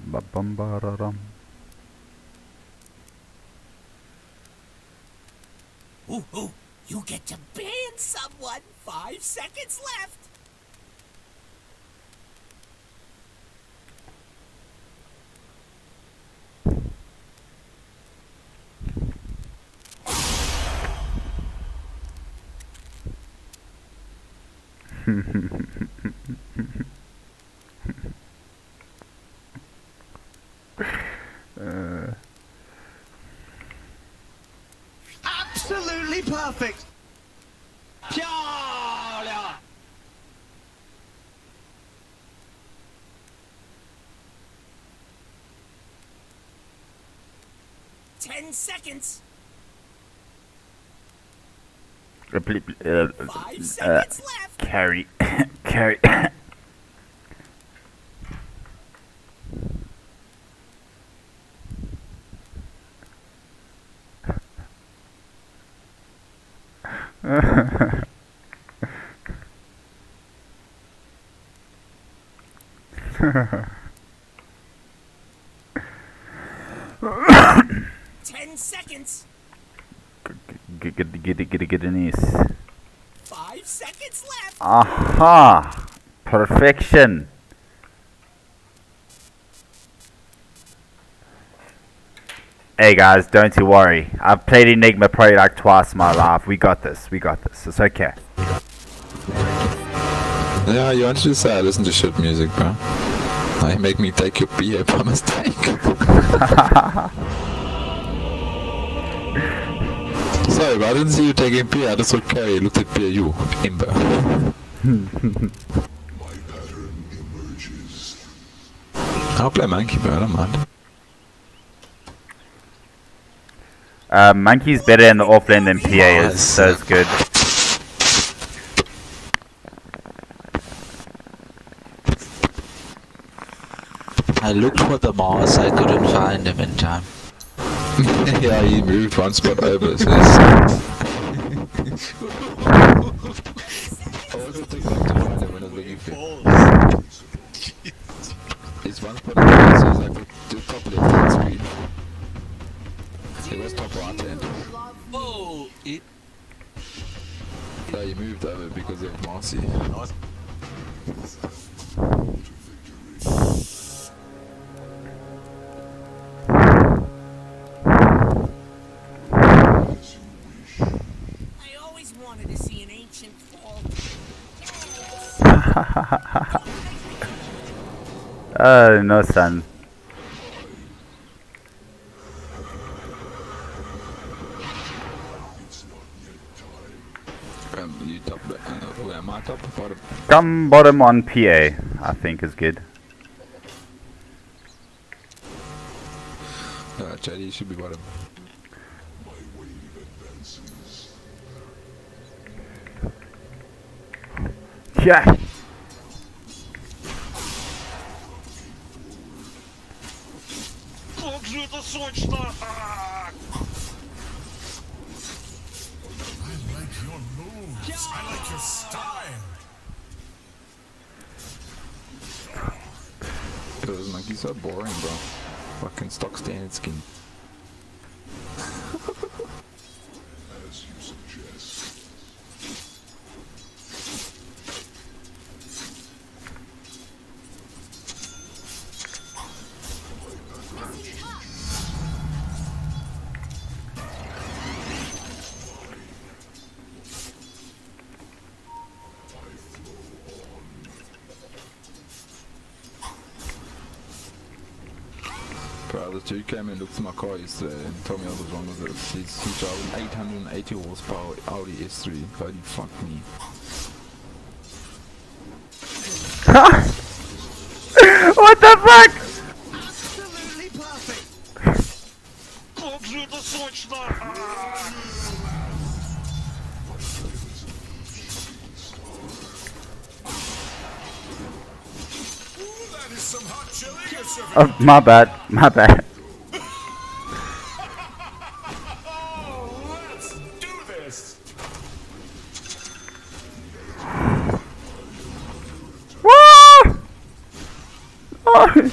Ba-bum-ba-da-dum. Ooh, you get to ban someone. 5 seconds left. Absolutely perfect. 漂亮。 10 seconds. 5 seconds left. Carry. Carry. Ten seconds. Get in this. 5 seconds left. Aha! Perfection. Hey guys, don't you worry. I've played Enigma probably like twice in my life. We got this. We got this. It's okay. Yeah, you want to say I listen to shit music, bro. I make me take your beer by mistake. Sorry, but I didn't see you taking beer. I just saw Carrie looked at beer. You, Imber. I'll play Monkey, bro. I don't mind. Monkey's better in the offlane than PA is, so it's good. I looked for the mouse, I couldn't find him in time. Yeah, he moved one spot over, so it's one spot over, so it's like the top left hand screen. It was top right hand. Oh, it. Yeah, he moved over because of Marcy. I always wanted to see an ancient fall. Oh, no, son. You top, where am I top or bottom? Come bottom on PA, I think is good. Chaddy, you should be bottom. Yeah. Как же это сочно! I like your moves. I like your style. Those monkeys are boring, bro. Fucking stock standard skin. As you suggest. this dude came and looked at my car yesterday and told me I was wrong with it. He's driving 880 horsepower Audi S3. Holy fuck me. What the fuck? Absolutely perfect. Как же это сочно! Ooh, that is some hot chili you're serving. Oh, my bad. My bad. Oh, let's do this. Woo! Oh.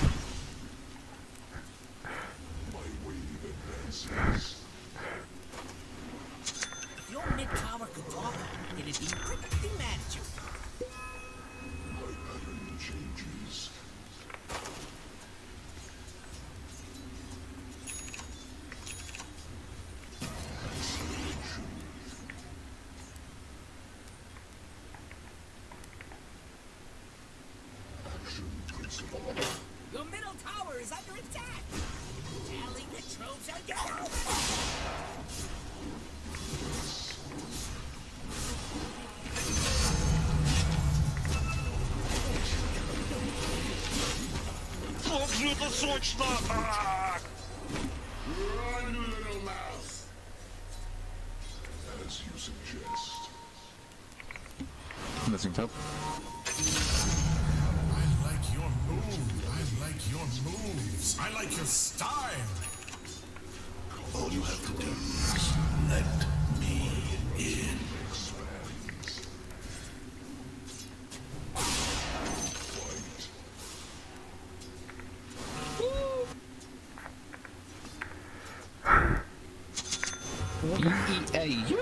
If your mid-tower could talk, it'd be pretty mad at you. Your middle tower is under attack. Rally the troops and get out. Как же это сочно! Run, little mouse. As you suggest. Missing top. I like your move. I like your moves. I like your style. All you have to do is let me in. E-E-A-U.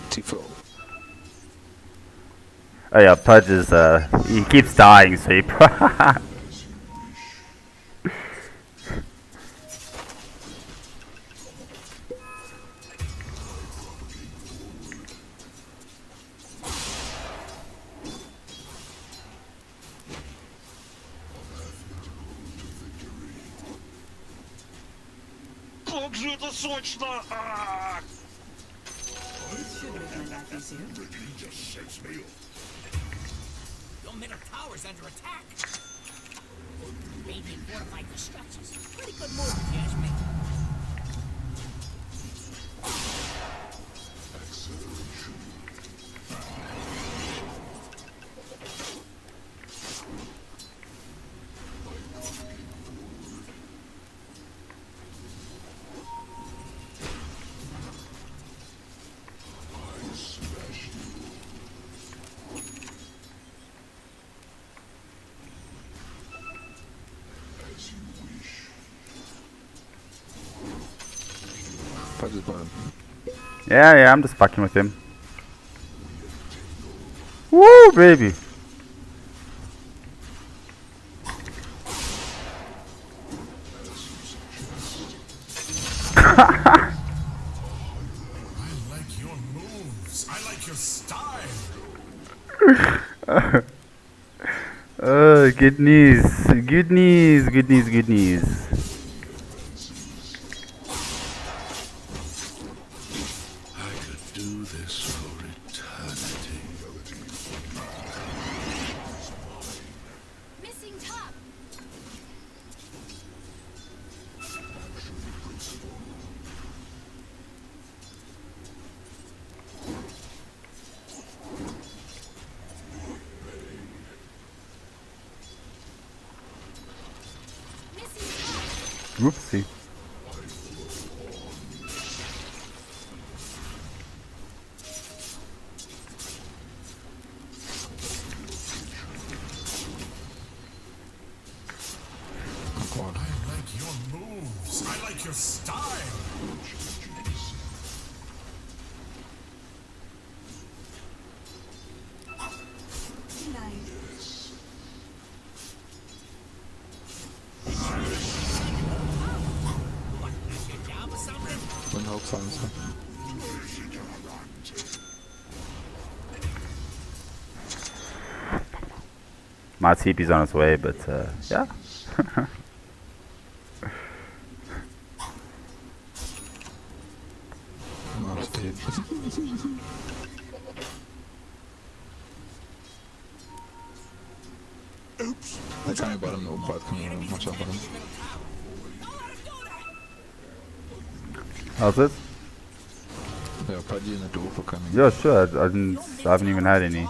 Tifo. Oh yeah, Pudge is he keeps dying, so he Как же это сочно! Your middle tower's under attack. Radiant fortified the structures. Pretty good move, if you ask me. Pudge is bottom. yeah, I'm just fucking with him. Woo, baby. I like your moves. I like your style. Oh, good news. Good news. Good news. Good news. I could do this for eternity. Missing top. Missing top. Whoopsie. I like your moves. I like your style. What, that's your job or something? One hope silencer. My TP's on its way, but yeah. Dead. Oops. They're coming bottom, no, but can you watch out bottom? How's it? Yeah, Pudgy and the door for coming. Yeah, sure. I haven't even had any.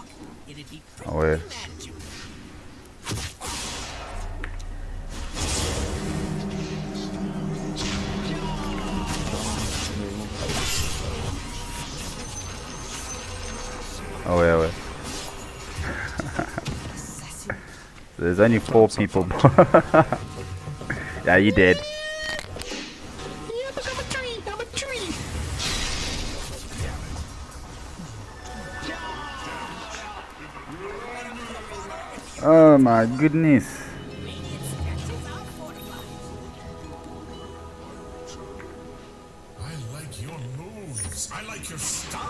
Oh wait. Oh wait, wait. There's only 4 people. Yeah, you did. Oh my goodness. I like your moves. I like your style.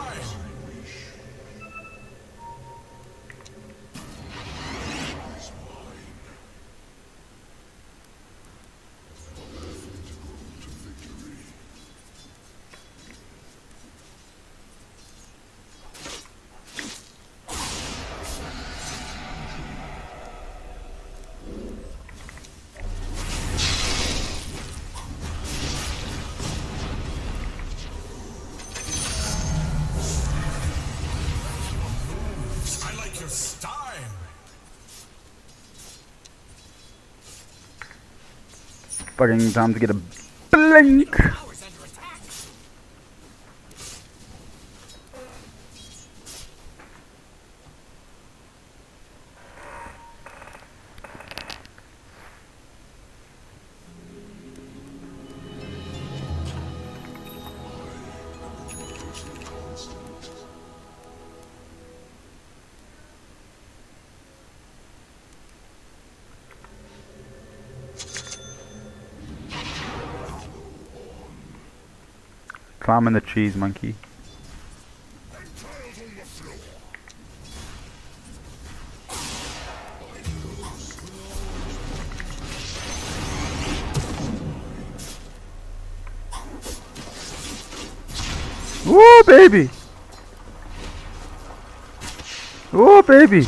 I like your style. Fucking time to get a blink. Towers under attack. Climb in the trees, monkey. Woo, baby! Woo, baby!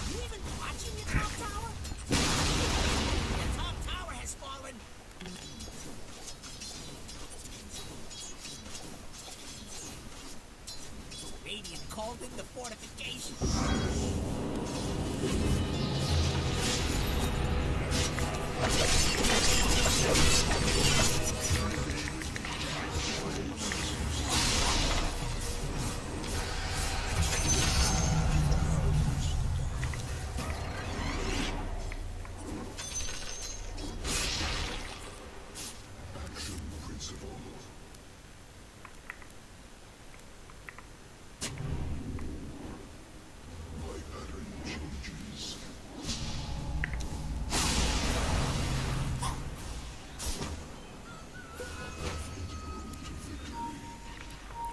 You even watching your top tower? Your top tower has fallen. Radiant called in the fortification.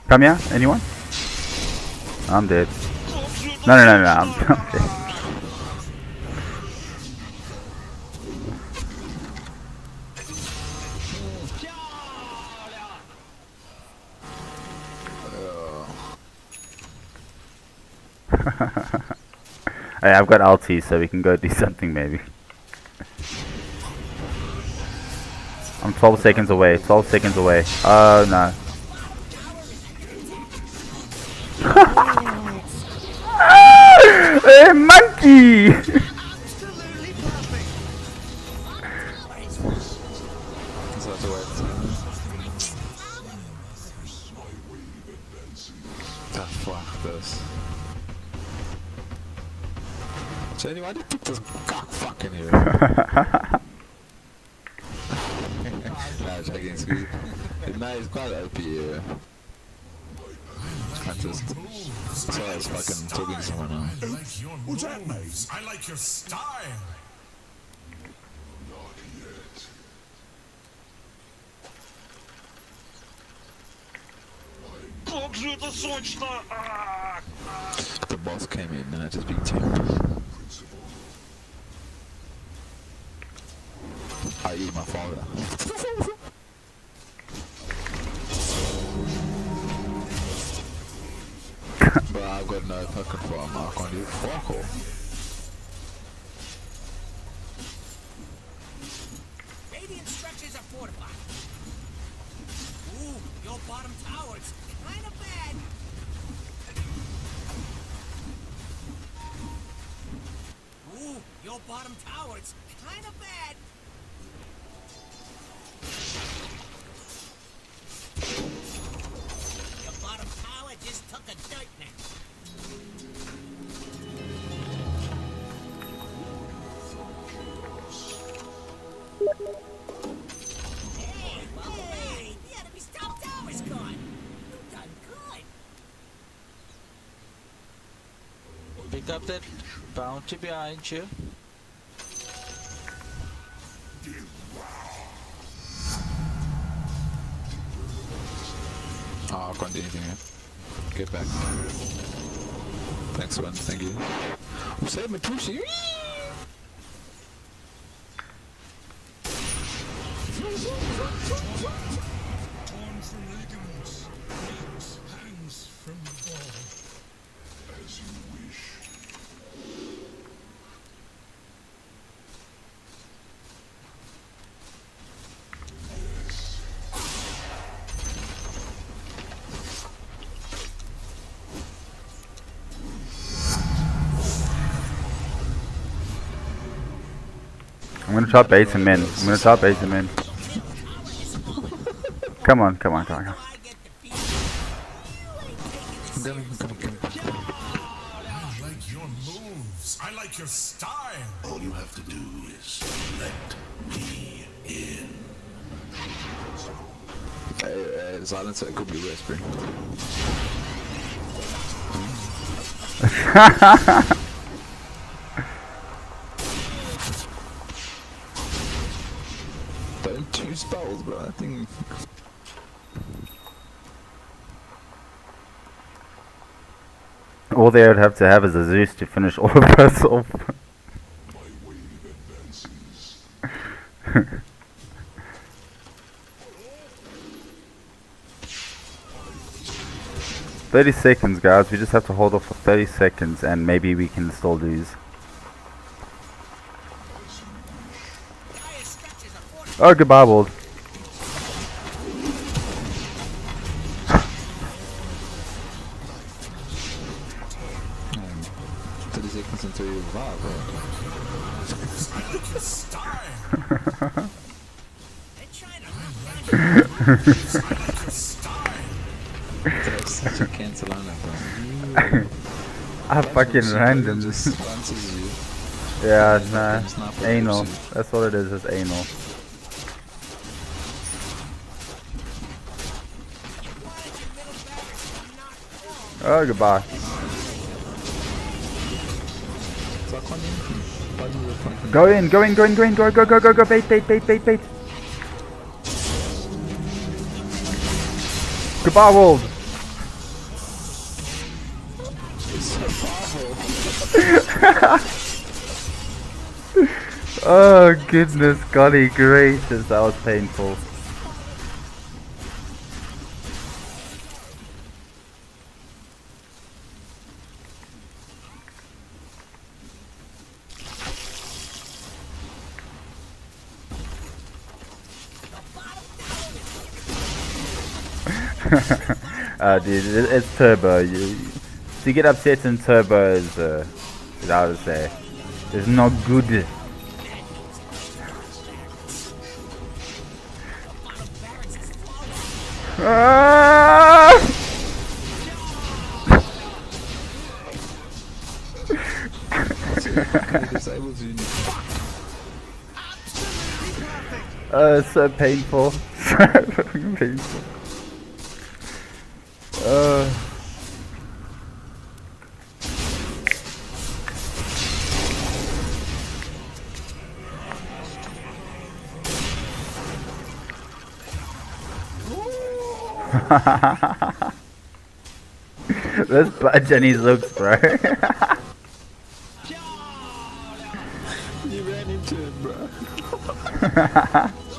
Come here, anyone? I'm dead. No, no, no, no, I'm dead. Hey, I've got ulti, so we can go do something maybe. I'm 12 seconds away, 12 seconds away. Oh no. Hey, monkey! So that's wet. The fuck this. Jenny, why did you put this cock fucking here? Nah, checking squeeze. Nah, it's quite OP here. I just saw I was fucking talking to someone now. I like your moves. I like your style. Как же это сочно! The boss came in and I just beat him. I.e. my father. But I've got no fucking farm. I can't do fuck all. Radiant structures are fortified. Ooh, your bottom tower's kind of bad. Ooh, your bottom tower's kind of bad. Your bottom tower just took a dirt nap. Hey, hey, the enemy's top tower's gone. You've done good. Pick up that bounty behind you. Oh, I can't do anything here. Get back. Thanks, man. Thank you. Save me, Tushi. Torn from ligaments, legs, hangs from the ball. As you wish. I'm gonna top base him in. I'm gonna top base him in. Come on, come on, come on, come on. I get defeated. I like your moves. I like your style. All you have to do is let me in. Silencer could be whispering. Don't two spells, bro. I think. All they would have to have is a Zeus to finish all of us off. My wave advances. 30 seconds, guys. We just have to hold off for 30 seconds and maybe we can still lose. Dire structures are fortified. Oh, goodbye, Wald. Um, 30 seconds until you revive, bro. I like your style. They're trying to run I like your style. That's such a cancel lineup, bro. I fucking random. Just bounces you. Yeah, and nah. fucking sniper Anal. shoots you. That's what it is, it's anal. Oh, goodbye. Suck on him. Body will fucking- Go in, go in, go in, go in, go, go, go, go, go, bait, bait, bait, bait, bait. Goodbye, Wald. Oh, goodness, golly gracious, that was painful. Dude, it's turbo. To get upset in turbo is, I would say, is not good. Ah! It disables you. It's so painful. So fucking painful. Let's budge Jenny's looks, bro. You ran into it, bro. The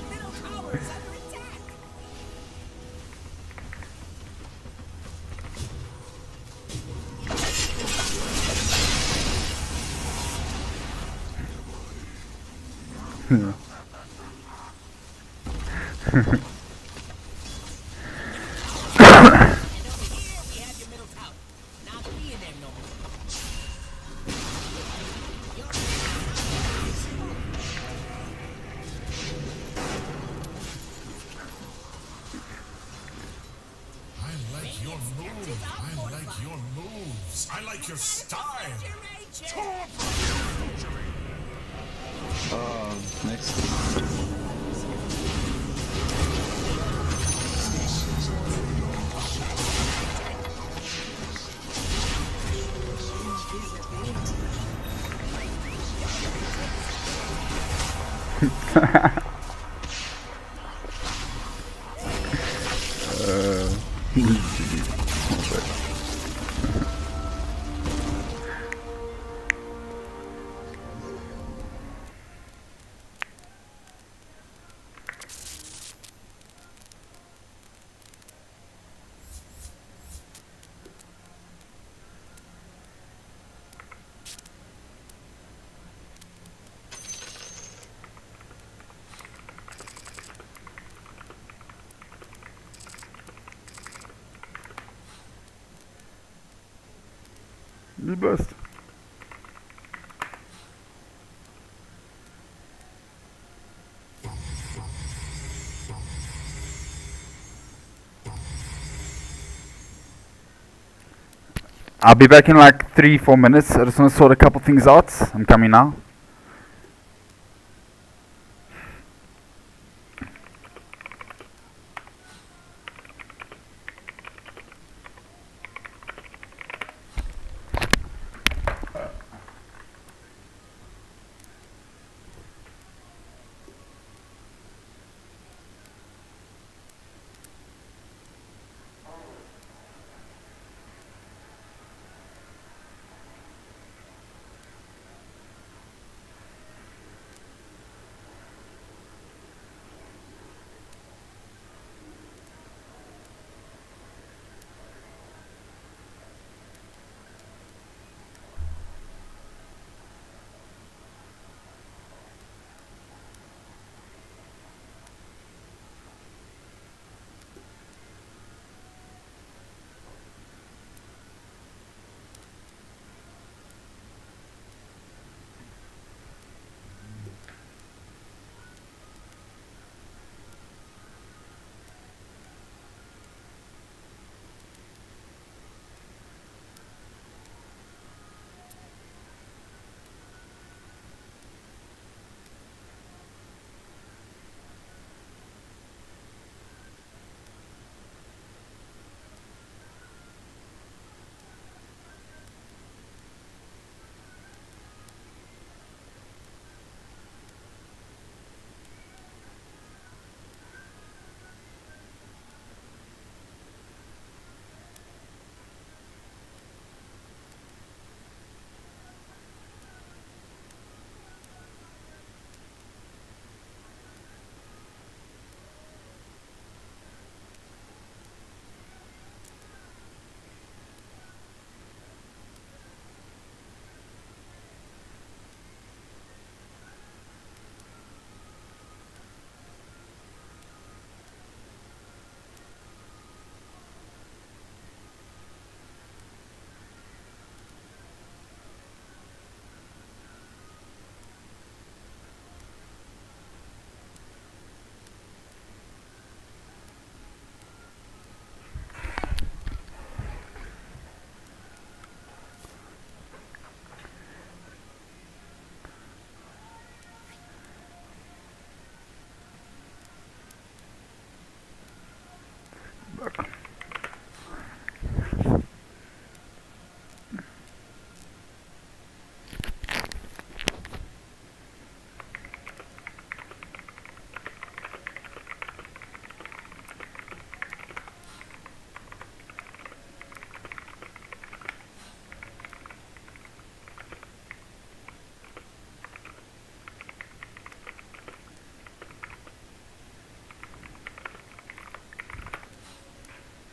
middle tower is under attack. And over here, we have your middle tower. Not being there no more. I like your move. I like your moves. I like your style. Next. The best. I'll be back in like 3-4 minutes. I just want to sort a couple things out. I'm coming now.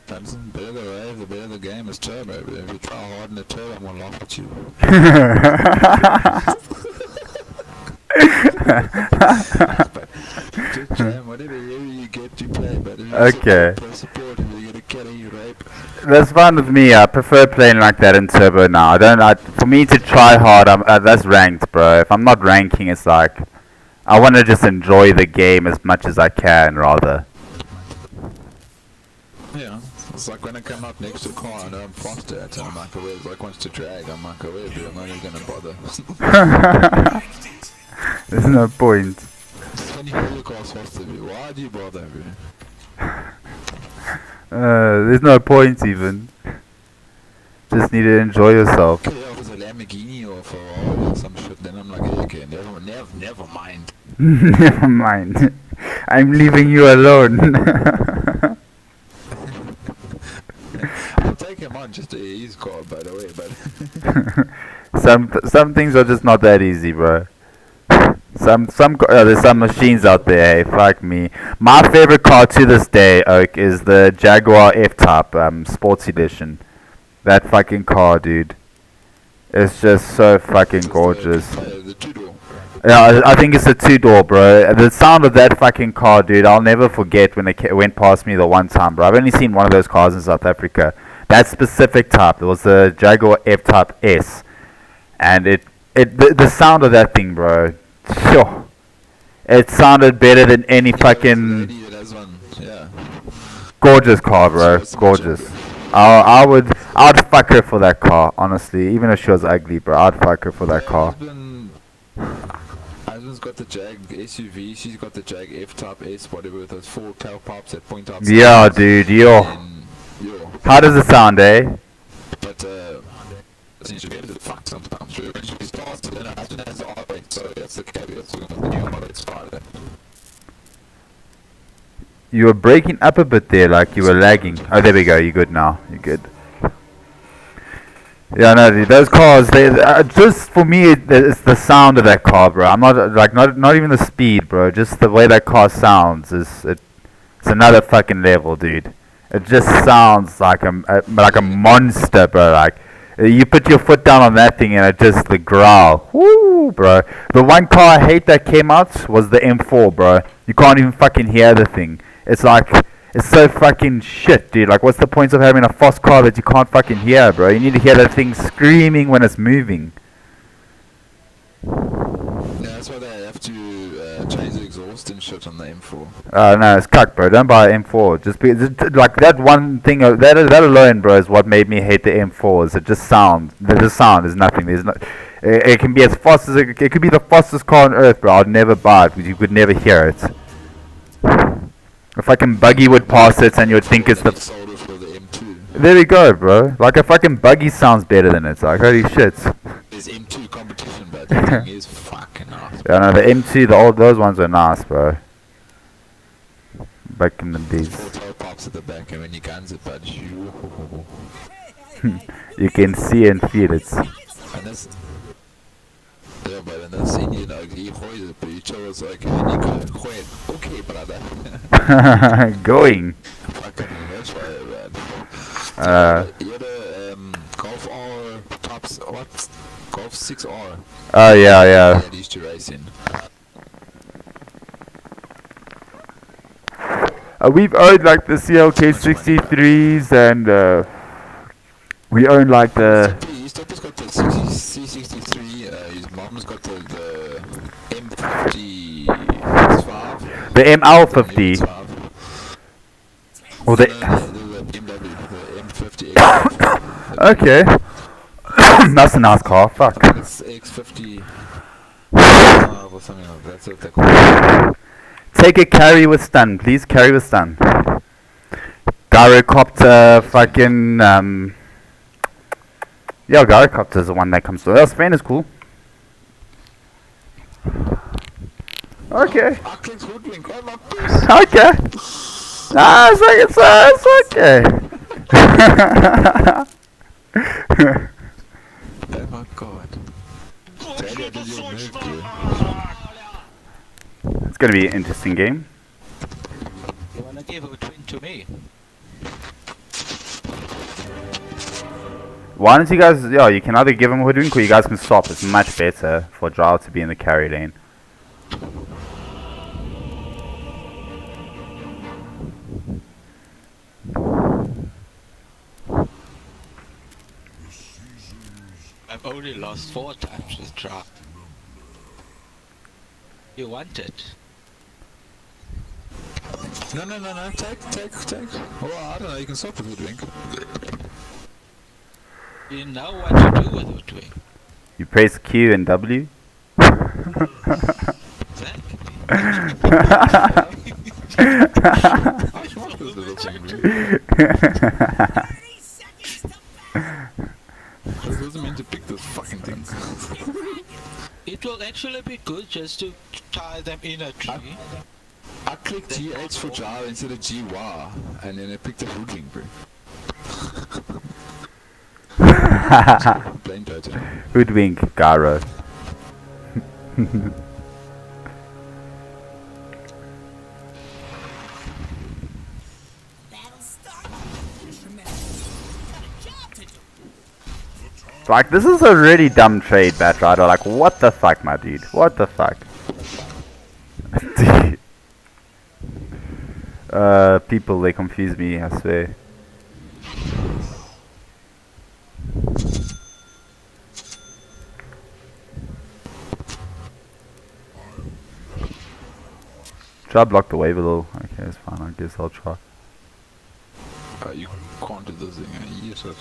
That's the better the wave, the better the game is turbo. If you try hard in the turbo, I'm gonna laugh at you. Just jam whatever area you get to play, but if you Okay. play support, if you get a carry, you rape. That's fine with me. I prefer playing like that in turbo now. For me to try hard, that's ranked, bro. If I'm not ranking, it's like I want to just enjoy the game as much as I can, rather. Yeah, it's like when I come up next to a car and I'm faster at it, I'm like, oh, it's like wants to drag, I'm like, oh, I'm not even gonna bother. There's no point. It's when you hear the car's faster, why do you bother, bro? There's no point even. Just need to enjoy yourself. Okay, if it's a Lamborghini or Ferrari or some shit, then I'm like, yeah, okay, never mind. Never mind. I'm leaving you alone. I'll take him on just to his car, by the way, but some things are just not that easy, bro. There's some machines out there. Hey, fuck me. My favorite car to this day, Oak, is the Jaguar F-Type Sports Edition. That fucking car, dude. It's just so fucking gorgeous. the two-door. Yeah, I think it's a 2-door, bro. The sound of that fucking car, dude, I'll never forget when it went past me the one time, bro. I've only seen one of those cars in South Africa. That specific type. It was the Jaguar F-Type S. And the sound of that thing, bro. Sure. It sounded better than any fucking Yeah. gorgeous car, bro. Gorgeous. I'd fuck her for that car, honestly. Even if she was ugly, bro. I'd fuck her for that car. Husband's got the Jag SUV, she's got the Jag F-Type S, whatever, with those 4 tailpipes that point out. Yeah, dude, yo. Yo. How does it sound, eh? But, since you get it fucked sometimes, really. When she starts to then her husband has the R8, so that's the caveat, so the new R8 started. You were breaking up a bit there, like you were lagging. Oh, there we go. You're good now. You're good. Yeah, no, dude, those cars. They just for me, it's the sound of that car, bro. I'm not like not even the speed, bro. Just the way that car sounds it's another fucking level, dude. It just sounds like a monster, bro. Like you put your foot down on that thing and it just the growl. Woo, bro. The one car I hate that came out was the M4, bro. You can't even fucking hear the thing. It's like, it's so fucking shit, dude. Like, what's the point of having a fast car that you can't fucking hear, bro? You need to hear that thing screaming when it's moving. Yeah, that's why they have to change the exhaust and shit on the M4. No, it's cuck, bro. Don't buy an M4. Like, that one thing, that alone, bro, is what made me hate the M4s. It just sounds, the sound is nothing. There's no, it can be as fast as, it could be the fastest car on earth, bro. I'd never buy it because you could never hear it. A fucking buggy would pass it and you'd think it's the... Sold it for the M2. There we go, bro. Like a fucking buggy sounds better than it. It's like, holy shit. There's M2 competition, but the thing is fucking nice. Yeah, no, the M2, those ones are nice, bro. Back in the days. 4 tailpipes at the back, and when you guns it, but you... You can see and feel it. And that's... Yeah, but in this scene, you know, he gooi it, but you chose like, and you go, gooi it. Okay, brother. Going. Fucking, that's right, man. You had a, Golf R tops, what? Golf 6R. Oh, yeah. Yeah, these two racing. We've owned like the CLK 63s and we own like the... His papa's got the C63, his mom's got the M50 X5. The ML50. Or the... The BMW, the M50 X5. Okay. That's a nice car, fuck. It's X50 or something like that, that's what they call it. Take a carry with stun, please. Carry with stun. Gyrocopter, fucking, yeah, Gyrocopter is the one that comes to. Spain is cool. Okay. Acklin's hoodwink, I'm not Okay. Ah, it's okay. Oh my god. Daniel, did you move, dude? It's gonna be an interesting game. You wanna give a twin to me? Why don't you guys? Yeah, you can either give him Hoodwink or you guys can swap. It's much better for Drow to be in the carry lane. I've only lost 4 times with Drow. You want it? No, take. Well, I don't know, you can stop with Hoodwink. You know what to do with Hoodwink. You press Q and W. Exactly. How smart is this little thing, dude? 30 seconds to battle. I wasn't meant to pick this fucking thing. It will actually be good just to tie them in a tree. I clicked G8 for Java instead of GY, and then I picked up Hoodwink, bro. Blame Dojo. Hoodwink, Garo. Battle start. Just remember, you got a job to do. Like, this is a really dumb trade, Batrider. Like, what the fuck, my dude? What the fuck? Dude. People, they confuse me, I swear. Try to block the wave a little. Okay, it's fine. I guess I'll try. You can't do this thing, yes, sir.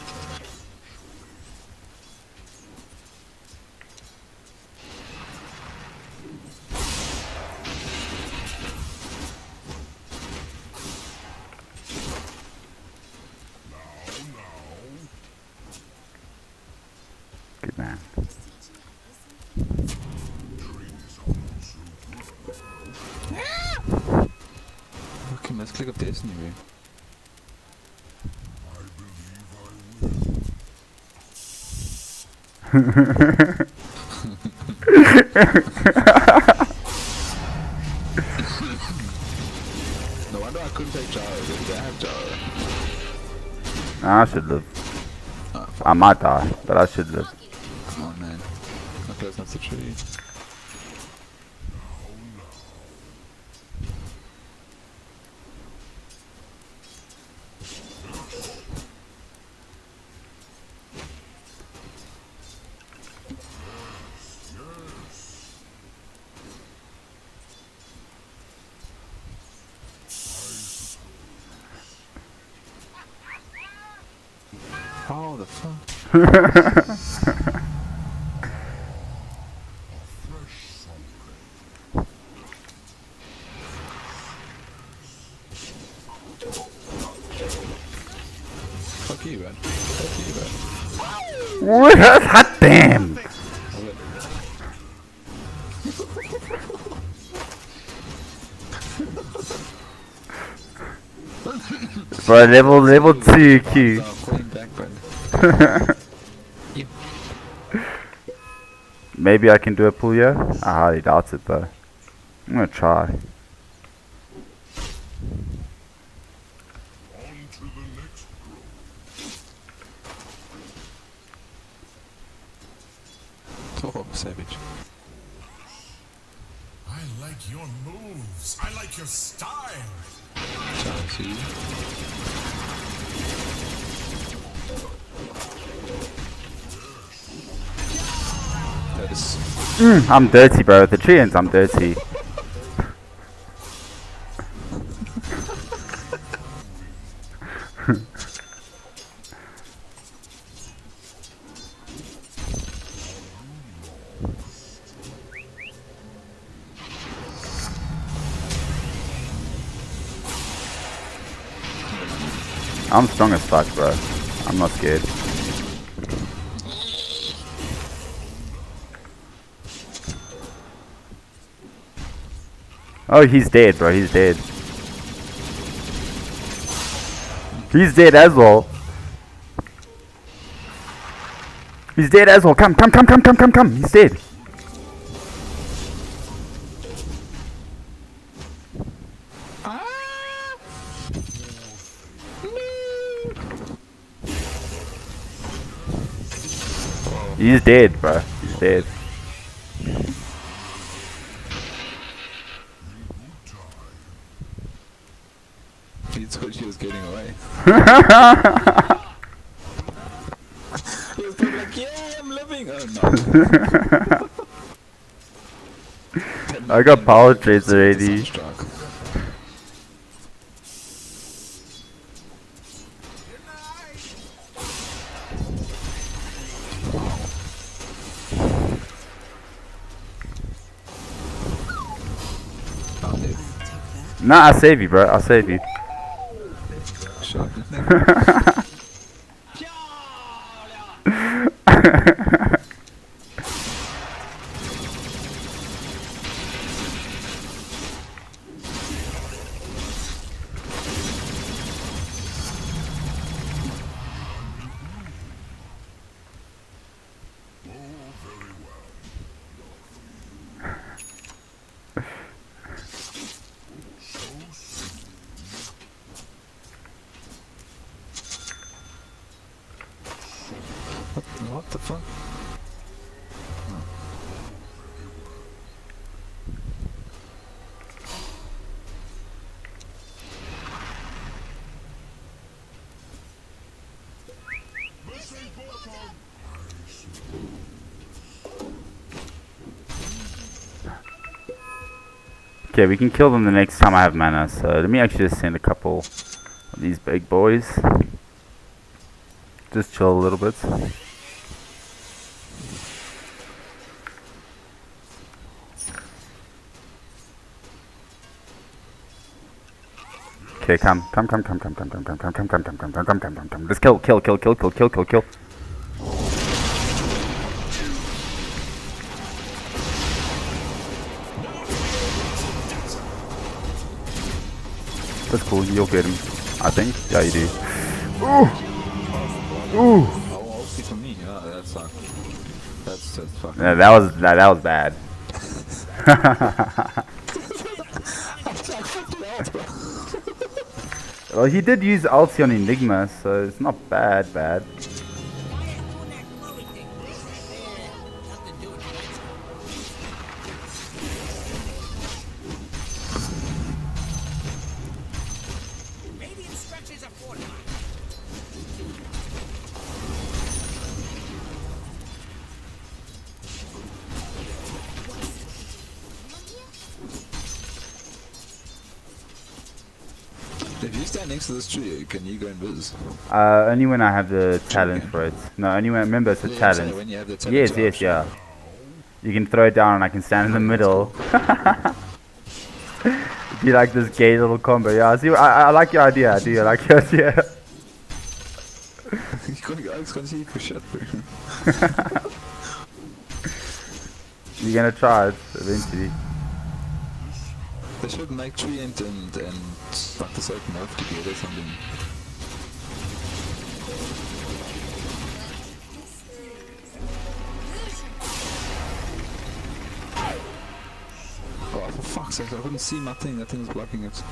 Good man. Okay, let's click up Destiny, bro. No wonder I couldn't take Jara, because I have Jara. I should live. I might die, but I should live. Come on, man. Okay, that's not the tree. How the fuck? Fuck you, man. Fuck you, man. What? Hot damn! Bro, level 2 Q. No, I'm falling back, bro. Maybe I can do a pull here? I highly doubt it though. I'm gonna try. On to the next grove. Oh, savage. I like your moves. I like your style. Jara, see? That is... I'm dirty, bro. With the treants, I'm dirty. I'm strong as fuck, bro. I'm not scared. Oh, he's dead, bro. He's dead. He's dead as well. He's dead as well. Come. He's dead. He's dead, bro. He's dead. He thought he was getting away. He was probably like, yeah, I'm living. Oh no. I got power trades already. Sunstruck. Found it. Nah, I'll save you, bro. I'll save you. Shot. What the fuck? Okay, we can kill them the next time I have mana, so let me actually just send a couple of these big boys. Just chill a little bit. Okay, come. Just kill. That's cool, you'll get him. I think. Yeah, you do. Oh, ulti for me. Yeah, that sucked. That's fucking. Yeah, that was bad. Well, he did use ulti on Enigma, so it's not bad. Why are you doing that glowy thing? Nothing to do with the Radiant structures are fortified. If you stand next to this tree, can you go invis? Only when I have the talent for it. No, only when, remember it's a Yeah, talent. when you have the talent. Yes, yeah. You can throw it down and I can stand in the middle. Be like this gay little combo. Yeah, see, I like your idea. I do. I like your idea. You can't see for shit, bro. You're gonna try it eventually. They should make Treant and like the second morph together or something. Oh, for fuck's sake, I couldn't see my thing. That thing was blocking it.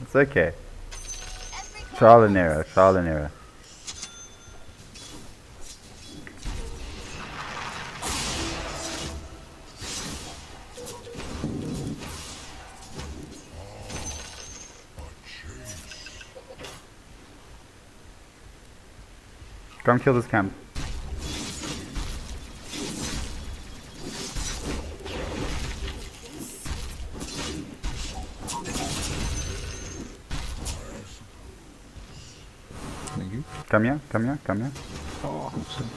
It's okay. Trial and error. Come kill this camp. Thank you. Come here. Oh, sorry.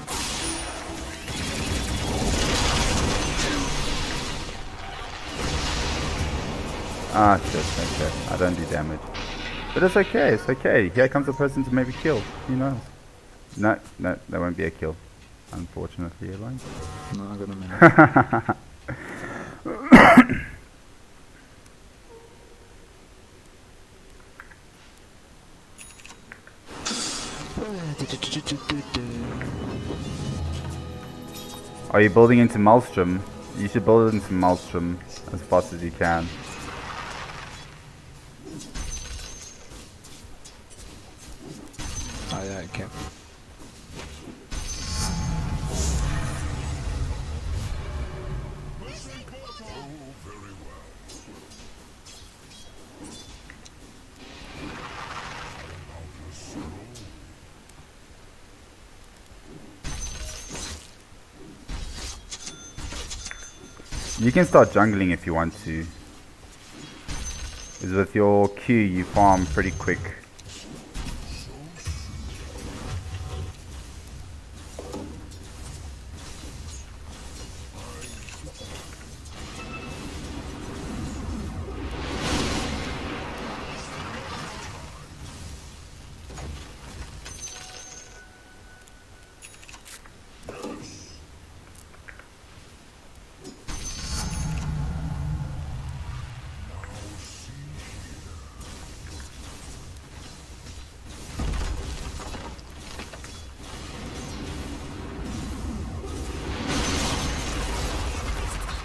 Ah, shit, okay. I don't do damage. But it's okay. Here comes a person to maybe kill. Who knows? No, that won't be a kill. Unfortunately, Elaine. No, I got a minute. Are you building into Maelstrom? You should build into Maelstrom as fast as you can. Oh yeah, I can. You can start jungling if you want to. Because with your Q, you farm pretty quick.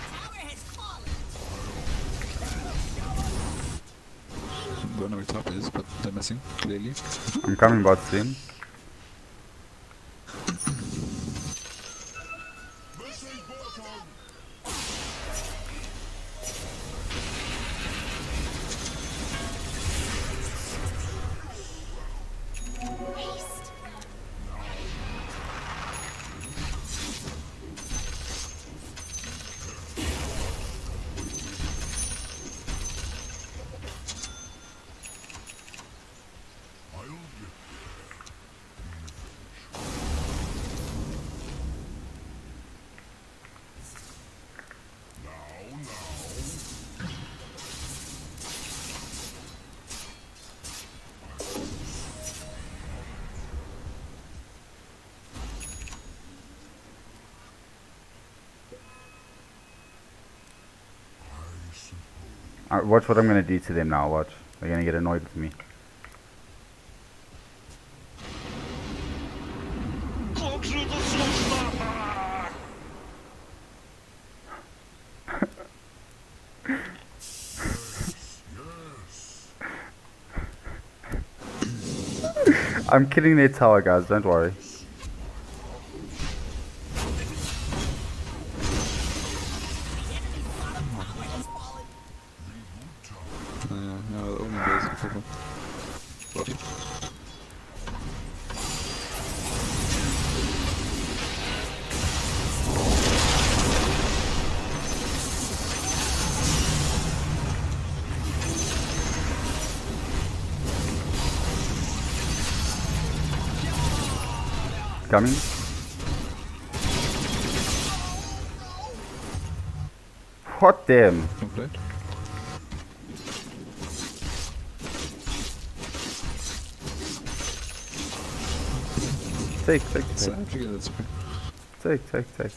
Tower has fallen. Don't know where top is, but they're missing, clearly. I'm coming bot soon. Haste. I'll get there. Now. Watch what I'm gonna do to them now, watch. They're gonna get annoyed with me. Как же это сочно! I'm killing their tower, guys, don't worry. No, the only base is problem. Coming. What damn? Complete. Take. So I figure that's okay. Take.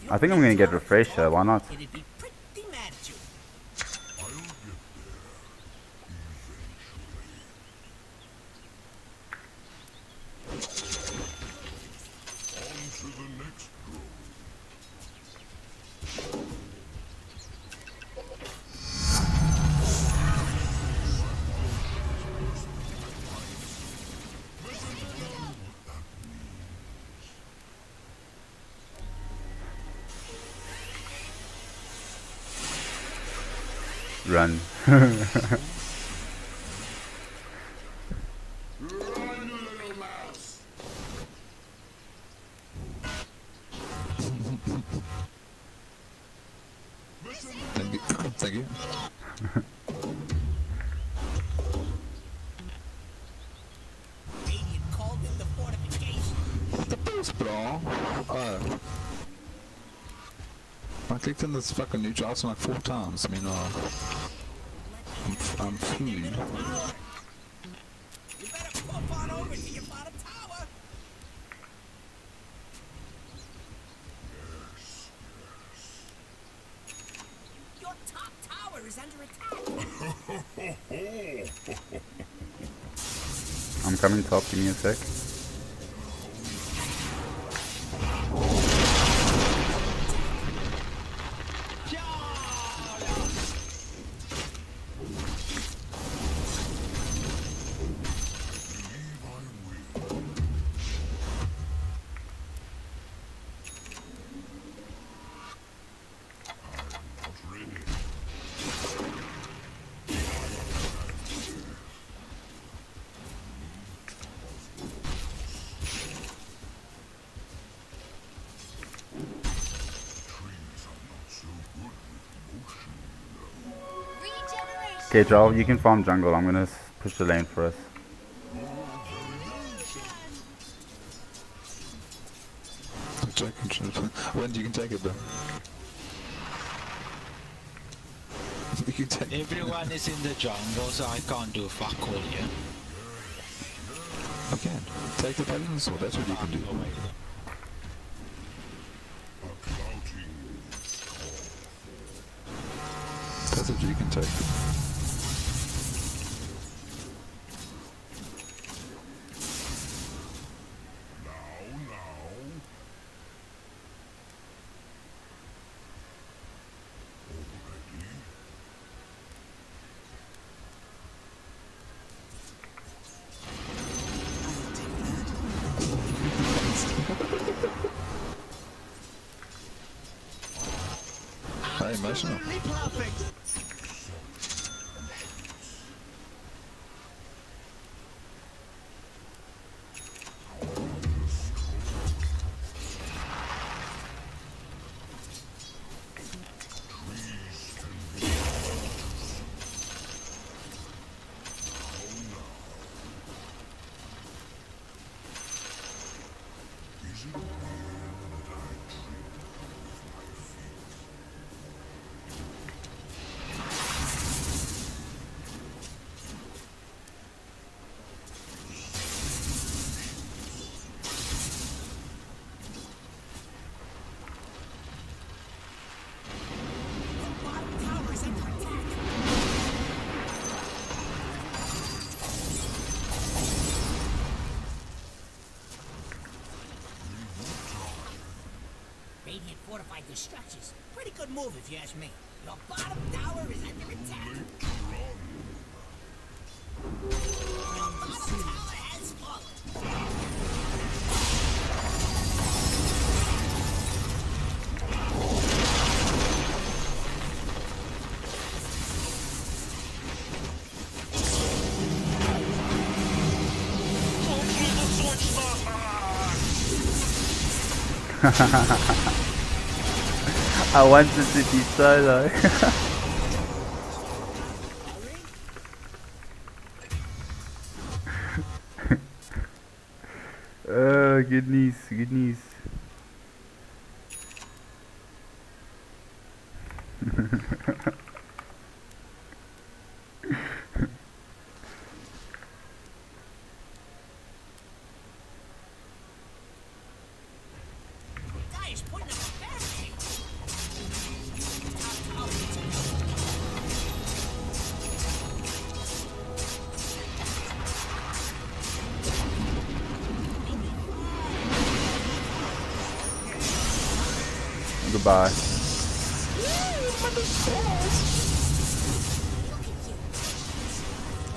I think I'm gonna get refresher, why not? It'd be pretty mad at you. On to the next room. Run. Run, little mouse. Thank you. Thank you. Radiant called in the fortification. The boost, bro. Oh. I clicked on this fucking new Johnson like 4 times. I mean, I'm fooled. You better pop on over to your bottom tower. Your top tower is under attack. I'm coming top, give me a sec. Okay, Joel, you can farm jungle. I'm gonna push the lane for us. When you can take it, though. You can take it. Everyone is in the jungle, so I can't do fuck all here. You can. Take the paladin sword, that's what you can do. That's what you can take. Hey, emotional. Bottom tower is under attack. Radiant fortified their structures. Pretty good move if you ask me. Your bottom tower is under attack. Your bottom tower has fallen. Go through the sword star. I wanted to be solo. Oh, goodness, goodness. Dire's putting up a barricade. Top tower is under Goodbye.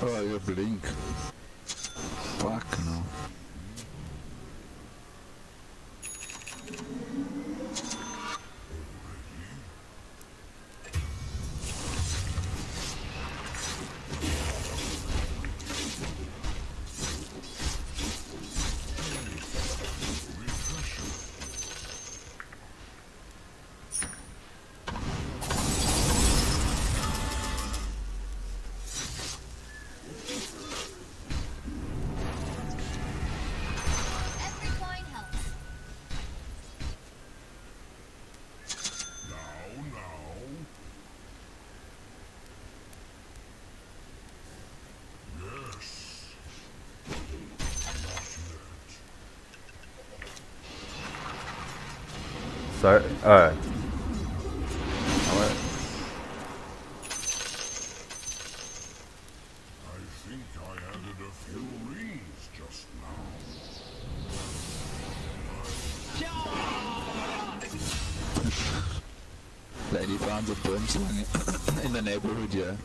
Oh, you blink. Fuck no. Every coin helps. Yes. So, oh. I think I added a few rings just now. Lady found a brimstone in the neighborhood, yeah.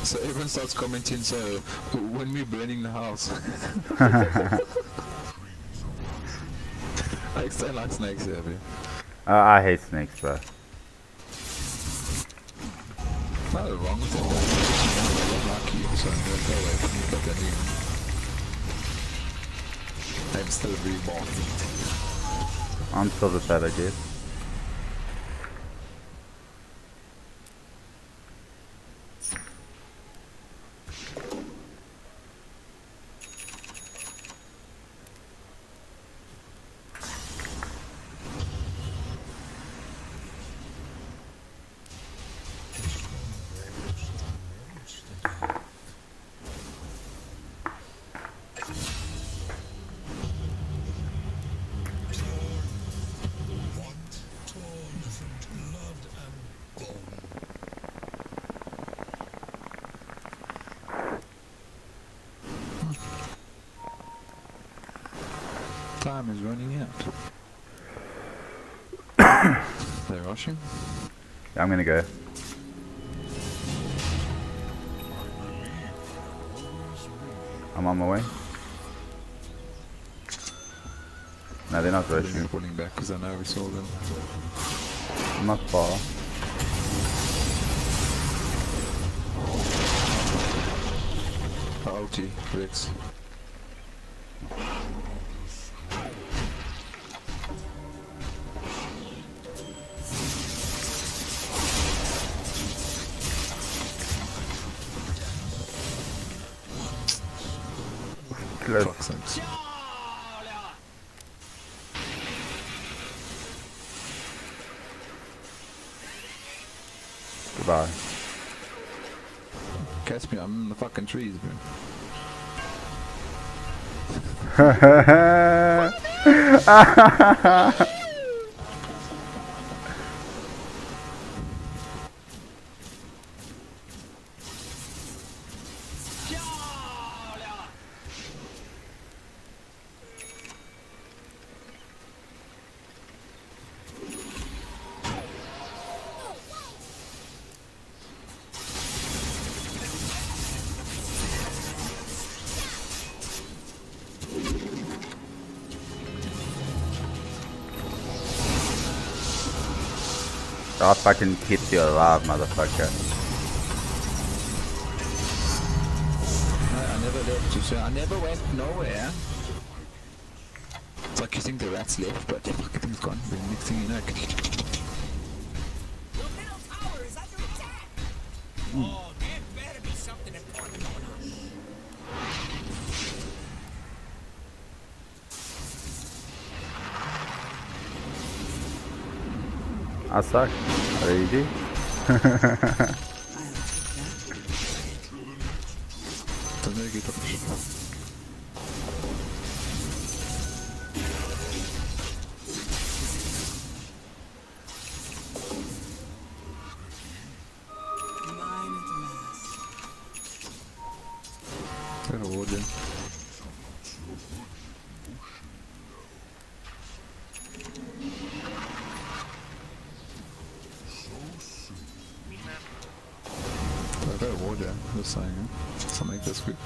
So everyone starts commenting, so when we're burning the house. I explain like snakes, yeah, bro. I hate snakes, bro. Nothing wrong with it. I'm lucky, so I'm gonna go away from you, but then I'm still reborn. I'm still the better, dude. Time is running out. They're rushing. Yeah, I'm gonna go. I'm on my way. No, they're not They're rushing. pulling back because I know we saw them. I'm not far. Ulti, Rex. Close. Fuck's sakes. Goodbye. Catch me, I'm in the fucking trees, man. I'll fucking keep you alive, motherfucker. I never left you, sir. I never went nowhere. It's like you think the rat's left, but the fucking thing's gone. The next thing you know, Your middle tower is under attack. Oh, there better be something important going on. I suck. What do you do? don't know, get up. Mine at last. Got a ward there. I got a ward there, just saying, huh? Something like this good.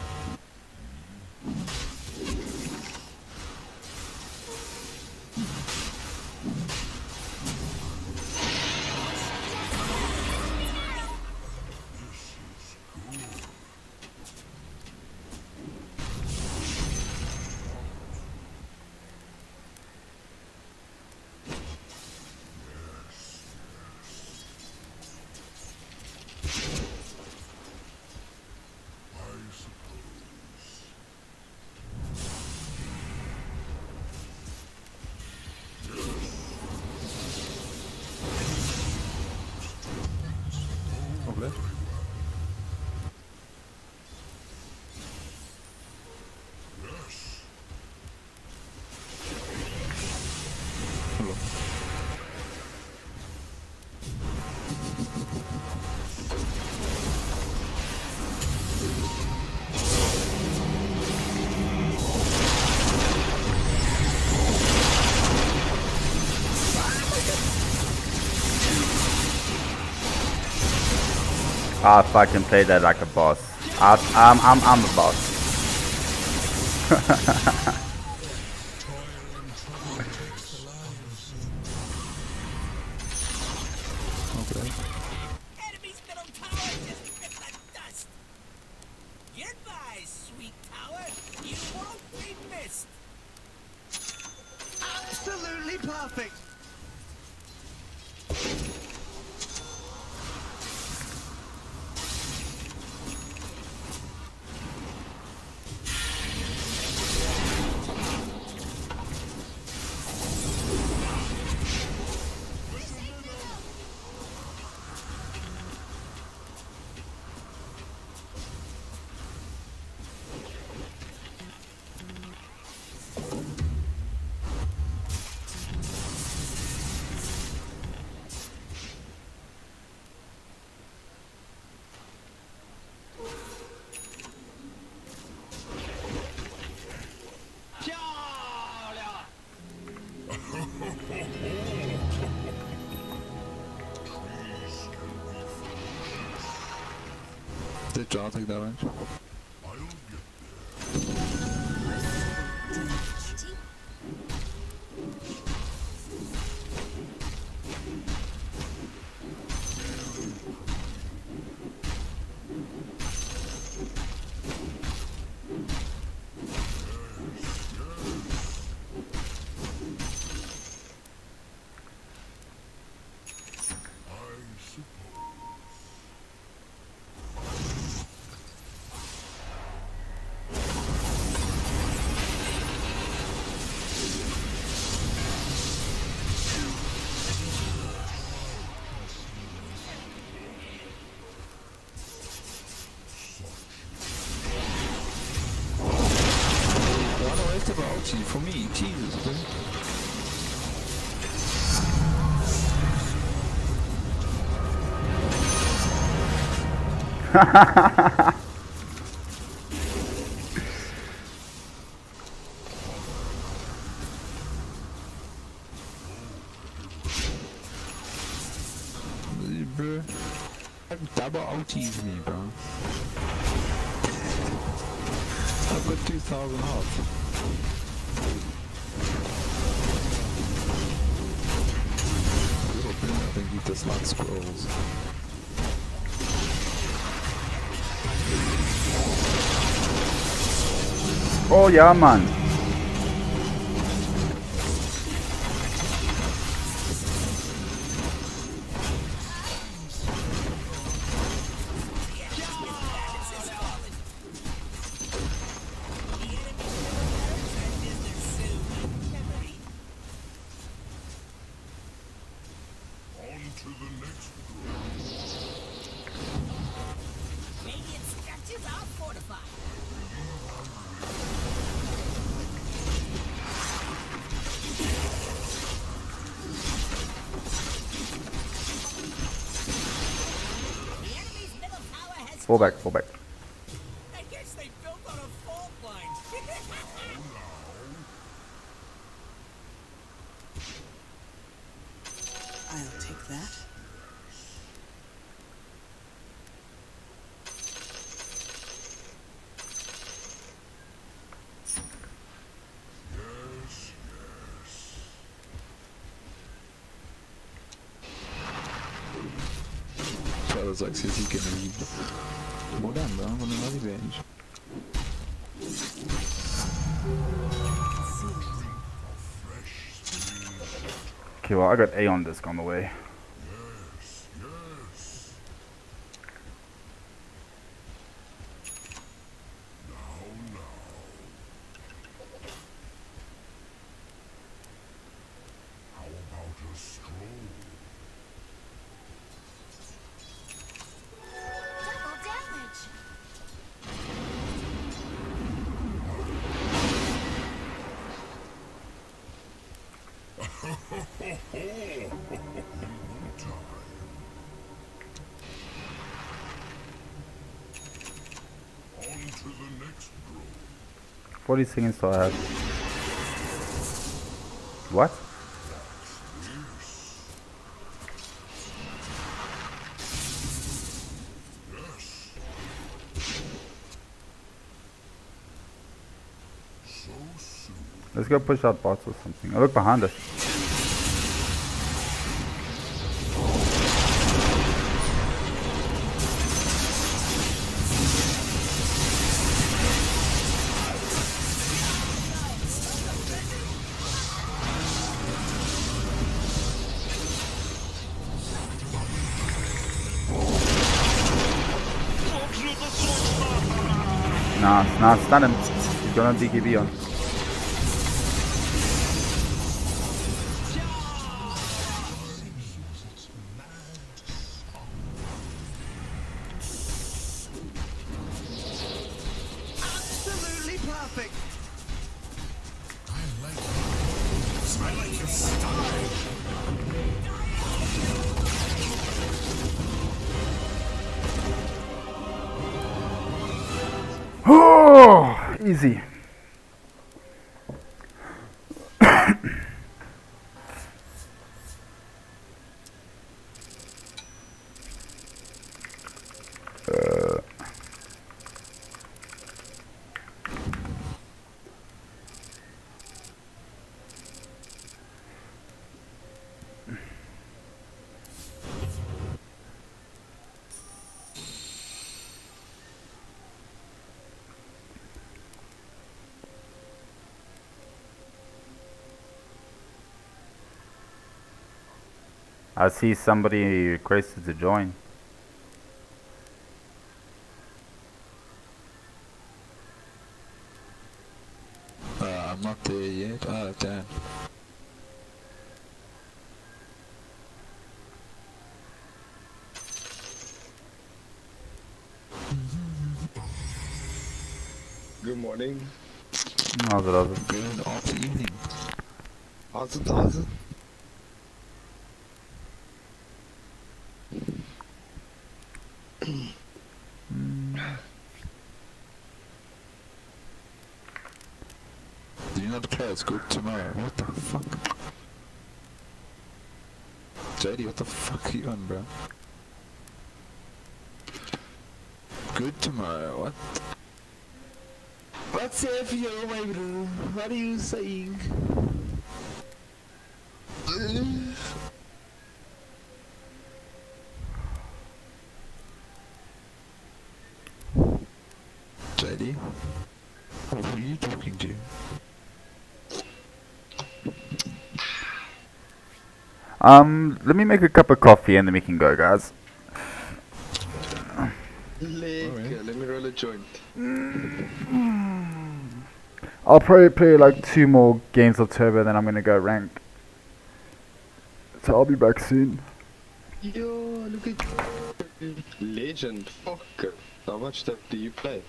Over there. Hello. I fucking played that like a boss. I'm a boss. Okay. Enemy's middle tower just ripped like dust. Goodbye, sweet tower. You won't be missed. Absolutely perfect. Did John take damage? I'll get One waste of ulti for me, Jesus, dude. Bro, double ultis me, bro. I've got 2,000 health. Little bit, I think he does like scrolls. Oh ja, Mann. on to the next Radiant structures are fortified. The enemy's middle tower has Fall back, fall back. I guess they built on a fault line. I'll take that. Shadows like says he can read. Well done, bro. I'm on another bench. Okay, well I got Aeon Disc on the way. How about a stroll? Double damage. On to the next grove. 40 seconds till I have. What? So soon. Let's go push out bots or something. Oh, look behind us. Nah, stun him. He's gonna DKB on. Absolutely perfect. I like your style. Oh, easy. I see somebody requested to join. I'm not there yet. Oh, damn. Good morning. How's it, how's it? Good after evening. How's it? How's it? Do you not declare it's good tomorrow? What the fuck? JD, what the fuck are you on, bro? Good tomorrow, what? What's up, yo, my bro? What are you saying? JD? Who are you talking to? Let me make a cup of coffee and then we can go, guys. Let me roll a joint. I'll probably play like 2 more games of Turbo, then I'm gonna go rank. So I'll be back soon. Yo, look at you. Legend. Fuck. How much stuff do you play?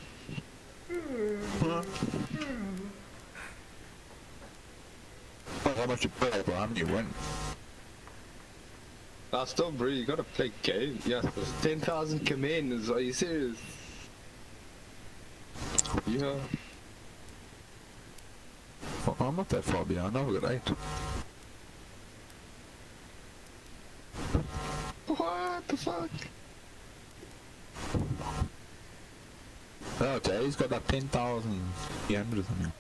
How much you play, bro? How many win? Still, bro, you gotta play game. Yeah, there's 10,000 commands. Are you serious? Yeah. Well, I'm not that far behind. I've got 8. What the fuck? Oh, Jay's got like 10,300 or something.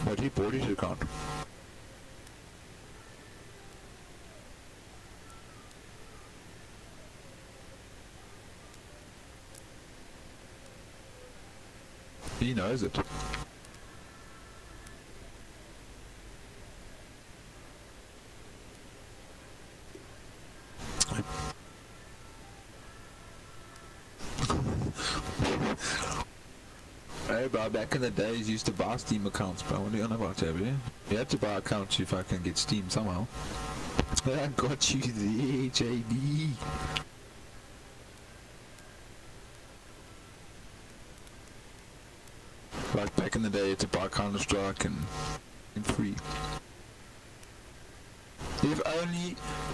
What, he bought his account? He knows it. Hey bro, back in the days you used to buy Steam accounts, bro. What do you know about that, bro? You had to buy accounts if I can get Steam somehow. I got you there, JD. Like back in the day, you had to buy Counter-Strike and free.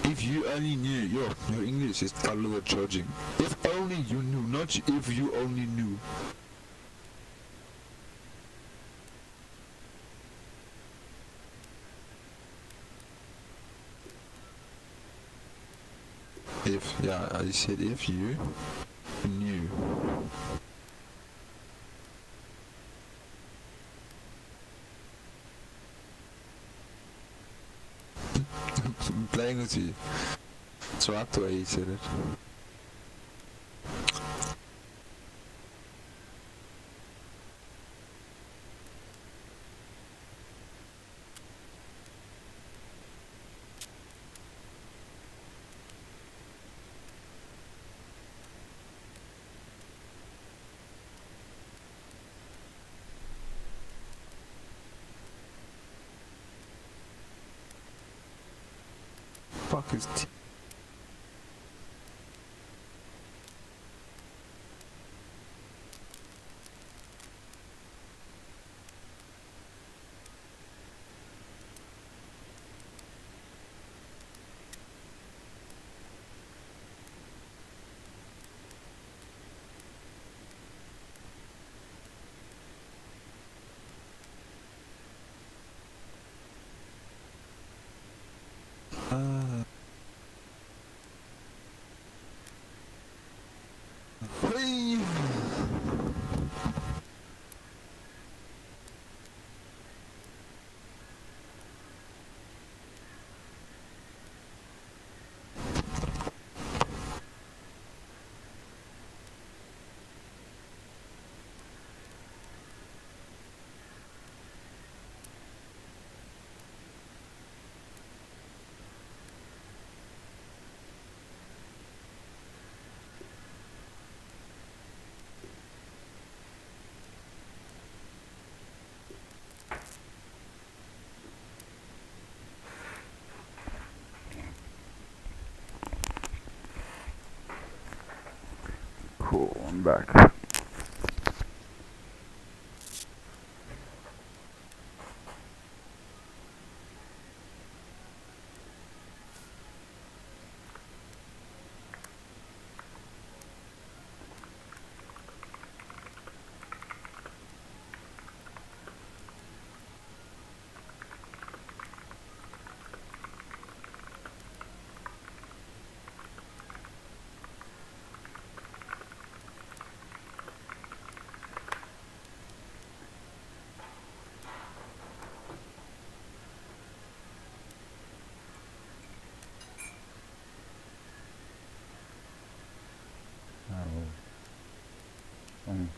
If you only knew, your English is a little charging. If only you knew, not if you only knew. I said if you knew. I'm playing with you. It's right the way he said it. Fuck is Hey. cool. I'm back.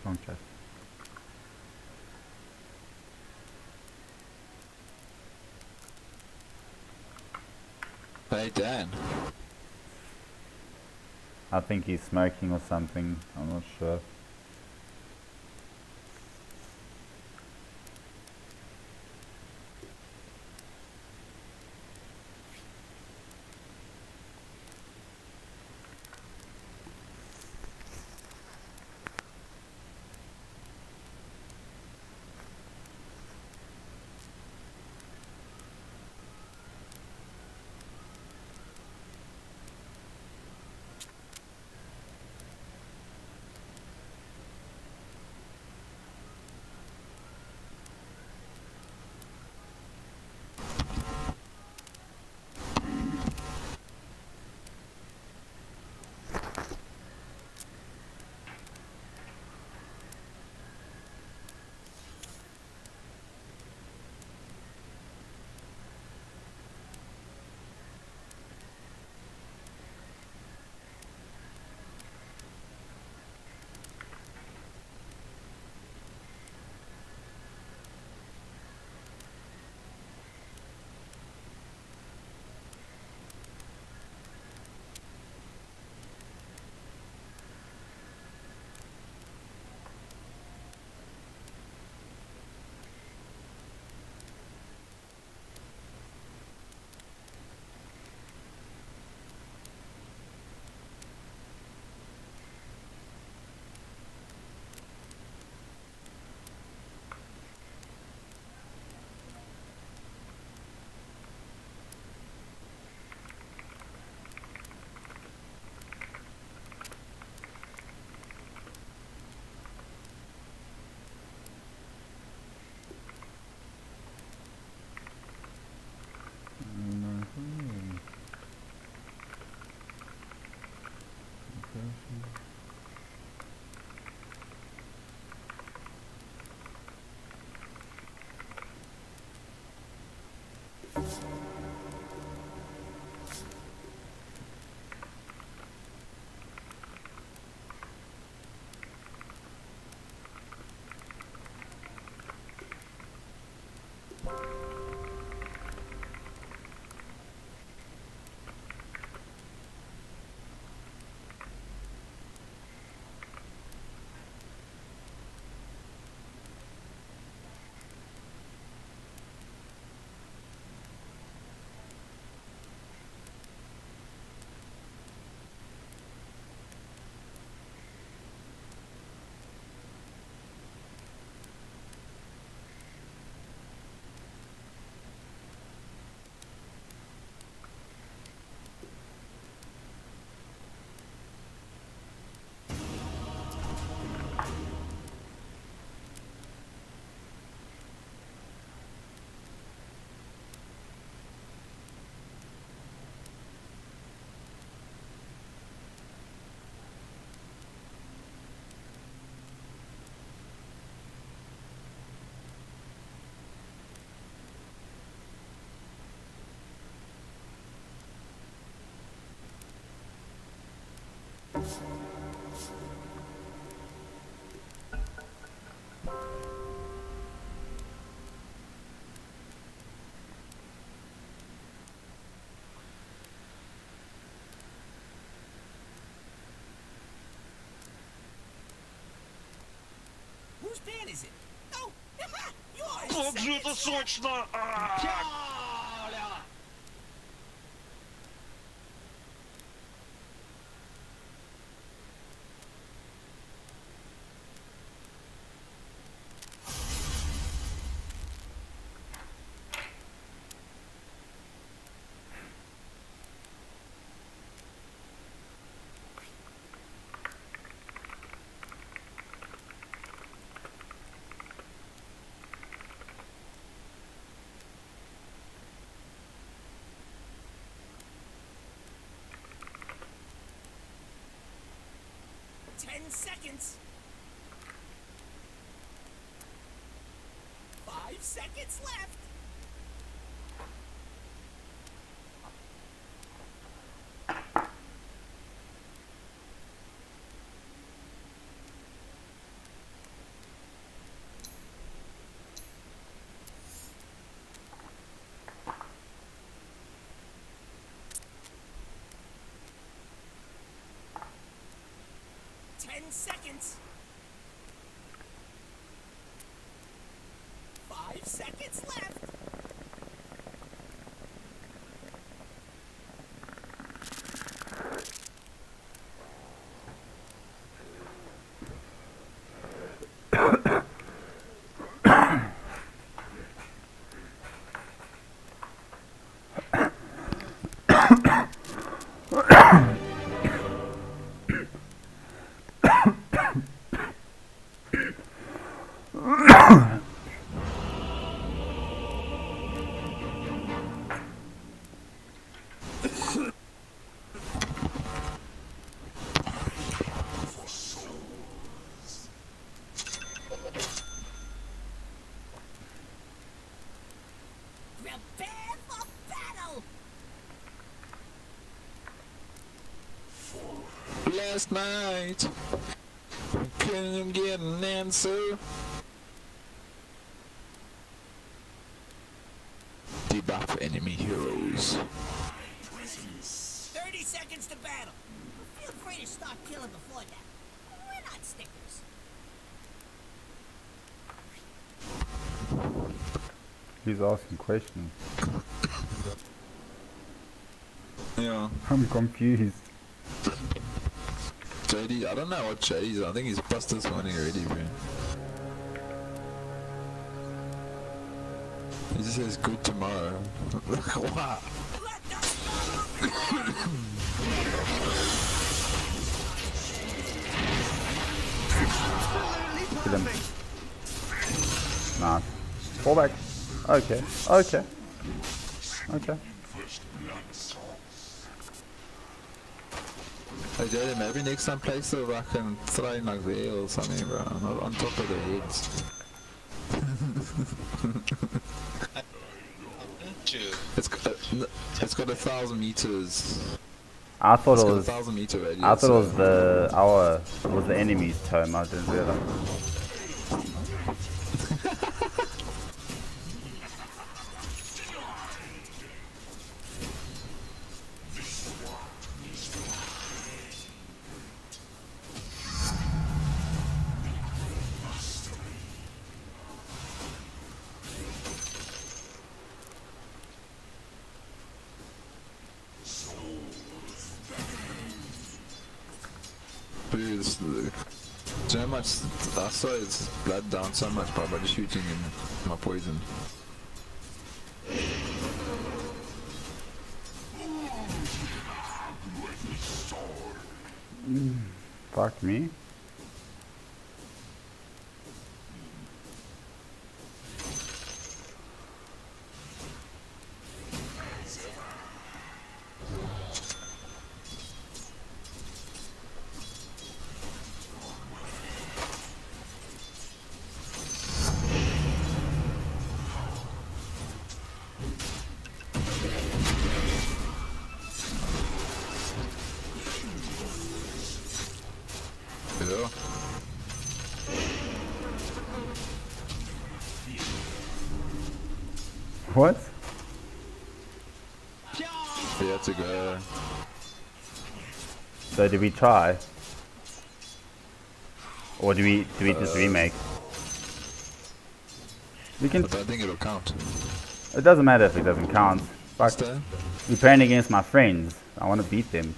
Wrong chest. Hey Dan. I think he's smoking or something. I'm not sure. Whose band is it? Oh, you are Вот же это сочно! 10 seconds. 5 seconds left. Seconds. 5 seconds left. Prepare for battle. Last night, couldn't get an answer. Debuff enemy heroes. 30 seconds to battle. Feel free to start killing before that. We're not stickers. He's asking questions. Yeah. I'm confused. JD, I don't know what JD's. I think he's bust this morning already, bro. He just says good tomorrow. Wow. Kill him. Nah. Fall back. Okay. Okay. Okay. Hey JD, maybe next time play so I can throw in like there or something, bro. Not on top of the heads. It's got 1,000 meters. I thought It's it got was. 1,000 meter radius. I thought it was the enemy's tome. I didn't realize. Dude, so much. I saw his blood down so much by just shooting him my poison. Fuck me. Yeah. What? We had to go. So did we try? Or do we just remake? We can. But I think it'll count. It doesn't matter if it doesn't count. Fuck. Stay. We're playing against my friends. I want to beat them.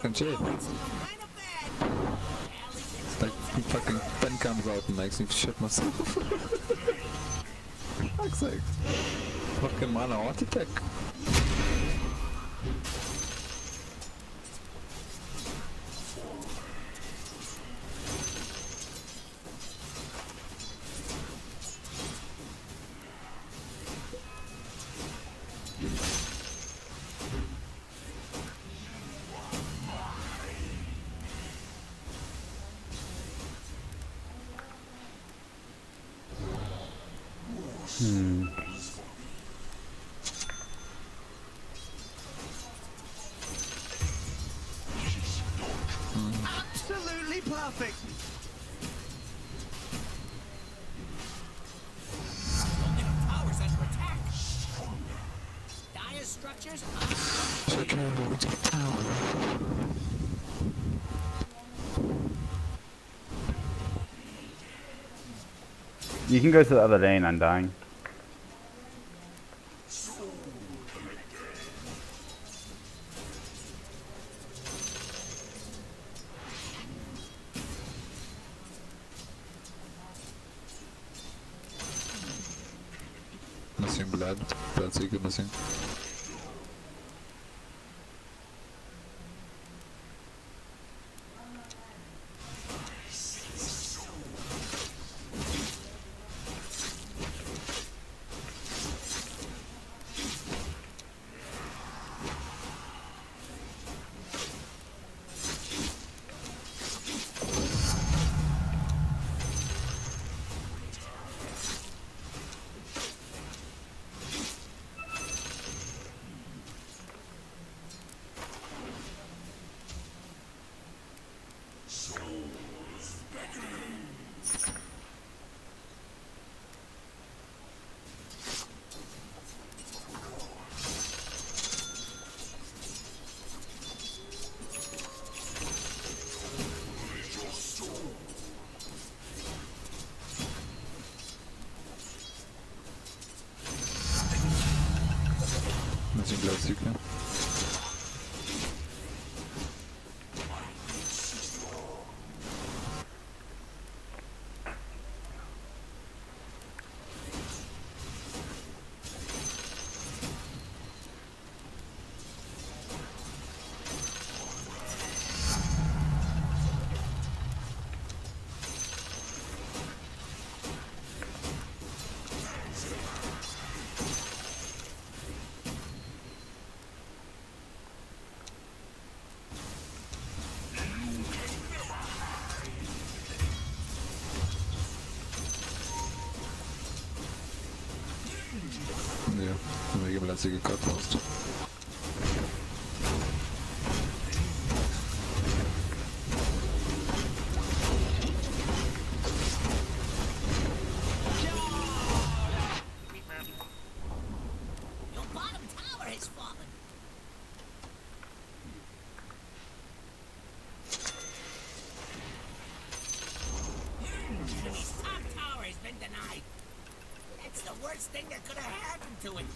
fucking chair. Kind of bad. It's like fucking pen comes out and makes me shit myself. Fuck's sake. Fucking man, a heart attack. Absolutely perfect. Tower's under attack. Dire structures. So careful with the tower. You can go to the other lane, Undying. Missing blood. Bloodseeker missing. Missing Bloodseeker. Yeah, make him Bloodseeker cut first. Your bottom tower has fallen. Enemy's top tower has been denied. That's the worst thing that could have happened to it.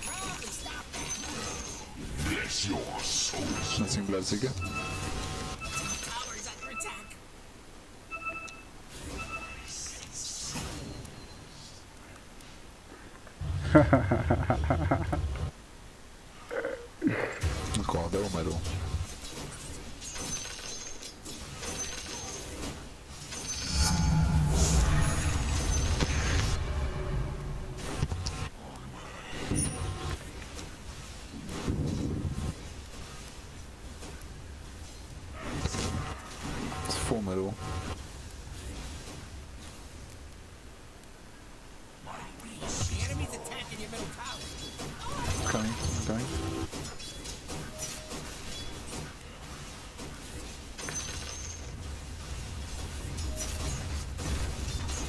Probably stop that. Bless your soul. Missing Bloodseeker. Tower is under attack. Acorda o Metal. It's full Metal. The enemy's attacking your middle tower. Coming, coming.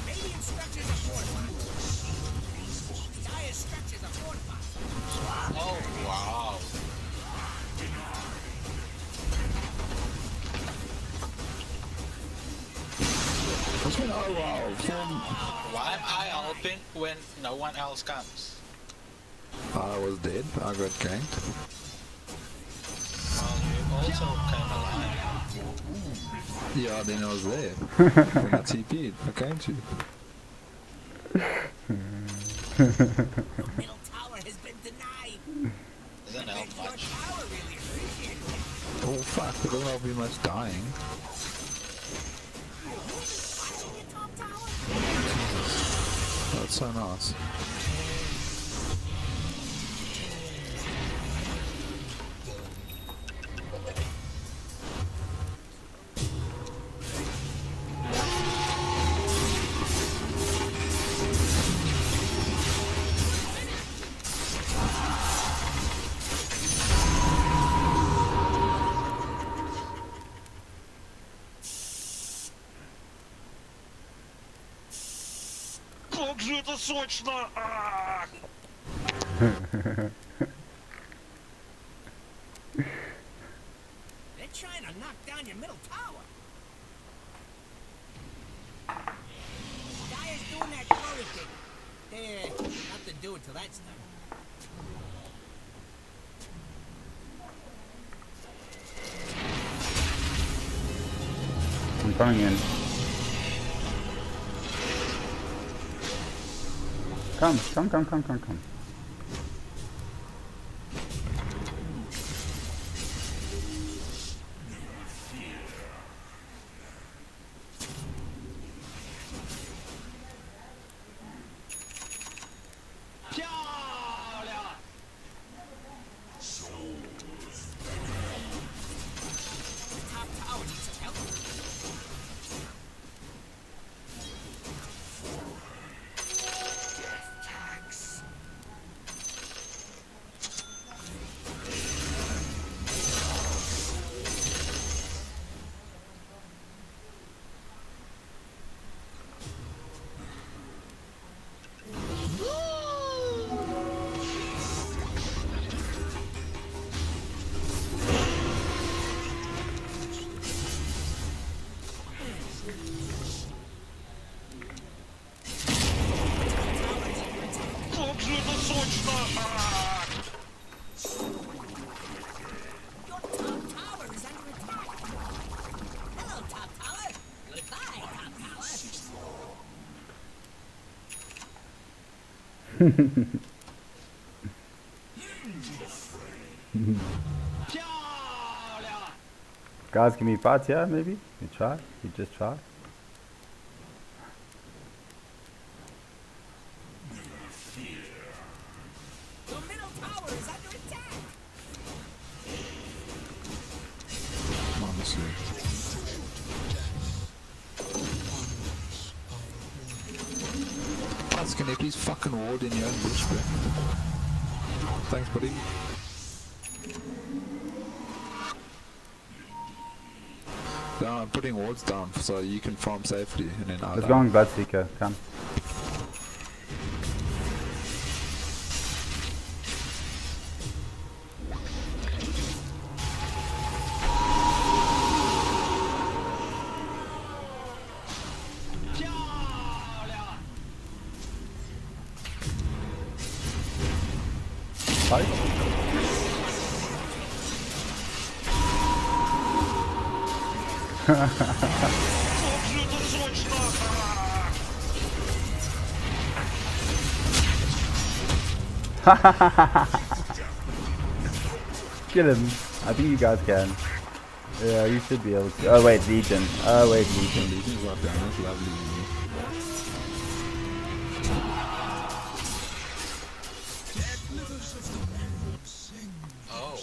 Radiant structures are fortified. Dire structures are fortified. Oh wow. Oh wow, Why am I helping when no one else comes? I was dead. I got ganked. Well, you also came alive. Yeah, then I was there. When I TP'd, I came to. Middle tower has been denied. Doesn't help Your much. tower really hurt you. Oh fuck, it doesn't help me much dying. Watching your top tower? That's so nice. Как же это сочно! А! They're trying to knock down your middle tower. Guy is doing that glory thing. Nothing to do until that's done. I'm coming in. Come. Top tower needs some help. Как же это сочно! А! Your top tower is under attack. Hello, top tower. Goodbye, top tower. Guys, give me parts, yeah, maybe? You try? You just try? Your middle tower is under attack. Honestly. Plus, can you please fucking ward in your own bush, bro? Thanks, buddy. No, I'm putting wards down so you can farm safely and then I'll Let's go on Bloodseeker, come. Fight? Как же это сочно! А! Kill him. I think you guys can. Yeah, you should be able to. Oh wait, Legion. Oh wait, Legion. Legion's right down, that's lovely. Oh.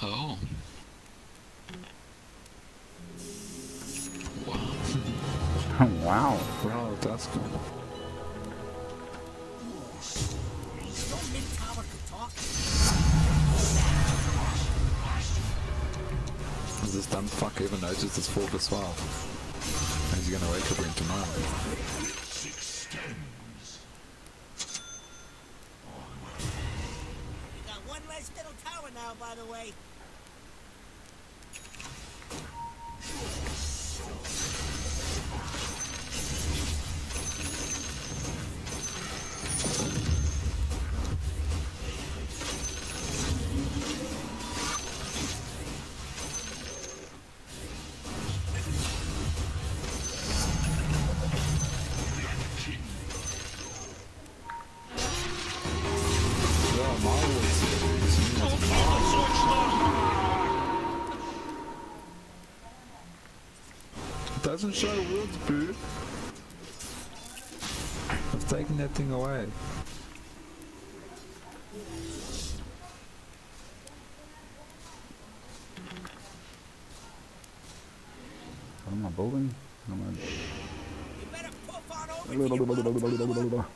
Oh. Wow. Wow, that's cool. Your mid tower could talk. Does this dumb fuck even notice this 4 plus 12? He's gonna wake up in tomorrow. You got one less middle tower now, by the way. Miles series. It doesn't show woods, boo. I've taken that thing away. What am I building? What am You better poof on over to your bottom tower.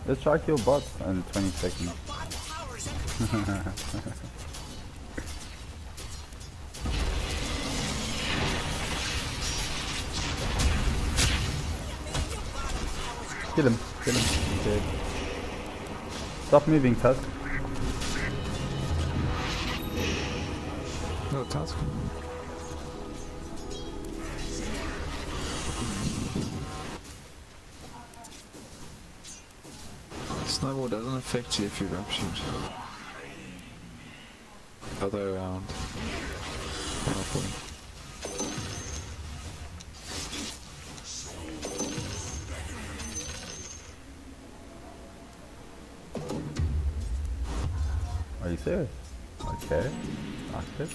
Let's try kill bots in 20 seconds. Bottom tower's under Kill him. Kill him. He's dead. Stop moving, Tusk. No, task. Snowball doesn't affect you if you rap shoot. Other way around. Probably. Are you serious? Okay. Okay.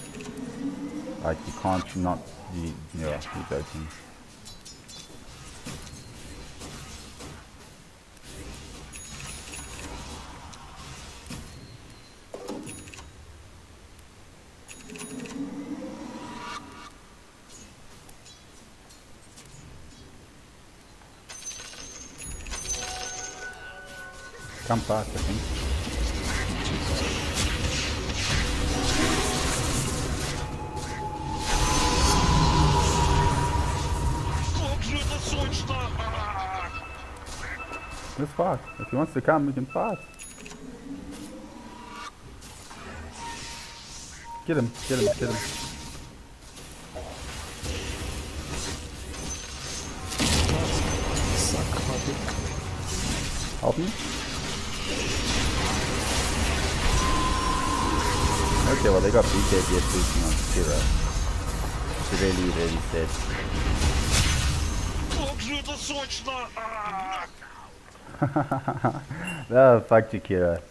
Like you can't not be, yeah, you're joking. Come fast, I think. Let's fast. If he wants to come, we can fast. Get him, get him, get him. Help me? Okay, well they got BKB boosting on Kira. It's really, really dead. Oh, fuck you, Kira.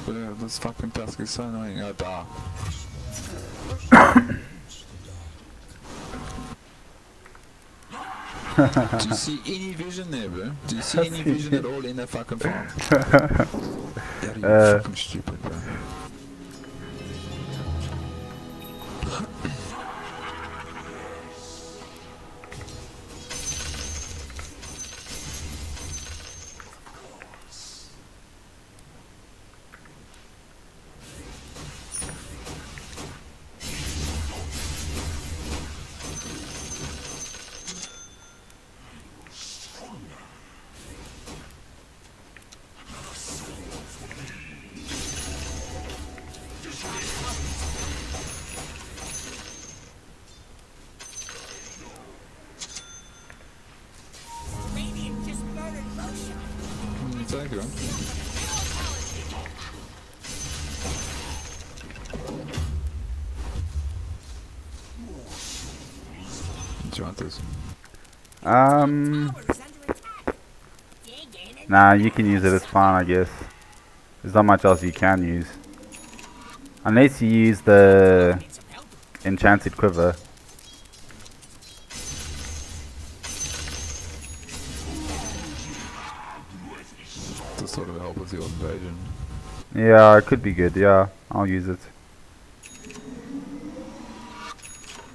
Yeah, this fucking task is so annoying. Oh, dark. Do you see any vision there, bro? Do you see any vision at all in that fucking farm? Yeah, you're fucking stupid, bro. Radiant just murdered Roshan. Thank you. Do you want this? Tower is under attack. Dig in Nah, you can use it, it's fine, I guess. There's not much else you can use. Unless you use the and some help. enchanted quiver. To sort of help with your invasion. Yeah, it could be good, yeah. I'll use it.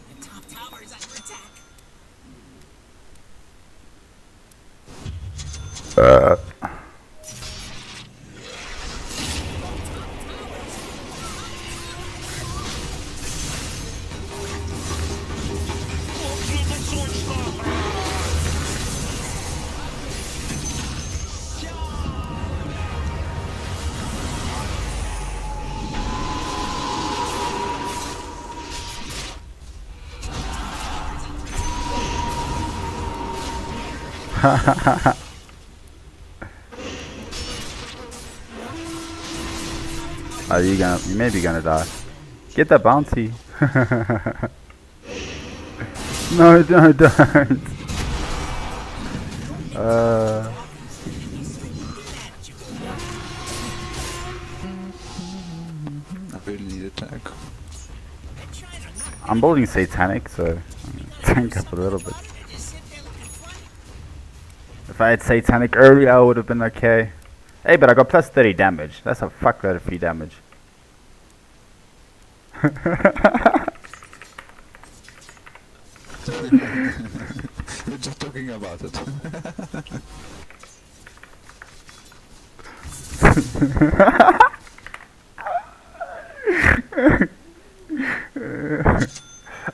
The top tower is under attack. Are you gonna? You may be gonna die. Get that bounty. No, don't. I really need attack. I'm building satanic, so tank up a little bit. If I had satanic earlier, I would have been okay. Hey, but I got plus 30 damage. That's a fuckload of free damage. We're just talking about it.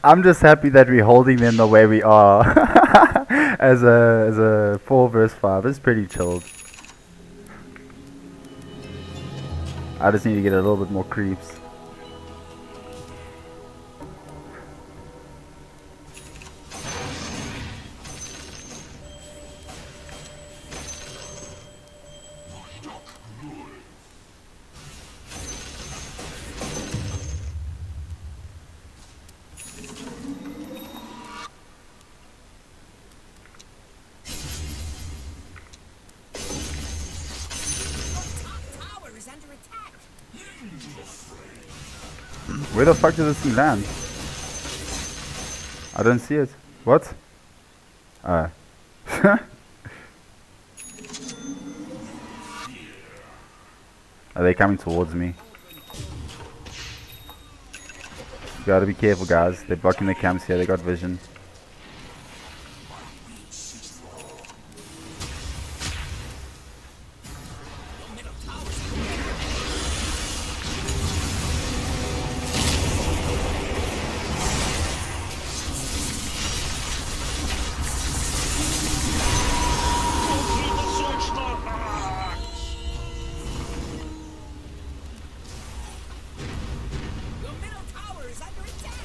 I'm just happy that we're holding them the way we are. as a 4 versus 5. It's pretty chilled. I just need to get a little bit more creeps. Tower is under attack. Where the fuck does this thing land? I don't see it. What? Are they coming towards me? Gotta be careful, guys. They're blocking the camps here. They got vision. Your middle tower is under attack.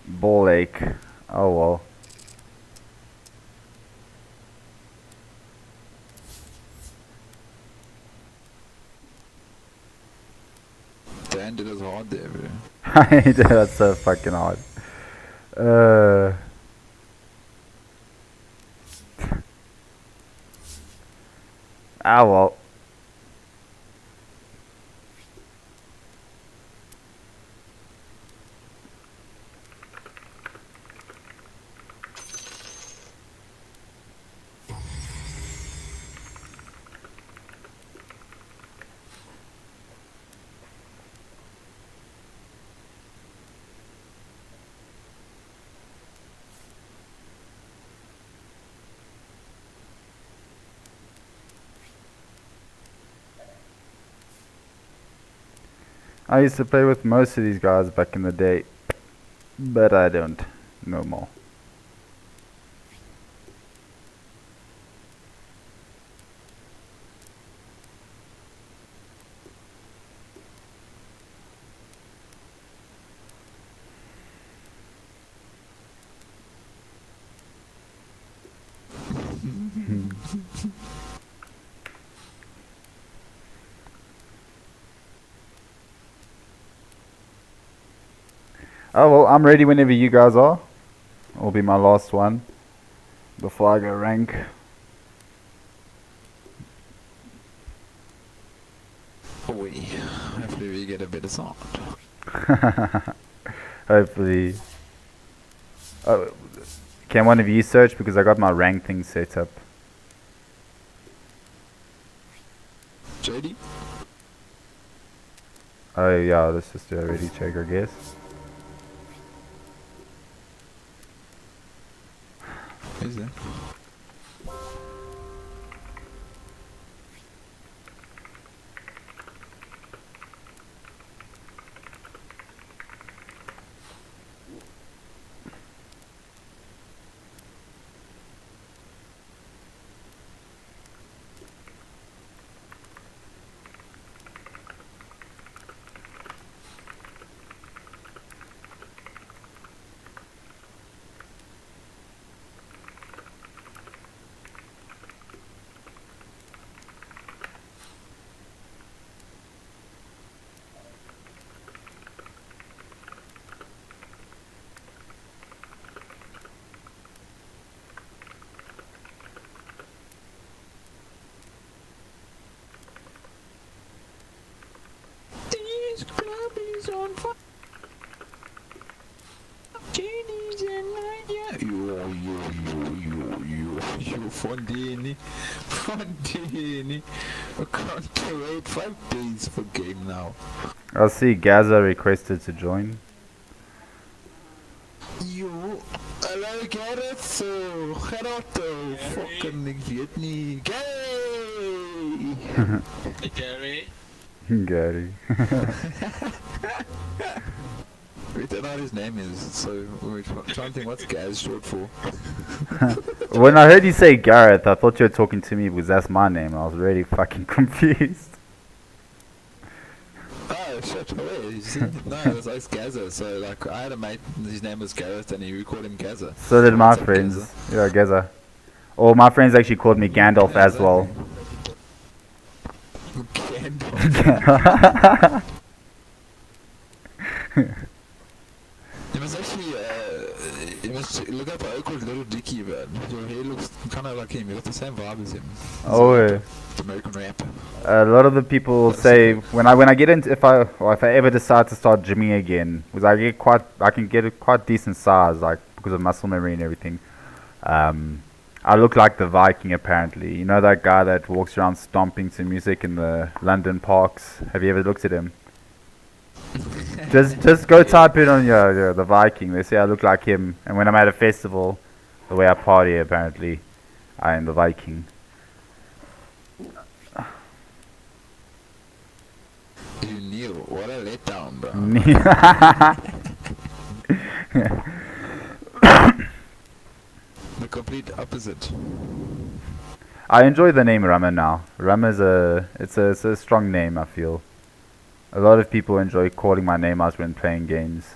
Ball ache. Oh well. Dan did us hard there, bro. That's so fucking hard. Ah well. I used to play with most of these guys back in the day, but I don't no more. Oh well, I'm ready whenever you guys are. It'll be my last one before I go rank. Oi. Hopefully we get a better sound. Hopefully. Oh, can one of you search because I got my rank thing set up? JD? Oh yeah, let's just do a ready check, I guess. Is it? This club is on fire. Jenny's in my you Fondini. I can't wait 5 days for game now. I see Gaza requested to join. You, hallo Gerrit, Gerrit, fucking ik weet niet, gay! Hey, Gary. Gary. We don't know what his name is, so we're trying to think what's Gaz short for. When I heard you say Gareth, I thought you were talking to me because that's my name. I was really fucking confused. Oh shit, wait, you see? No, it was like Gaza, so like I had a mate, his name was Gareth and we called him Gaza. So did my What's up, friends. Gaza? Yeah, Gaza. Or my friends actually called me Gandalf Yeah, as well. Gandalf. You must actually, you must look up a called Little Dicky, man. Your hair looks kind of like him. You got the same vibe as him. Oh, yeah. American rap. A lot of the people say when I get into if I ever decide to start gymming again, because I can get a quite decent size like because of muscle memory and everything. I look like the Viking apparently. You know that guy that walks around stomping to music in the London parks. Have you ever looked at him? just go type in on the Viking. They say I look like him. And when I'm at a festival, the way I party apparently, I am the Viking. You knew. What a letdown, bro. The complete opposite. I enjoy the name Rama now. Rama is it's a strong name. I feel a lot of people enjoy calling my name out when playing games.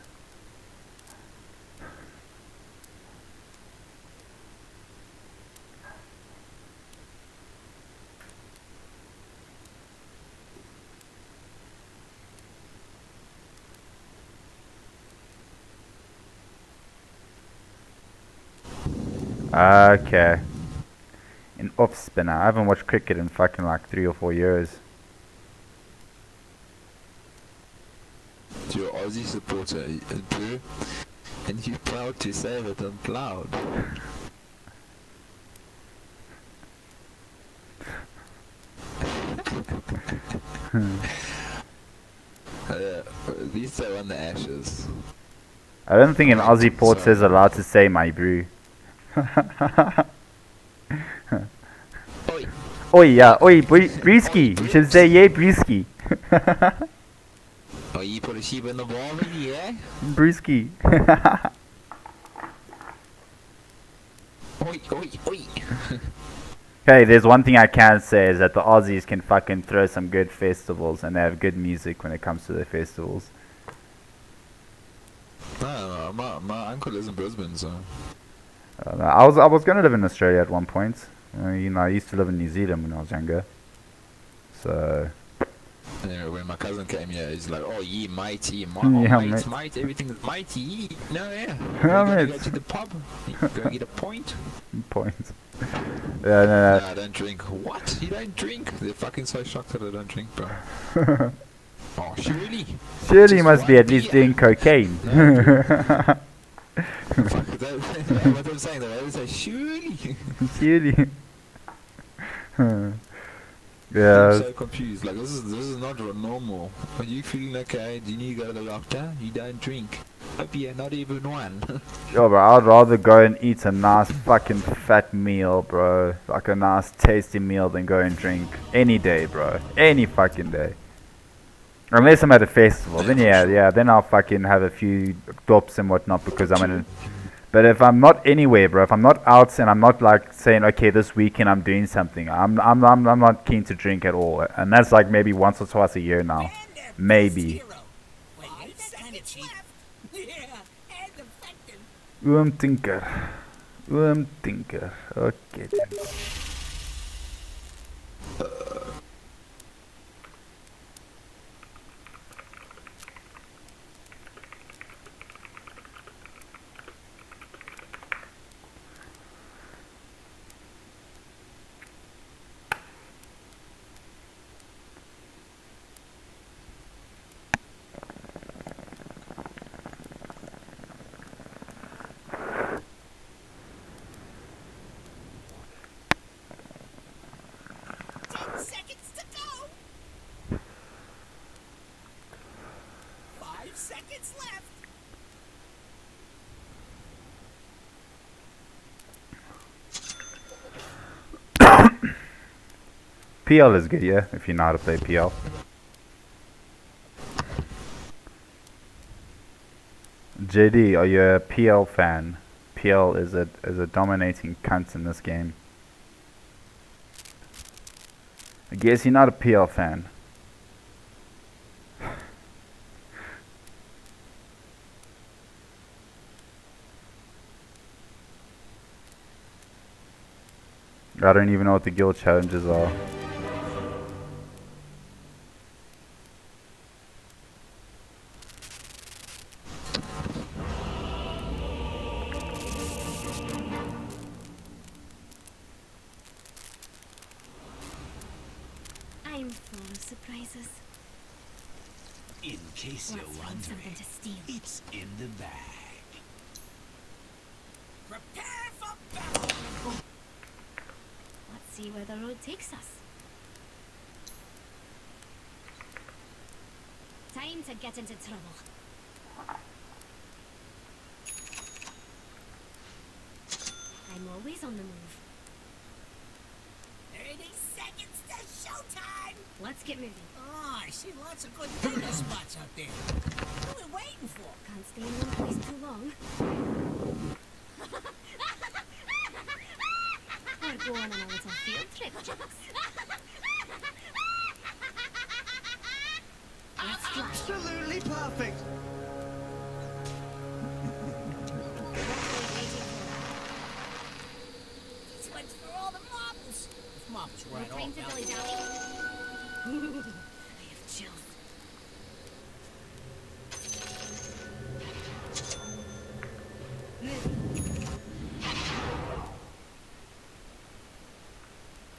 Okay. An off spinner. I haven't watched cricket in fucking like 3 or 4 years. You're Aussie supporter, Blue, and you're proud to say that I'm proud. At least I won the Ashes. I don't think an Aussie port is allowed to say my brew. Oi! Oi, yeah, oi, brewski. You should say yeah, brewski. Oh, you put a sheep in the wall, yeah? Brewski. Oi, oi, oi! Hey, there's one thing I can say is that the Aussies can fucking throw some good festivals and they have good music when it comes to their festivals. No, my uncle lives in Brisbane, so... I was gonna live in Australia at one point. You know, I used to live in New Zealand when I was younger. So Anyway, when my cousin came here, he's like, "Oh yeah, mate, yeah, Yeah, mate, mate. mate, everything is matey." No, yeah. Yeah, We're gonna mate. go to the pub. Go get a point. Points. Yeah, no, Nah, I don't drink. What? You don't drink? They're fucking so shocked that I don't drink, bro. no. Oh, surely. Surely Just you must be one at least beer. doing cocaine. Fuck, what I'm saying though, I would say surely. Surely. I'm Yeah. so confused. Like this is not normal. Are you feeling okay? Do you need to go to the doctor? You don't drink. A beer, not even one. Yo, bro, I'd rather go and eat a nice fucking fat meal, bro. Like a nice tasty meal than go and drink. Any day, bro. Any fucking day. Unless I'm at a festival, then yeah, then I'll fucking have a few dops and whatnot because I'm in a... But if I'm not anywhere, bro, if I'm not out and I'm not like saying, okay, this weekend I'm doing something, I'm not keen to drink at all. And that's like maybe once or twice a year now. And they're Maybe. zero. Wait, that's kind of cheap. Yeah, and effective. Tinker. Okay, then. Seconds to go. 5 seconds left. PL is good, yeah, if you know how to play PL. JD, are you a PL fan? PL is a dominating cunt in this game. I guess you're not a PL fan. I don't even know what the guild challenges are. I'm full of surprises. In case Let's find something to steal. it's in the bag. Prepare for battle. Let's see where the road takes us. Time to get into trouble. I'm always on the move. 30 seconds to showtime. Let's get moving. Oh, I see lots of good dinner spots out there. What are we waiting for? Can't stay in one place too long. We're going on a little field trip, Jax. Let's fly. Absolutely perfect. This one's for all the marbles. If marbles were No at all time to valuable. dilly-dally. I have chills.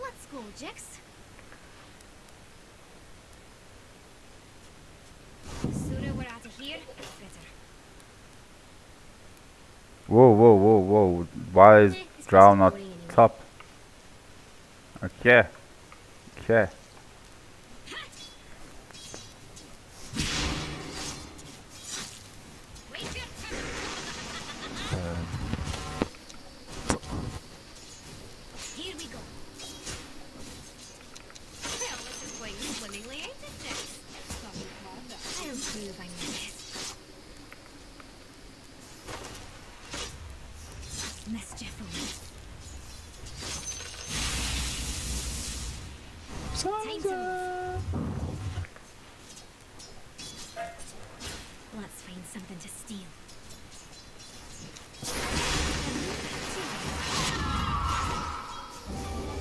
Let's go, Jax. The sooner we're out of here, the better. Whoa. Why is It's Drow just not boring anyway. top? Okay. Wait your turn. Here we go. Well, this is going swimmingly, ain't it, Jax? I'll prove I'm the best. Mischief awaits. Time to move. Let's find something to steal.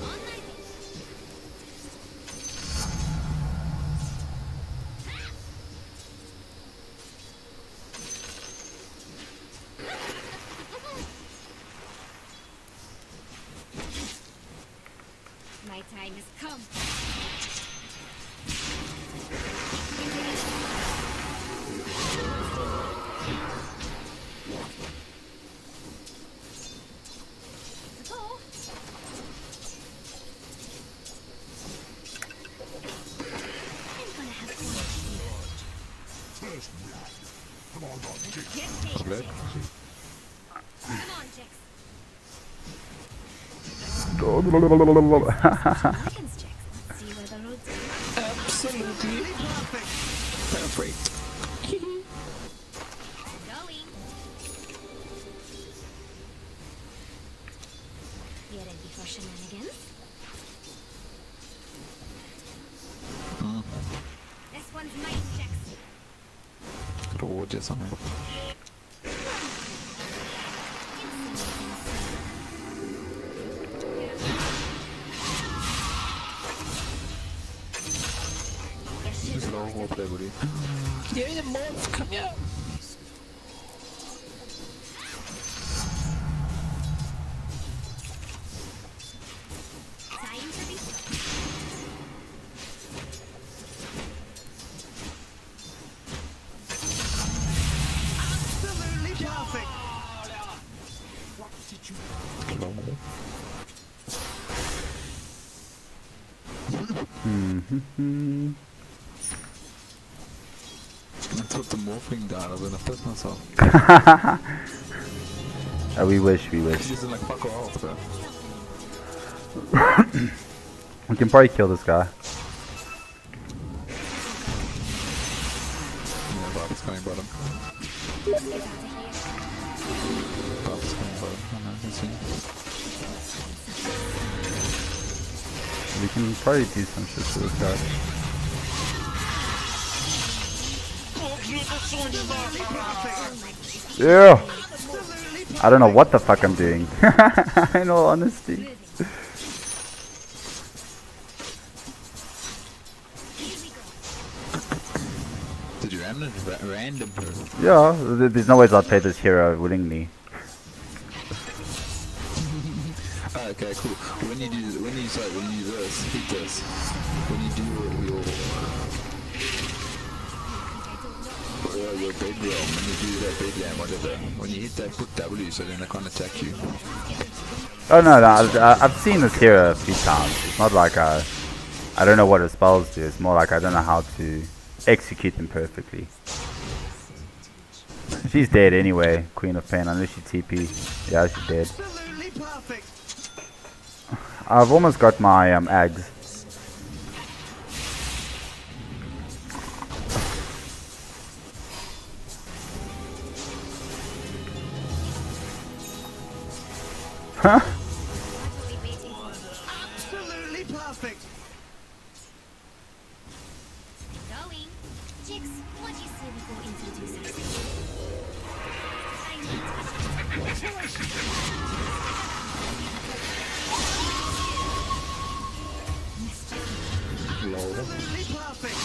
On my way. Come on, Jix. Probably. Come on, Jix. Dragons, Jix. Let's see where the road's lead. Absolutely perfect. Going. You ready for shenanigans? This one's mine, Jix. Råd something. Just low hope there, buddy. Yeah, the morph, come here. Time to be Absolutely perfect. I took the morphing down, I was gonna piss myself. We wish. She just like fuck off, bro. We can probably kill this guy. Yeah, Bob is coming bottom. Bob is coming bottom. I know, I can see. We can probably do some shit to this guy. Yeah. I don't know what the fuck I'm doing. In all honesty. Did you random her? Yeah, there's no ways I'd play this hero willingly. Ah, okay, cool. When you do this, hit this. When you do your big roam, when you do that big jam, whatever, when you hit that, put W so then I can't attack you. Oh no, I've seen this hero a few times. It's not like I don't know what her spells do. It's more like I don't know how to execute them perfectly. She's dead anyway, Queen of Pain, unless she TP. Yeah, she's dead. Absolutely perfect. I've almost got my Ags. Huh? Absolutely perfect. going. Jix, what do you say we go introduce ourselves? Absolutely perfect.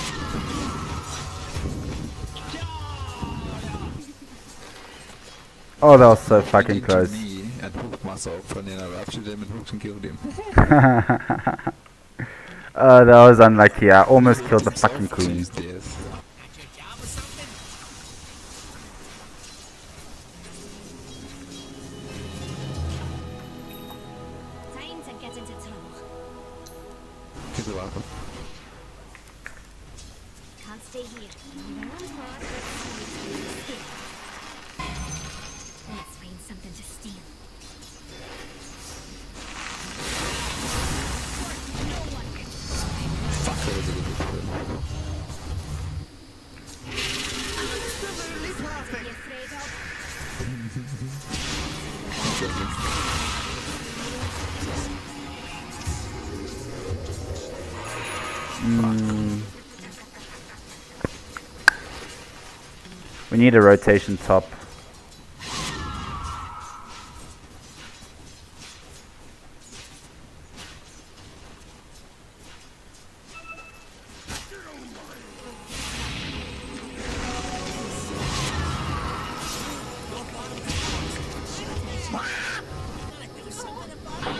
Oh, that was so fucking close. Me and hooked myself and then I raptured him and hooked and killed him. That was unlucky. I almost killed the fucking queen. She's dead. At your job or something? Time to get into trouble. Get the rifle. Can't stay here. Let's find something to steal. Fuck, that was a good hit. Absolutely perfect. You afraid of? We need a rotation top.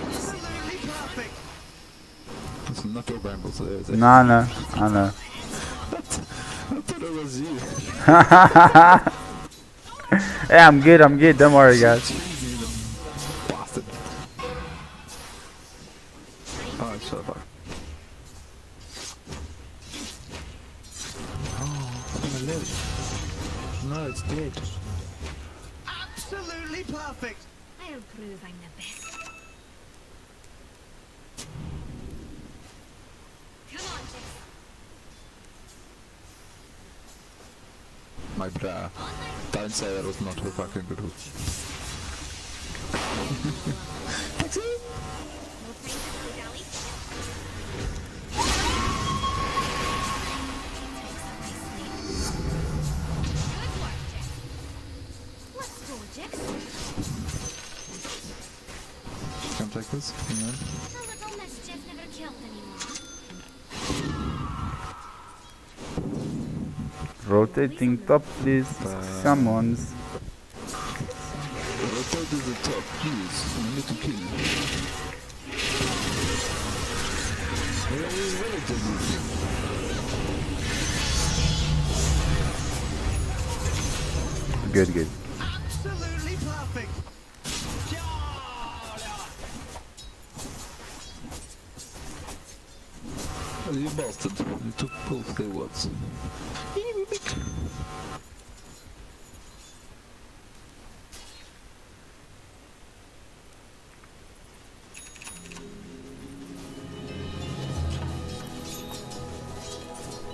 Absolutely perfect. It's not your brambles there, is it? No, no, I know. I thought it was you. Yeah, I'm good, don't worry guys. Bastard. Oh, it's so far. Oh, I'm gonna live. No, it's dead. Absolutely perfect. I'll prove I'm the best. Come on, Jess. My bra. Don't say that was not a fucking good hook. No time to dilly-dally. Good work, Jess. Let's go, Jess. Can I take this? Hang on. The little mischief never killed anyone. Rotating top, please. Someone's. Rotate to the top, please. I need to kill. Good, good. Absolutely perfect. Oh, you bastard. You took both their words.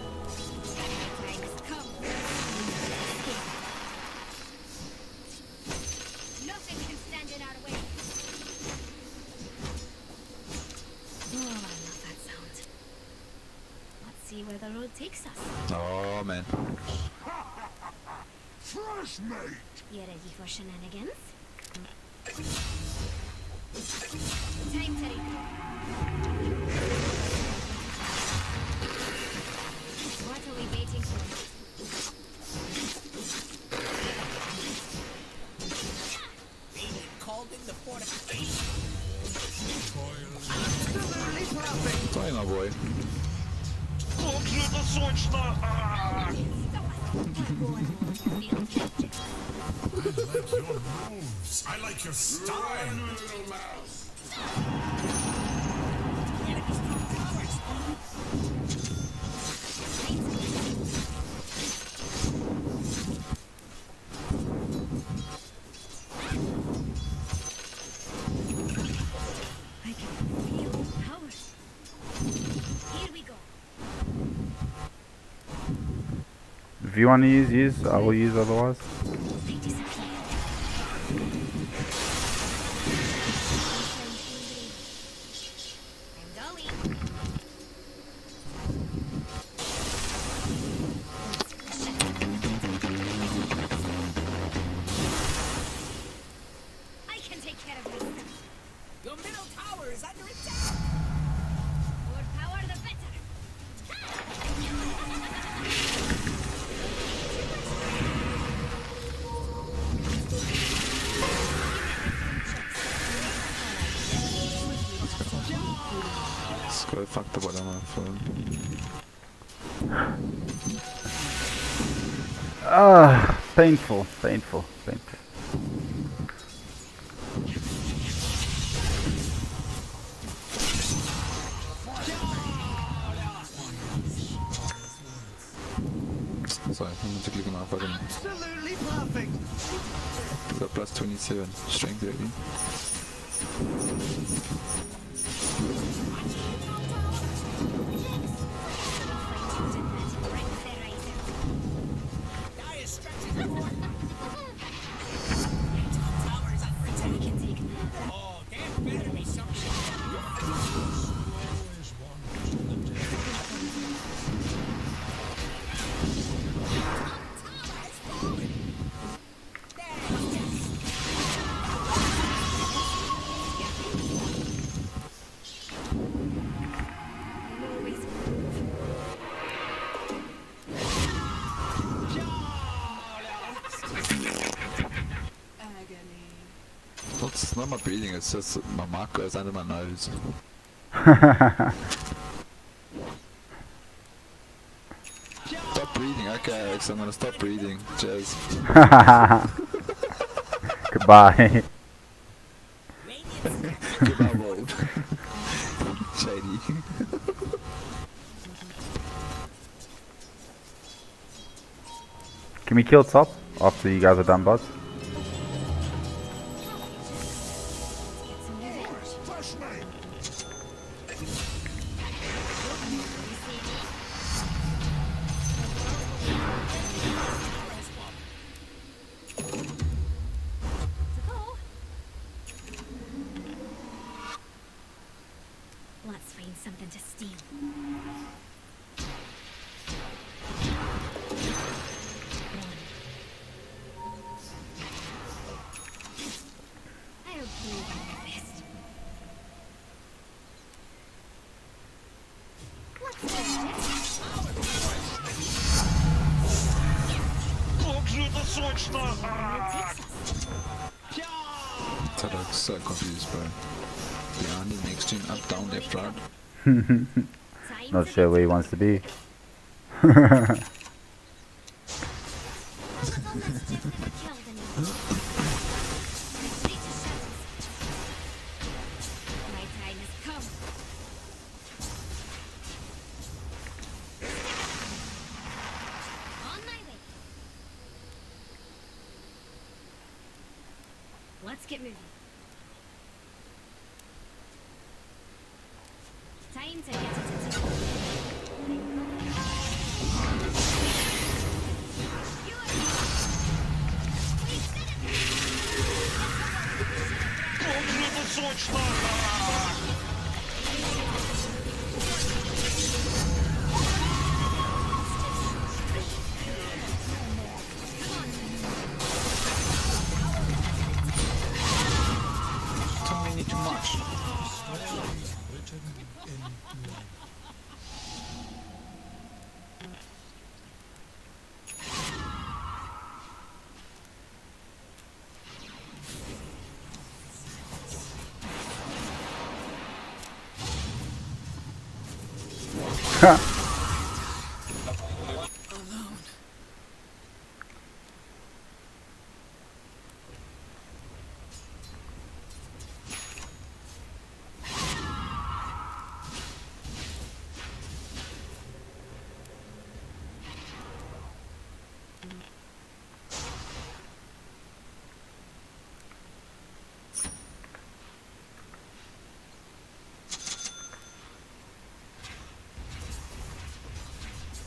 Time's come. Nothing can stand in our way. Oh, I love that sound. Let's see where the road takes us. Oh, man. Fresh mate! You ready for shenanigans? Time to reload. What are we waiting for? They called in the fortification. Absolutely perfect. Sorry, my boy. Computer switch now! I like your moves. I like your style. Little mouse. Enemies from towers. I can feel the power. Here we go. If you want to use, I will use otherwise. They disappear. I'm going. I can take care of myself. Your middle tower is under attack. More power, the better. Let's go fuck the bottom of my phone. Ah, painful, painful, painful. Sorry, I'm going to click on my fucking. Absolutely perfect. We got plus 27 strength already. Dire stretches forward. Top tower is under attack. Oh, there better be something. It's not my breathing, it's just my mic goes under my nose. Stop breathing, okay Alex, I'm gonna stop breathing. Cheers. Goodbye. Goodbye world. Shady. Can we kill top? After you guys are done, boss. Let's find something to steal. I'll prove I'm the best. Let's do this. Go through the switch now! So that's so confused, bro. Behind him, next to him, up, down, left, right. Time Not to sure where he wants to be. What's on this chip that killed anyone? Retreat to shadows. My time has come. On my way. Let's get moving. Time to get it into Go through the switch now! Too many, too much.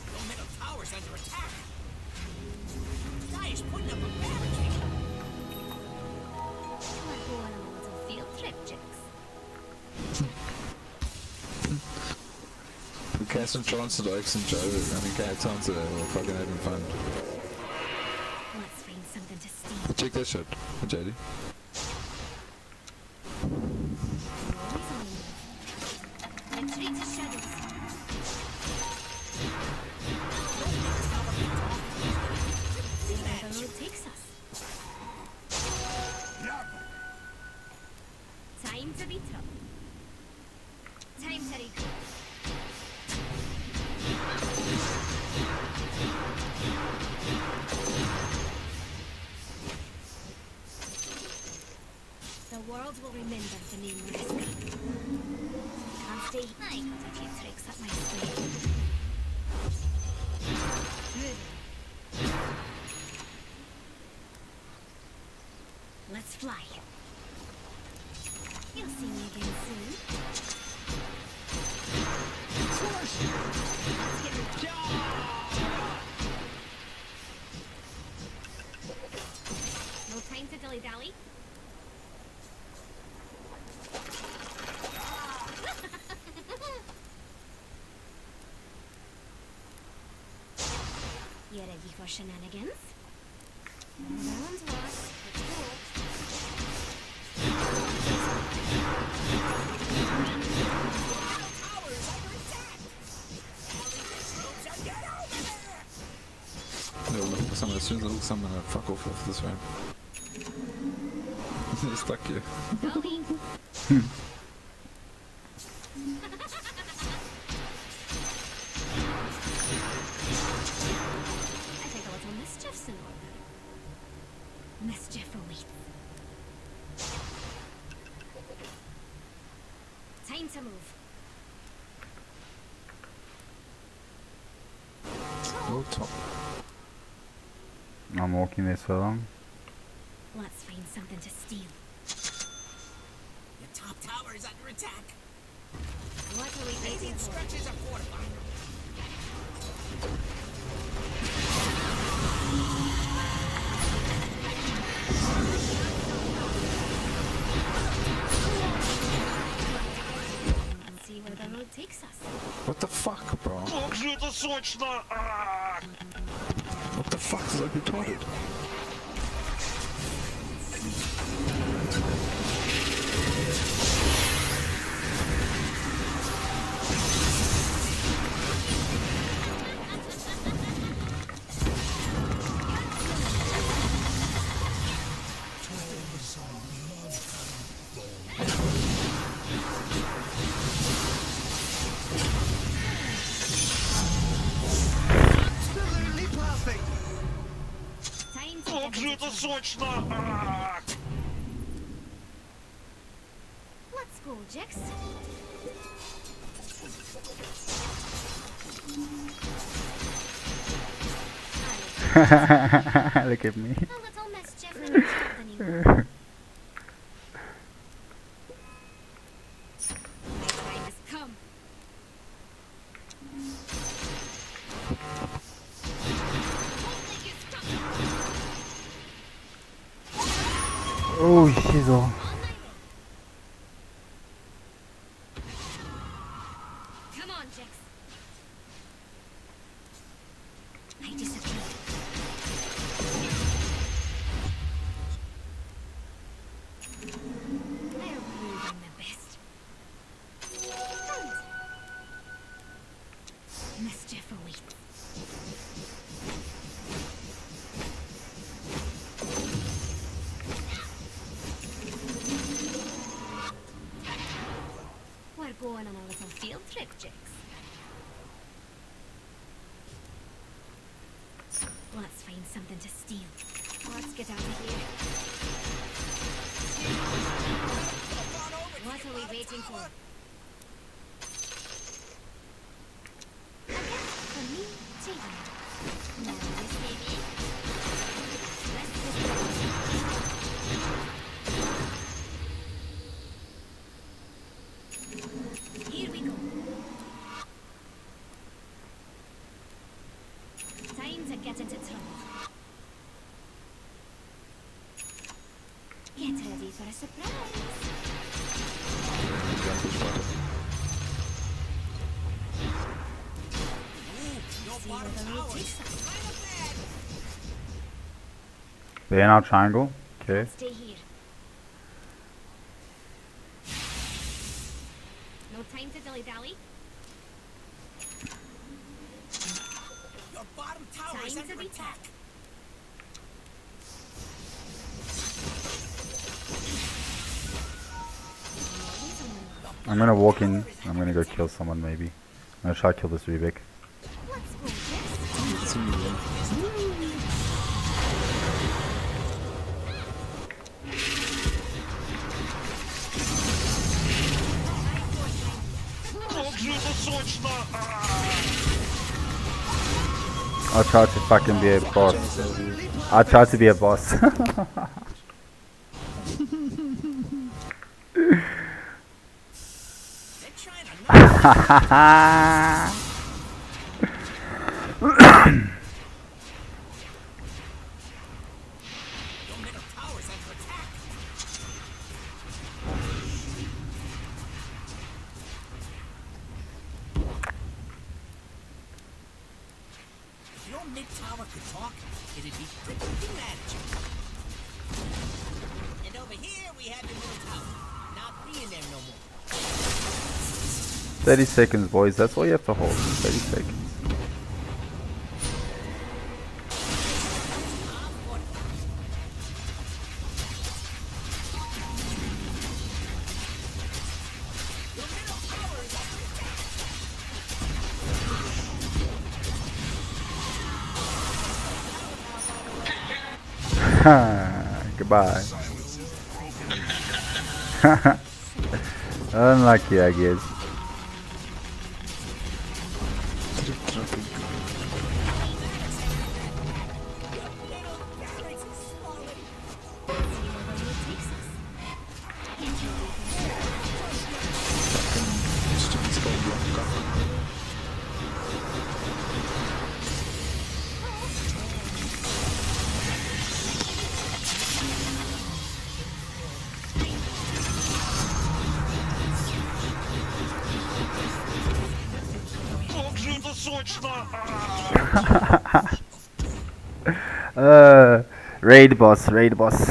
The middle tower's under attack. Dire's putting up a barricade. We're going on a little field trip, chicks. We cast some chance to Oaks and Joe, and we can't time today. We're fucking having fun. Let's find something to steal. Check that shit, JD. Always on the move. Retreat to shadows. See where the road takes us. Time to be tough. Time to recruit. The world will remember the name Risk. Can't stay. I got a few tricks up my sleeve. Moving. Let's fly. You'll see me again soon. Let's get moving. No time to dilly-dally. You ready for shenanigans? Round one. Let's go. Tower is under attack. Troops are get over there. No, look, someone, as soon as I look, someone gonna fuck off this way. He's stuck here. Dolly. I think a little mischief's in order. Mischief awaits. Time to move. Oh, top. I'm walking there so long. Let's find something to steal. Your top tower is under attack. What are we waiting Radiant for? structures are fortified. Let's see where the road takes us. What the fuck, bro? Как же это сочно! А! What the fuck is that retarded? Absolutely perfect. Time to Как get же into это town. сочно! А! Let's go, Jix. Look at me. A little mischief in the anymore. The time has come. Oh, shizzle. Come on, Jix. I disappear. I'll prove I'm the best. Found. Mischief awaits. We're going on a little field trip, Jix. Let's find something to steal. Let's get out of here. What are we waiting for? A gift from me to you. Now this baby. Let's just here we go. Time to get into trouble. Get ready for a surprise. Your See bottom where the road tower is takes us. kind of bad. They're in our triangle. Okay. Stay here. No time to dilly-dally. Your bottom tower is Time under to be attack. I'm gonna walk in. I'm gonna go kill someone maybe. I'm gonna try to kill this Rubik. Let's go, Jess. Как же это сочно! А! I'll try to fucking be a boss. I'll try to be a boss. They're trying to knock your middle tower is under attack. If your mid tower could talk, it'd be pretty manageable. And over here we have your middle tower, not being there no more. 30 seconds, boys. That's all you have to hold. 30 seconds. Goodbye. Unlucky, I guess. Raid boss, raid boss.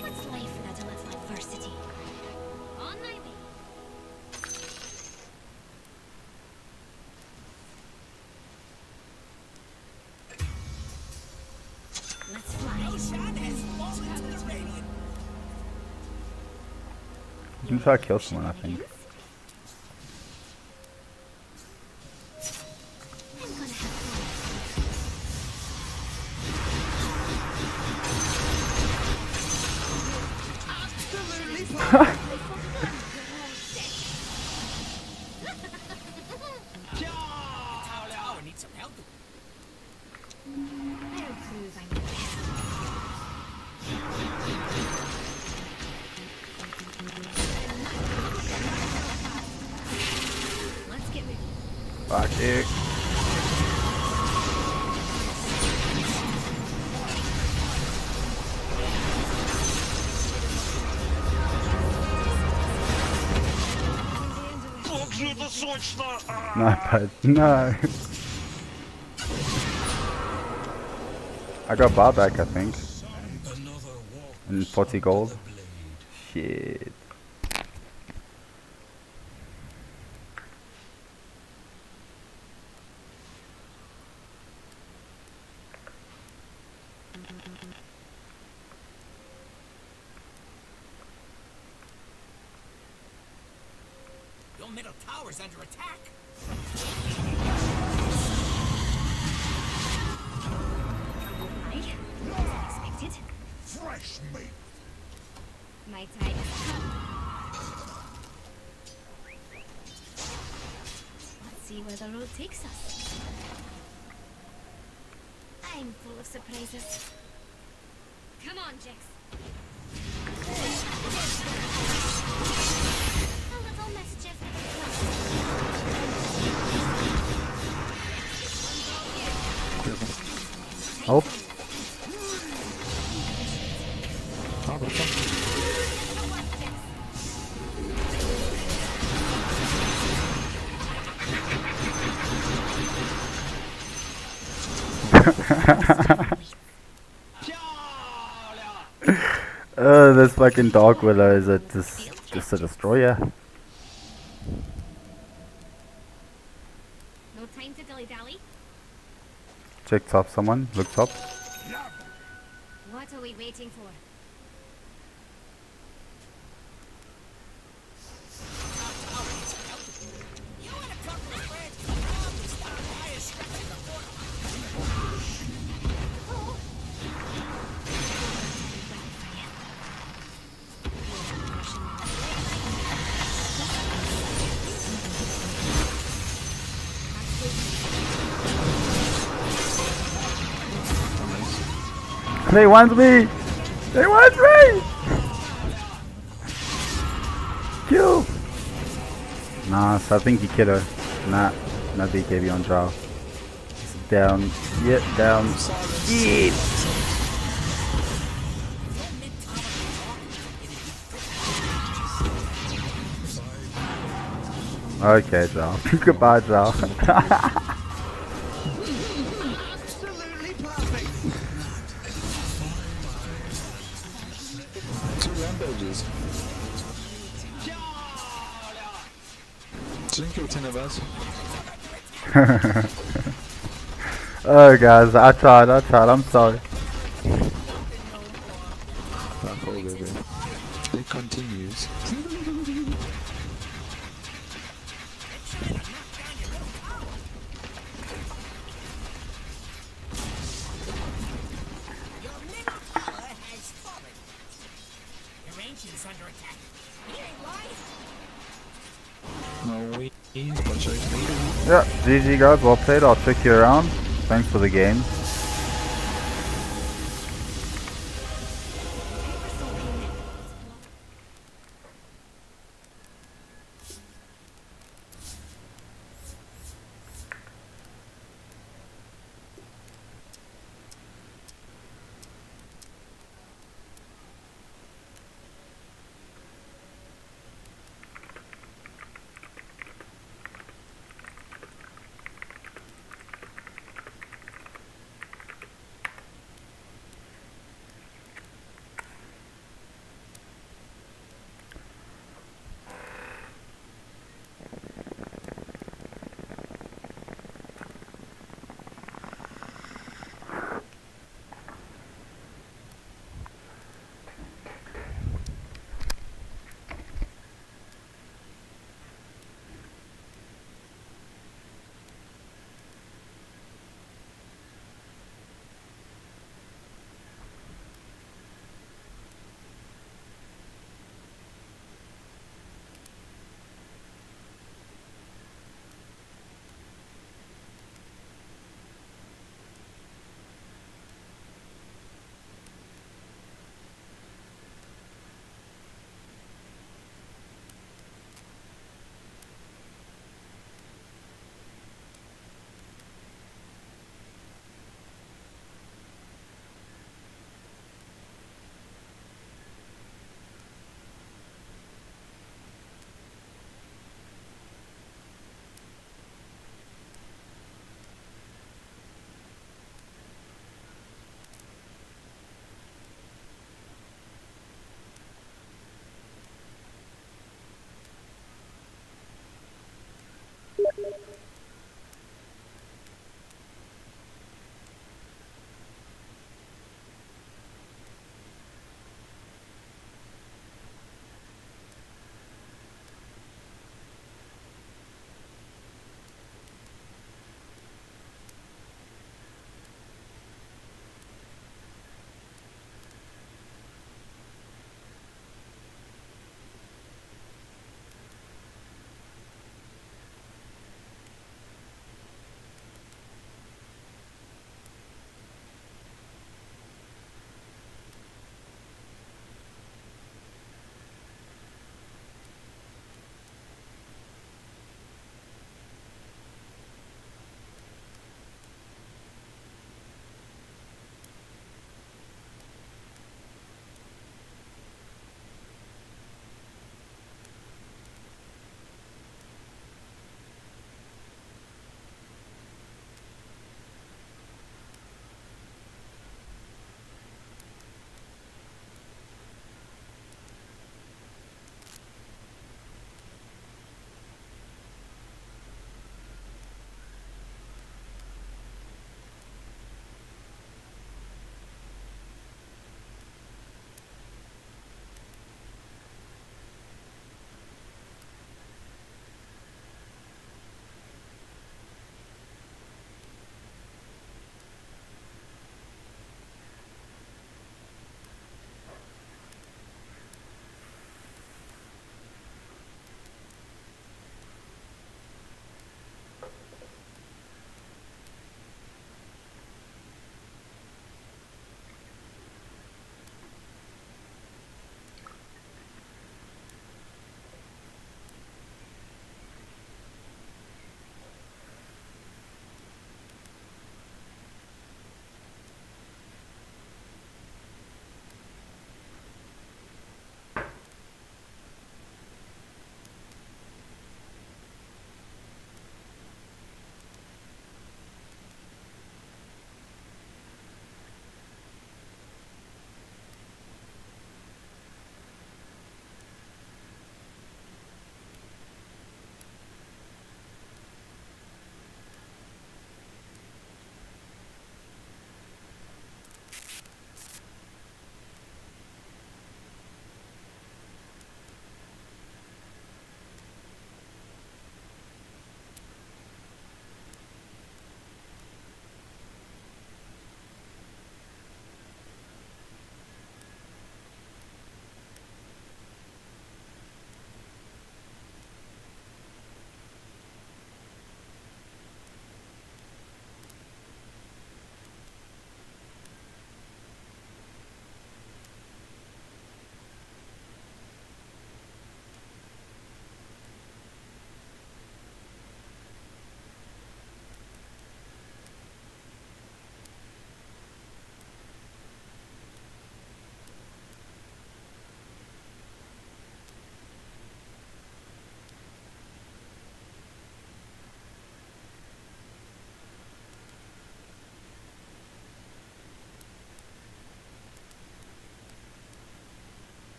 What's life without a little adversity? On my way. Let's fly. Roshan has fallen to the radiant. You can try to kill someone, I think. I'm gonna have fun. Absolutely perfect. Tower needs some help. I'll prove I'm the best. Let's get moving. Fuck, dude. Как же это сочно! No, bud. No. I got bar back, I think. And 40 gold. Shit. Your middle tower's under attack. Right? As expected. Fresh meat. My time has come. Let's see where the road takes us. I'm full of surprises. Come on, Jax. A little mischief. Oh. This fucking dog willow is just a destroyer. No time to dilly-dally. Check top someone, look top. What are we waiting for? You and a couple of friends can probably start fire stripping the portal. They want me! They want me! Kill! Nah, so I think he killed her. Nah, not BKB on draw. Down, yep, down. Yeah. Okay, Zhao. Goodbye, Zhao. Absolutely perfect. Two rampages. Didn't kill 10 of us. Oh guys, I tried, I'm sorry. Fuck all, baby. It continues. Your middle tower has fallen. Your ancient's under attack. He ain't lying. No, we but chase me. Yeah, GG guys, well played, I'll check you around. Thanks for the game.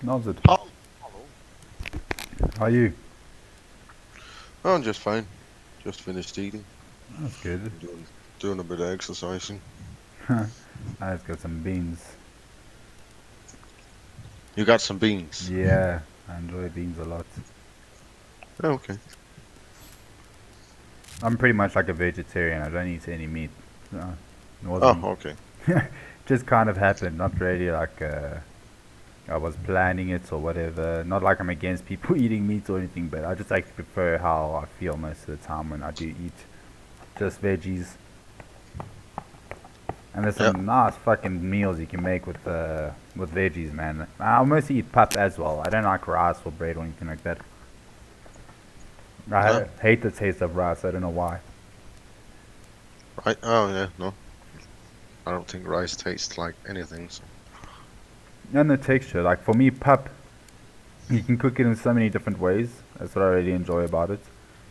How's it? Oh, How are you? I'm just fine. Just finished eating. That's good. Doing a bit of exercising. I've got some beans. You got some beans. Yeah, I enjoy beans a lot. Oh, okay. I'm pretty much like a vegetarian. I don't eat any meat. No, it Oh, wasn't- okay. just kind of happened. Not really like I was planning it or whatever. Not like I'm against people eating meat or anything, but I just like to prefer how I feel most of the time when I do eat just veggies. And there's some nice fucking meals you can make with veggies, man. I mostly eat pap as well. I don't like rice or bread or anything like that. I hate the taste of rice. I don't know why. Right? Oh, yeah, no. I don't think rice tastes like anything. So. And the texture, like for me, pap, you can cook it in so many different ways. That's what I really enjoy about it.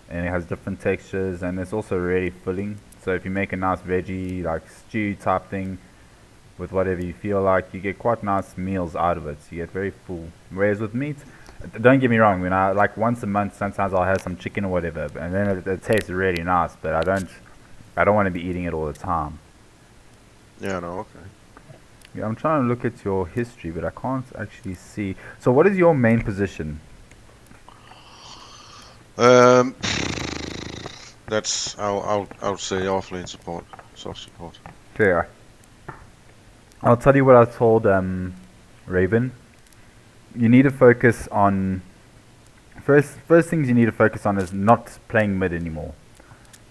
And it has different textures, and it's also really filling. So if you make a nice veggie, like stew type thing, with whatever you feel like, you get quite nice meals out of it. So you get very full. Whereas with meat, don't get me wrong, when I like once a month, sometimes I'll have some chicken or whatever, and then it tastes really nice. But I don't want to be eating it all the time. Yeah, no, okay. Yeah, I'm trying to look at your history, but I can't actually see. So what is your main position? That's I'll say offlane support, soft support. Okay, I'll tell you what I told Raven. You need to focus on first things you need to focus on is not playing mid anymore.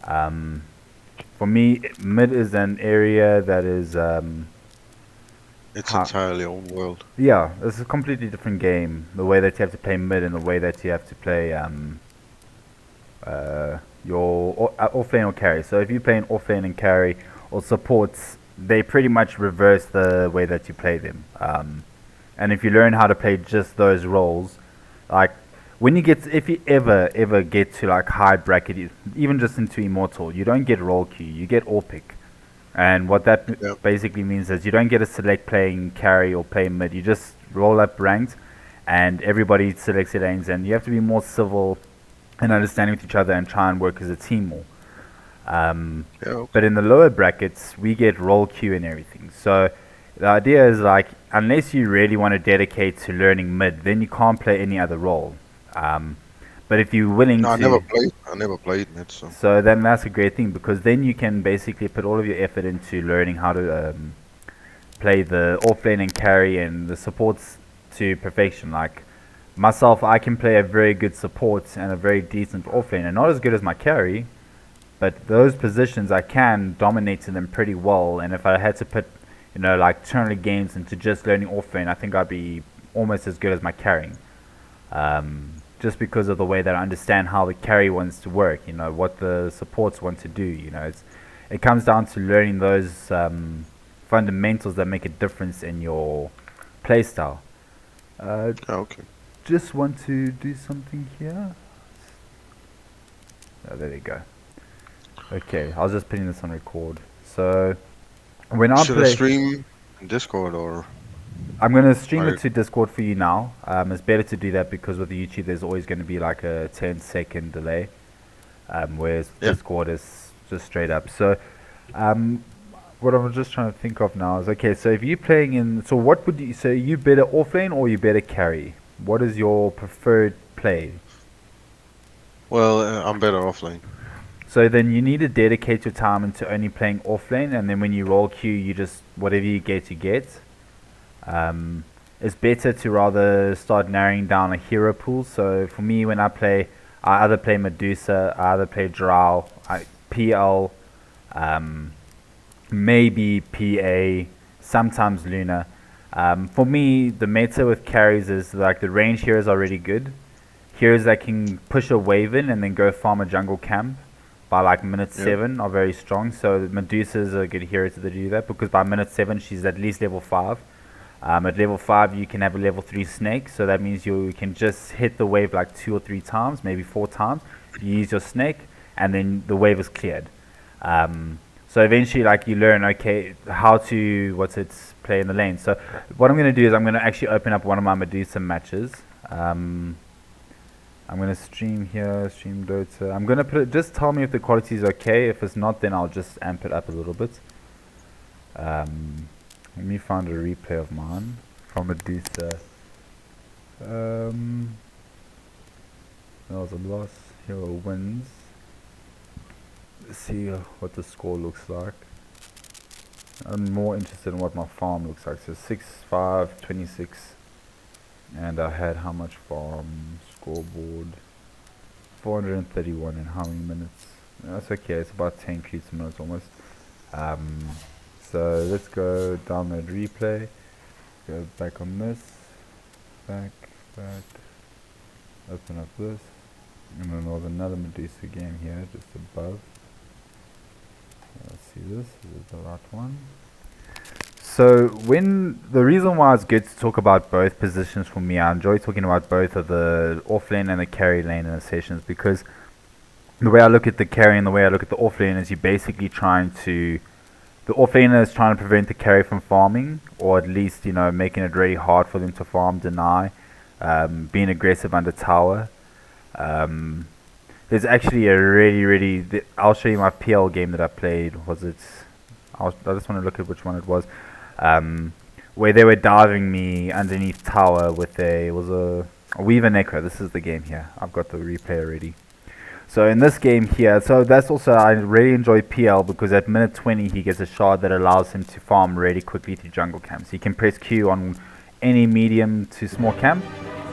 For me, mid is an area that is It's entirely own world. yeah, it's a completely different game. The way that you have to play mid and the way that you have to play your offlane or carry. So if you're playing offlane and carry or supports, they pretty much reverse the way that you play them. And if you learn how to play just those roles, like when you get, if you ever get to like high bracket, even just into immortal, you don't get role queue, you get all pick. And what that basically means is you don't get to select playing carry or play mid. You just roll up ranked, and everybody selects their lanes, and you have to be more civil and understanding with each other and try and work as a team more. But in the lower brackets, we get role queue and everything. So the idea is like, unless you really want to dedicate to learning mid, then you can't play any other role. But if you're willing I to... never played mid, so... So then that's a great thing, because then you can basically put all of your effort into learning how to play the offlane and carry and the supports to perfection. Like myself, I can play a very good support and a very decent offlane, and not as good as my carry, but those positions I can dominate in them pretty well. And if I had to put, you know, like tournament games into just learning offlane, I think I'd be almost as good as my carrying. Just because of the way that I understand how the carry wants to work, you know, what the supports want to do, you know, it comes down to learning those fundamentals that make a difference in your playstyle. Okay. Just want to do something here. Oh, there we go. Okay, I was just putting this on record. So when I Should play, I stream in Discord or? I'm going to stream Right. it to Discord for you now. It's better to do that because with YouTube there's always going to be like a 10-second delay, whereas Discord is just straight up. So what I'm just trying to think of now is, okay, so if you're playing in, so what would you say, you better offlane or you better carry? What is your preferred play? Well, I'm better offlane. So then you need to dedicate your time into only playing offlane, and then when you roll queue, you just, whatever you get, you get. It's better to rather start narrowing down a hero pool. So for me, when I play, I either play Medusa, I either play Drow, PL, maybe PA, sometimes Luna. For me, the meta with carries is like the range heroes are really good. Heroes that can push a wave in and then go farm a jungle camp by like minute 7 are very strong. So Medusa is a good hero to do that, because by minute 7 she's at least level 5. At level 5 you can have a level 3 snake, so that means you can just hit the wave like 2 or 3 times, maybe 4 times. You use your snake and then the wave is cleared. So eventually like you learn, okay, how to play in the lane. So what I'm going to do is I'm going to actually open up one of my Medusa matches. I'm going to stream here, stream Dota. I'm going to put it, just tell me if the quality is okay. If it's not, then I'll just amp it up a little bit. Let me find a replay of mine from Medusa. That was a loss. Hero wins. Let's see what the score looks like. I'm more interested in what my farm looks like. So 6, 5, 26. And I had how much farm? Scoreboard. 431 in how many minutes? That's okay, it's about 10 creeps a minute almost. So let's go download replay. Go back on this. Back. Open up this. And then there's another Medusa game here, just above. Let's see this. This is the right one. So the reason why it's good to talk about both positions for me, I enjoy talking about both of the off lane and the carry lane in the sessions, because the way I look at the carry and the way I look at the off lane is you're basically the off laner is trying to prevent the carry from farming, or at least, you know, making it really hard for them to farm, deny, being aggressive under tower. There's actually a I'll show you my PL game that I played. I just want to look at which one it was. Where they were diving me underneath tower with a Weaver Necro. This is the game here. I've got the replay already. So in this game here, so that's also, I really enjoy PL because at minute 20 he gets a shard that allows him to farm really quickly through jungle camps. He can press Q on any medium to small camp,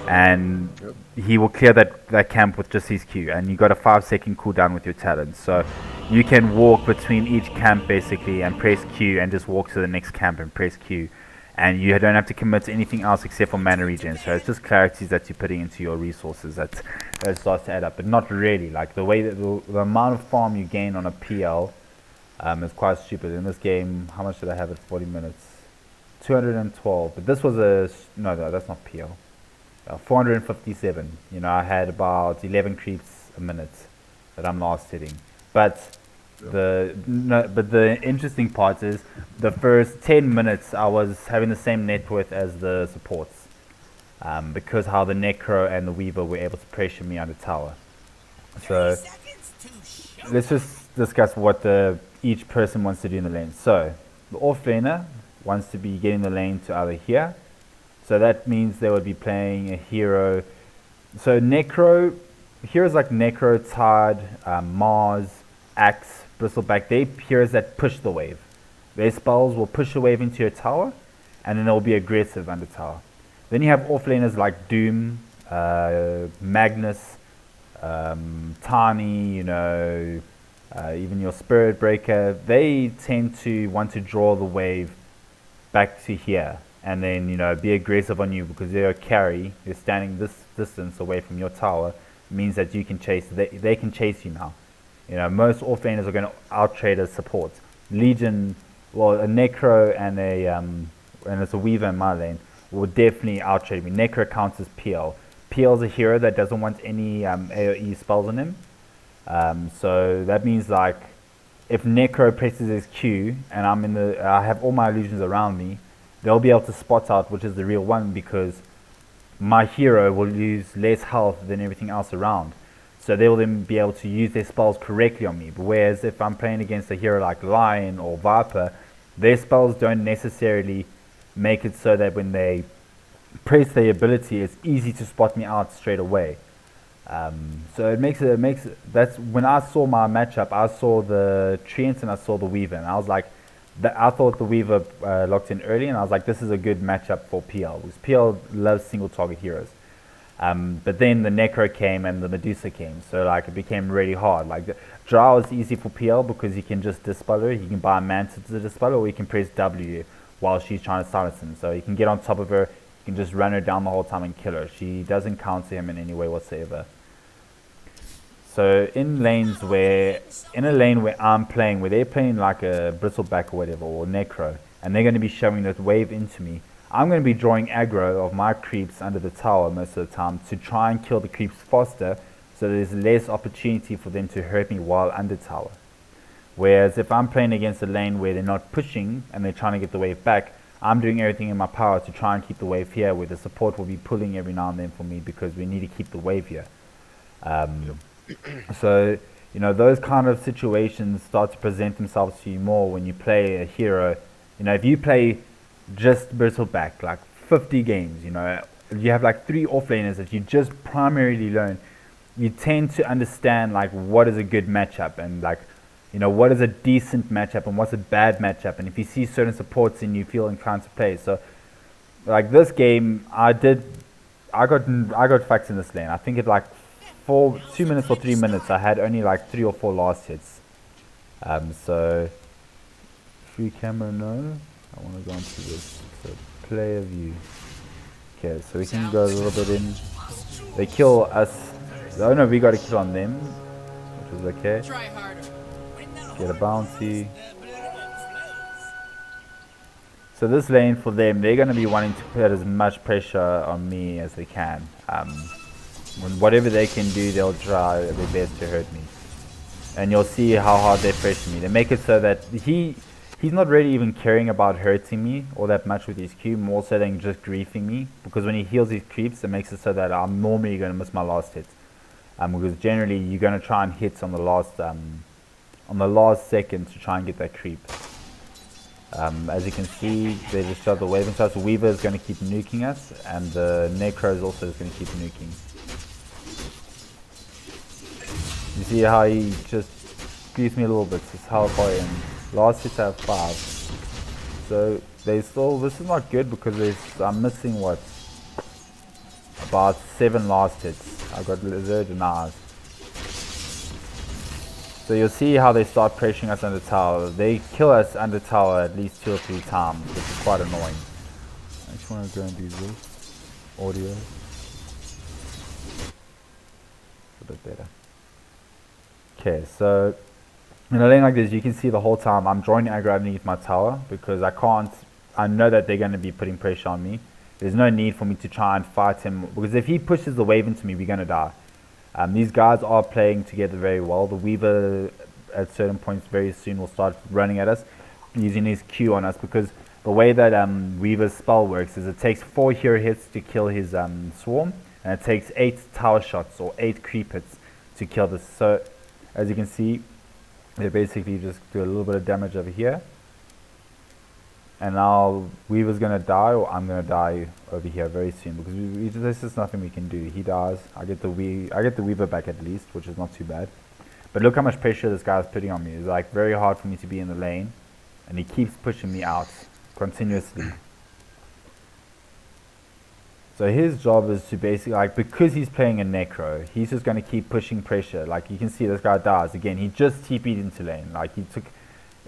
and he will clear that camp with just his Q, and you got a 5-second cooldown with your talent. So you can walk between each camp basically and press Q and just walk to the next camp and press Q, and you don't have to commit to anything else except for mana regen. So it's just clarities that you're putting into your resources that starts to add up, but not really. Like the way that the amount of farm you gain on a PL is quite stupid. In this game, how much did I have at 40 minutes? 212. But this was no, that's not PL. 457. You know, I had about 11 creeps a minute that I'm last hitting. But the interesting part is the first 10 minutes I was having the same net worth as the supports, because how the Necro and the Weaver were able to pressure me under tower. So let's just discuss what each person wants to do in the lane. So the off laner wants to be getting the lane to either here. So that means they would be playing a hero. So Necro, heroes like Necro, Tide, Mars, Axe, Bristleback, they're heroes that push the wave. Their spells will push the wave into your tower, and then they'll be aggressive under tower. Then you have offlaners like Doom, Magnus, Tiny, you know, even your Spirit Breaker. They tend to want to draw the wave back to here, and then, you know, be aggressive on you because they're a carry. You're standing this distance away from your tower, means that you can chase. They can chase you now. You know, most offlaners are going to outtrade as supports. Legion, well, a Necro and it's a Weaver in my lane will definitely outtrade me. Necro counts as PL. PL is a hero that doesn't want any AoE spells on him. So that means, like, if Necro presses his Q and I have all my illusions around me, they'll be able to spot out which is the real one, because my hero will lose less health than everything else around. So they will then be able to use their spells correctly on me. But whereas if I'm playing against a hero like Lion or Viper, their spells don't necessarily make it so that when they press their ability, it's easy to spot me out straight away. So it makes that's when I saw my matchup. I saw the Treant and I saw the Weaver, and I was like, I thought the Weaver locked in early, and I was like, this is a good matchup for PL, because PL loves single target heroes. But then the Necro came and the Medusa came, so like it became really hard. Like Drow is easy for PL because you can just dispel her. You can buy a Manta to dispel her, or you can press W while she's trying to silence him. So you can get on top of her, you can just run her down the whole time and kill her. She doesn't counter him in any way whatsoever. So in a lane where I'm playing, where they're playing like a Bristleback or whatever, or Necro, and they're going to be shoving that wave into me, I'm going to be drawing aggro of my creeps under the tower most of the time to try and kill the creeps faster, so there's less opportunity for them to hurt me while under tower. Whereas if I'm playing against a lane where they're not pushing and they're trying to get the wave back, I'm doing everything in my power to try and keep the wave here, where the support will be pulling every now and then for me because we need to keep the wave here. So, you know, those kind of situations start to present themselves to you more when you play a hero. You know, if you play just Bristleback, like 50 games, you know, you have like 3 offlaners that you just primarily learn, you tend to understand like what is a good matchup and like, you know, what is a decent matchup and what's a bad matchup, and if you see certain supports and you feel inclined to play. So like this game, I got fucked in this lane. I think it like 2 minutes or 3 minutes I had only like 3 or 4 last hits. So free camera, no, I want to go into this. So player view. Okay, so we can go a little bit in. They kill us. Oh no, we got a kill on them, which is okay. Get a bounty. So this lane for them, they're going to be wanting to put as much pressure on me as they can. When whatever they can do, they'll try their best to hurt me. And you'll see how hard they pressure me. They make it so that he's not really even caring about hurting me all that much with his Q, more so than just griefing me. Because when he heals his creeps, it makes it so that I'm normally going to miss my last hit. Because generally you're going to try and hit on the last second to try and get that creep. As you can see, they just shot the wave and stuff. So Weaver is going to keep nuking us, and the Necro is also going to keep nuking. You see how he just squeezed me a little bit. This is how far in. Last hits I have 5. So they still. This is not good because I'm missing what, about 7 last hits. I got Lizard and Ours. So you'll see how they start pressuring us under tower. They kill us under tower at least 2 or 3 times, which is quite annoying. I just want to go and do this. Audio. A bit better. Okay, so in a lane like this, you can see the whole time I'm drawing aggro underneath my tower because I know that they're going to be putting pressure on me. There's no need for me to try and fight him, because if he pushes the wave into me, we're going to die. These guys are playing together very well. The Weaver at certain points very soon will start running at us, using his Q on us, because the way that Weaver's spell works is it takes 4 hero hits to kill his swarm, and it takes 8 tower shots or 8 creep hits to kill this. So as you can see, they basically just do a little bit of damage over here. And now Weaver's gonna die, or I'm gonna die over here very soon, because there's just nothing we can do. He dies. I get the Weaver back at least, which is not too bad. But look how much pressure this guy's putting on me. It's like very hard for me to be in the lane, and he keeps pushing me out continuously. So his job is to basically, like, because he's playing a Necro, he's just gonna keep pushing pressure. Like you can see, this guy dies again. He just TP'd into lane. Like he took.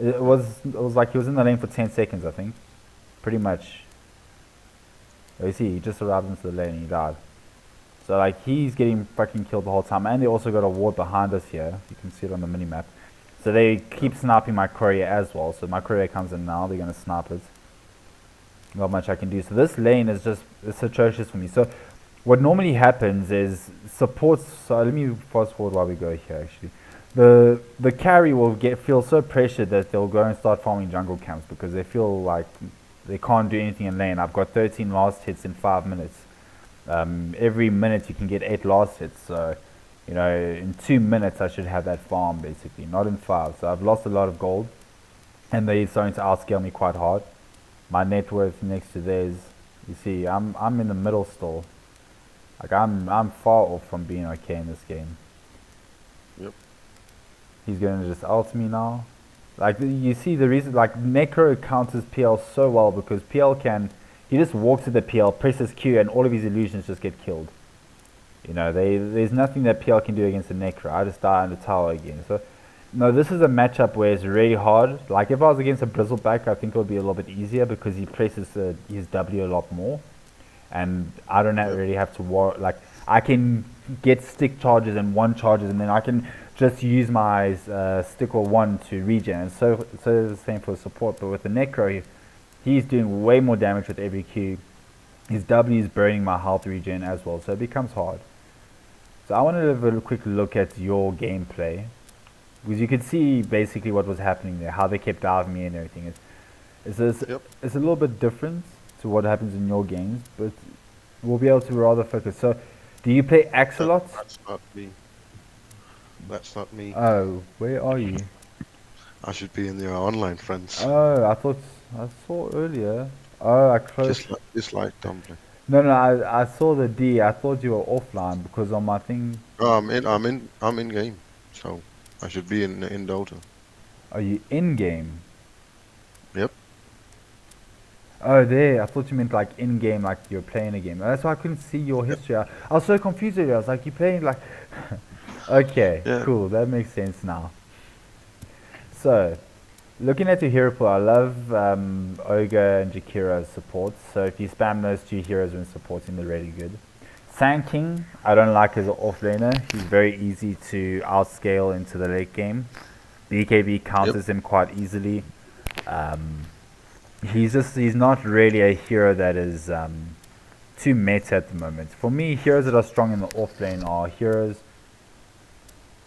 It was like he was in the lane for 10 seconds, I think. Pretty much. You see, he just arrived into the lane and he died. So like he's getting fucking killed the whole time. And they also got a ward behind us here. You can see it on the minimap. So they keep sniping my courier as well. So my courier comes in now, they're gonna snipe it. Not much I can do. So this lane is just, it's atrocious for me. So what normally happens is supports. So let me fast forward while we go here actually. The carry will feel so pressured that they'll go and start farming jungle camps, because they feel like they can't do anything in lane. I've got 13 last hits in 5 minutes. Every minute you can get 8 last hits, so you know, in 2 minutes I should have that farm basically, not in 5. So I've lost a lot of gold, and they're starting to outscale me quite hard. My net worth next to theirs, you see, I'm in the middle still. Like I'm far off from being okay in this game. Yep. He's going to just ult me now. Like you see the reason, like Necro counters PL so well, because PL he just walks to the PL, presses Q, and all of his illusions just get killed. You know, there's nothing that PL can do against the Necro. I just die on the tower again. So no, this is a matchup where it's really hard. Like if I was against a Bristleback, I think it would be a little bit easier, because he presses his W a lot more, and I don't really have to like I can get stick charges and 1 charges, and then I can just use my stick or 1 to regen. And so the same for support. But with the Necro, he's doing way more damage with every Q. His W is burning my health regen as well, so it becomes hard. So I wanted to have a quick look at your gameplay, because you could see basically what was happening there, how they kept diving me and everything. Yep. it's a little bit different to what happens in your games, but we'll be able to rather focus. So, do you play Axolot? That's not me. That's not me. Oh, where are you? I should be in your online friends. Oh, I saw earlier. Oh, I closed. Just like Dumpling. No, no, I saw the D. I thought you were offline because on my thing. Oh, I'm in game. So I should be in Dota. Are you in game? Yep. Oh, there. I thought you meant like in game, like you're playing a game. That's why I couldn't see your history. I was so confused earlier. I was like, you playing like. Okay, Yeah. cool. That makes sense now. So, looking at your hero pool, I love Ogre and Jakira's supports. So if you spam those two heroes when supporting, they're really good. Sand King, I don't like as an offlaner. He's very easy to outscale into the late game. BKB counters him quite easily. He's not really a hero that is too meta at the moment. For me, heroes that are strong in the offlane are heroes.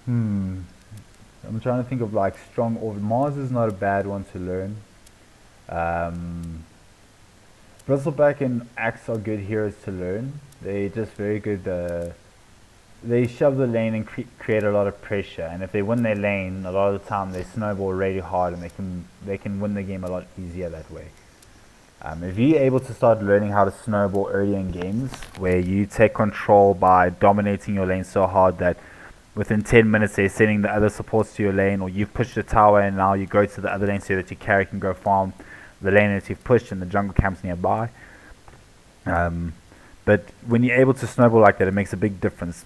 I'm trying to think of like strong off. Mars is not a bad one to learn. Bristleback and Axe are good heroes to learn. They're just very good. They shove the lane and create a lot of pressure. And if they win their lane, a lot of the time they snowball really hard, and they can win the game a lot easier that way. If you're able to start learning how to snowball early in games, where you take control by dominating your lane so hard that within 10 minutes they're sending the other supports to your lane, or you've pushed a tower and now you go to the other lane so that your carry can go farm the lane that you've pushed and the jungle camps nearby. But when you're able to snowball like that, it makes a big difference.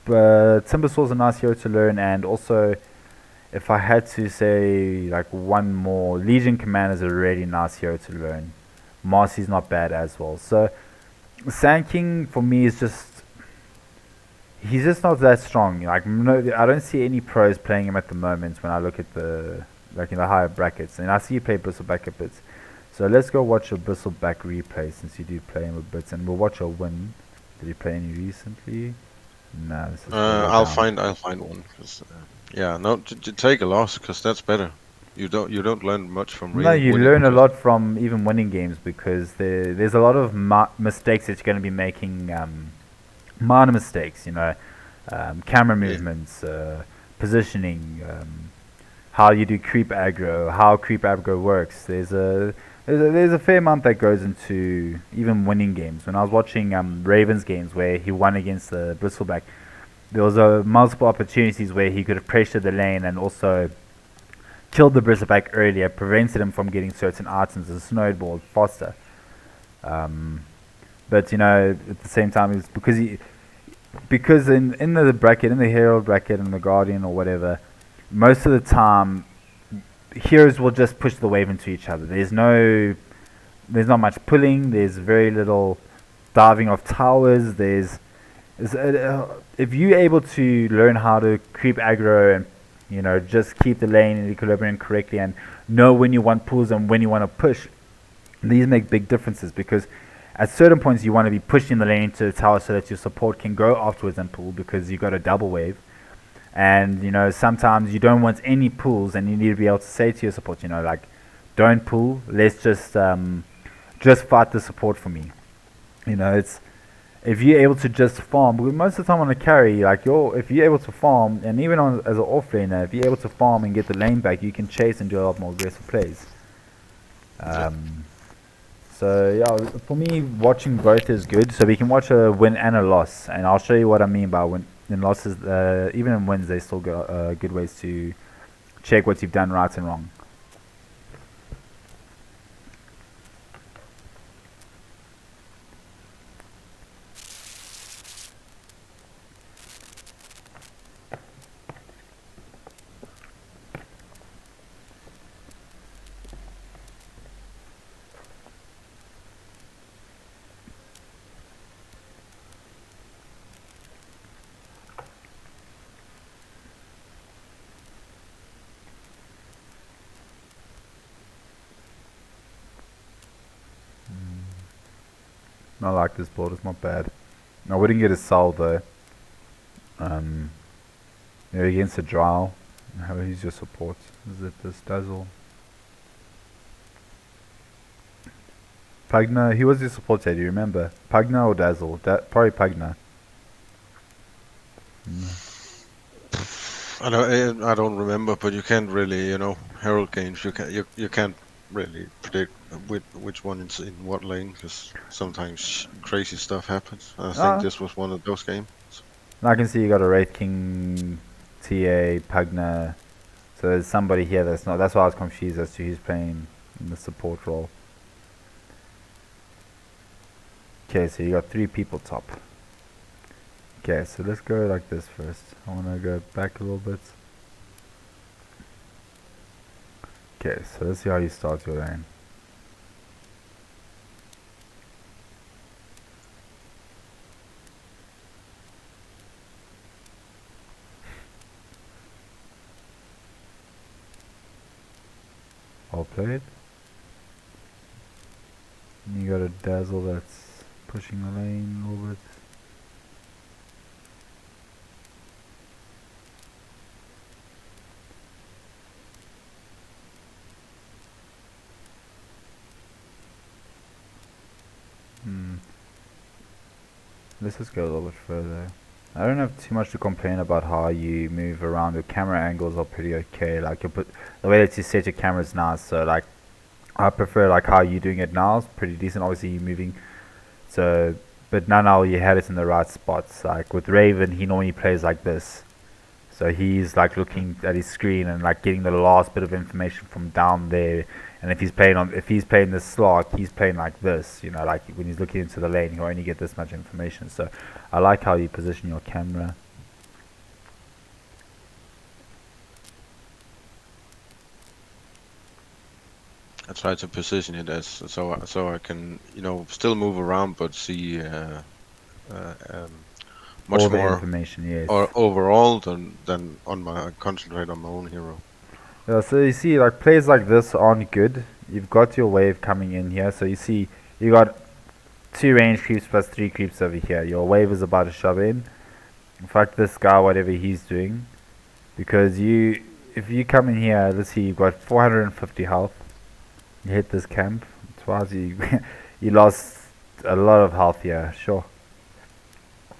But Timbersaw's a nice hero to learn, and also if I had to say like one more, Legion Command is a really nice hero to learn. Marcy's not bad as well. So Sand King for me is just, he's just not that strong. Like no, I don't see any pros playing him at the moment when I look at the in the higher brackets. And I see you play Bristleback a bit. So let's go watch a Bristleback replay since you do play him a bit, and we'll watch a win. Did you play any recently? No. This is I'll find one. Yeah, no, take a loss because that's better. You don't learn much from No, you winning learn a because- lot from even winning games, because there's a lot of mistakes that you're going to be making. Minor mistakes, camera movements, positioning, how you do creep aggro, how creep aggro works. There's a fair amount that goes into even winning games. When I was watching Ravens games where he won against the Bristleback, there was multiple opportunities where he could have pressured the lane and also killed the Bristleback earlier, prevented him from getting certain items and snowballed faster. But at the same time, it's because in the bracket, in the Herald bracket and the Guardian or whatever, most of the time heroes will just push the wave into each other. There's not much pulling. There's very little diving off towers. If you're able to learn how to creep aggro and just keep the lane in equilibrium correctly and know when you want pulls and when you want to push, these make big differences, because at certain points you want to be pushing the lane into the tower so that your support can go afterwards and pull, because you got a double wave. And sometimes you don't want any pulls, and you need to be able to say to your support, don't pull, let's just fight the support for me. It's, if you're able to just farm, because most of the time on a carry, if you're able to farm, and even as an offlaner, if you're able to farm and get the lane back, you can chase and do a lot more aggressive plays. So yeah, for me, watching both is good. So we can watch a win and a loss, and I'll show you what I mean by win and losses. Even in wins, they still got good ways to check what you've done right and wrong. I like this board, it's not bad. I wouldn't get a Soul though. Against a Drow. How he's your support? Is it this Dazzle? Pugna, who was your supporter? Do you remember? Pugna or Dazzle? Probably Pugna. I don't remember, but you can't really, you know, Herald games. You can't really predict which one is in what lane because sometimes crazy stuff happens. I think this was one of those games. And I can see you got a Wraith King, TA, Pugna. So there's somebody here that's not. That's why I was confused as to who's playing in the support role. Okay, so you got 3 people top. Okay, so let's go like this first. I want to go back a little bit. Okay, so let's see how you start your lane. All played. And you got a Dazzle that's pushing the lane a little bit. Let's just go a little bit further. I don't have too much to complain about how you move around. Your camera angles are pretty okay. Like you put the way that you set your camera is nice. So like I prefer like how you're doing it now. It's pretty decent. Obviously you're moving. So but now you had it in the right spots. Like with Raven, he normally plays like this. So he's like looking at his screen and like getting the last bit of information from down there. And if he's playing this slot, he's playing like this, you know, like when he's looking into the lane, he'll only get this much information. So I like how you position your camera. I try to position it as so I can, you know, still move around but see much All the more information, yes. or overall than on my concentrate on my own hero. Yeah, so you see, like plays like this aren't good. You've got your wave coming in here, so you see you got 2 range creeps plus 3 creeps over here. Your wave is about to shove in. In fact, this guy, whatever he's doing, because if you come in here, let's see, you've got 450 health. You hit this camp twice. You lost a lot of health here. Sure,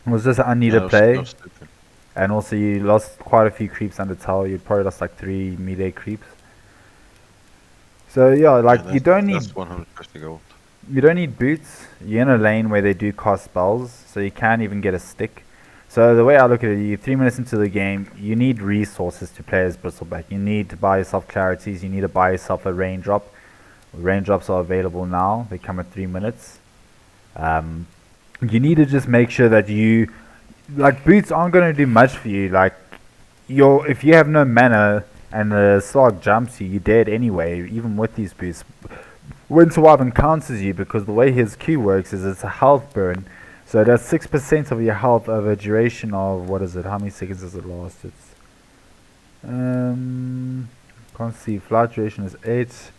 it was just an unneeded play. And also you lost quite a few creeps under tower. You probably lost like 3 melee creeps. So yeah, like Yeah, you don't need that's 150 gold. you don't need boots. You're in a lane where they do cast spells, so you can't even get a stick. So the way I look at it, you're 3 minutes into the game, you need resources to play as Bristleback. You need to buy yourself clarities, you need to buy yourself a raindrop. Raindrops are available now, they come at 3 minutes. You need to just make sure that like boots aren't going to do much for you. Like if you have no mana and the slog jumps you, you're dead anyway, even with these boots. Winter Wyvern counters you because the way his Q works is it's a health burn. So that's 6% of your health over a duration of, what is it, how many seconds does it last? It's can't see, flight duration is 8.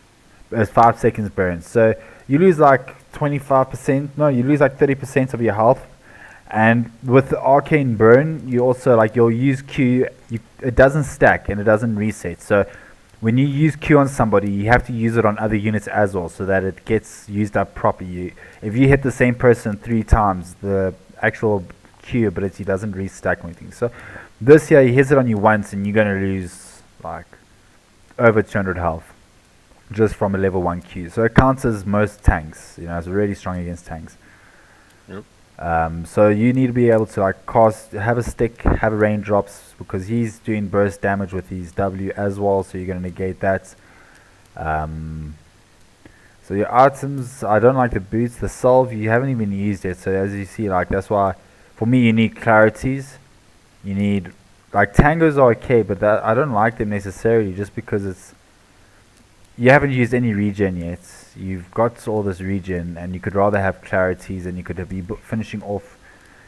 It's 5 seconds burn. So you lose like 25%, no, you lose like 30% of your health. And with the arcane burn, you also like you'll use Q. It doesn't stack and it doesn't reset. So when you use Q on somebody, you have to use it on other units as well, so that it gets used up properly. If you hit the same person 3 times, the actual Q ability doesn't restack or anything. So this here, he hits it on you once, and you're gonna lose like over 200 health just from a level 1 Q. So it counts as most tanks. You know, it's really strong against tanks. Yep. So you need to be able to like have a stick, have a raindrops, because he's doing burst damage with his W as well, so you're going to negate that. So your items, I don't like the boots. The salve, you haven't even used it, so as you see, like that's why for me you need clarities. You need, like tangos are okay, but I don't like them necessarily just because you haven't used any regen yet. You've got all this regen, and you could rather have clarities, and you could be finishing off.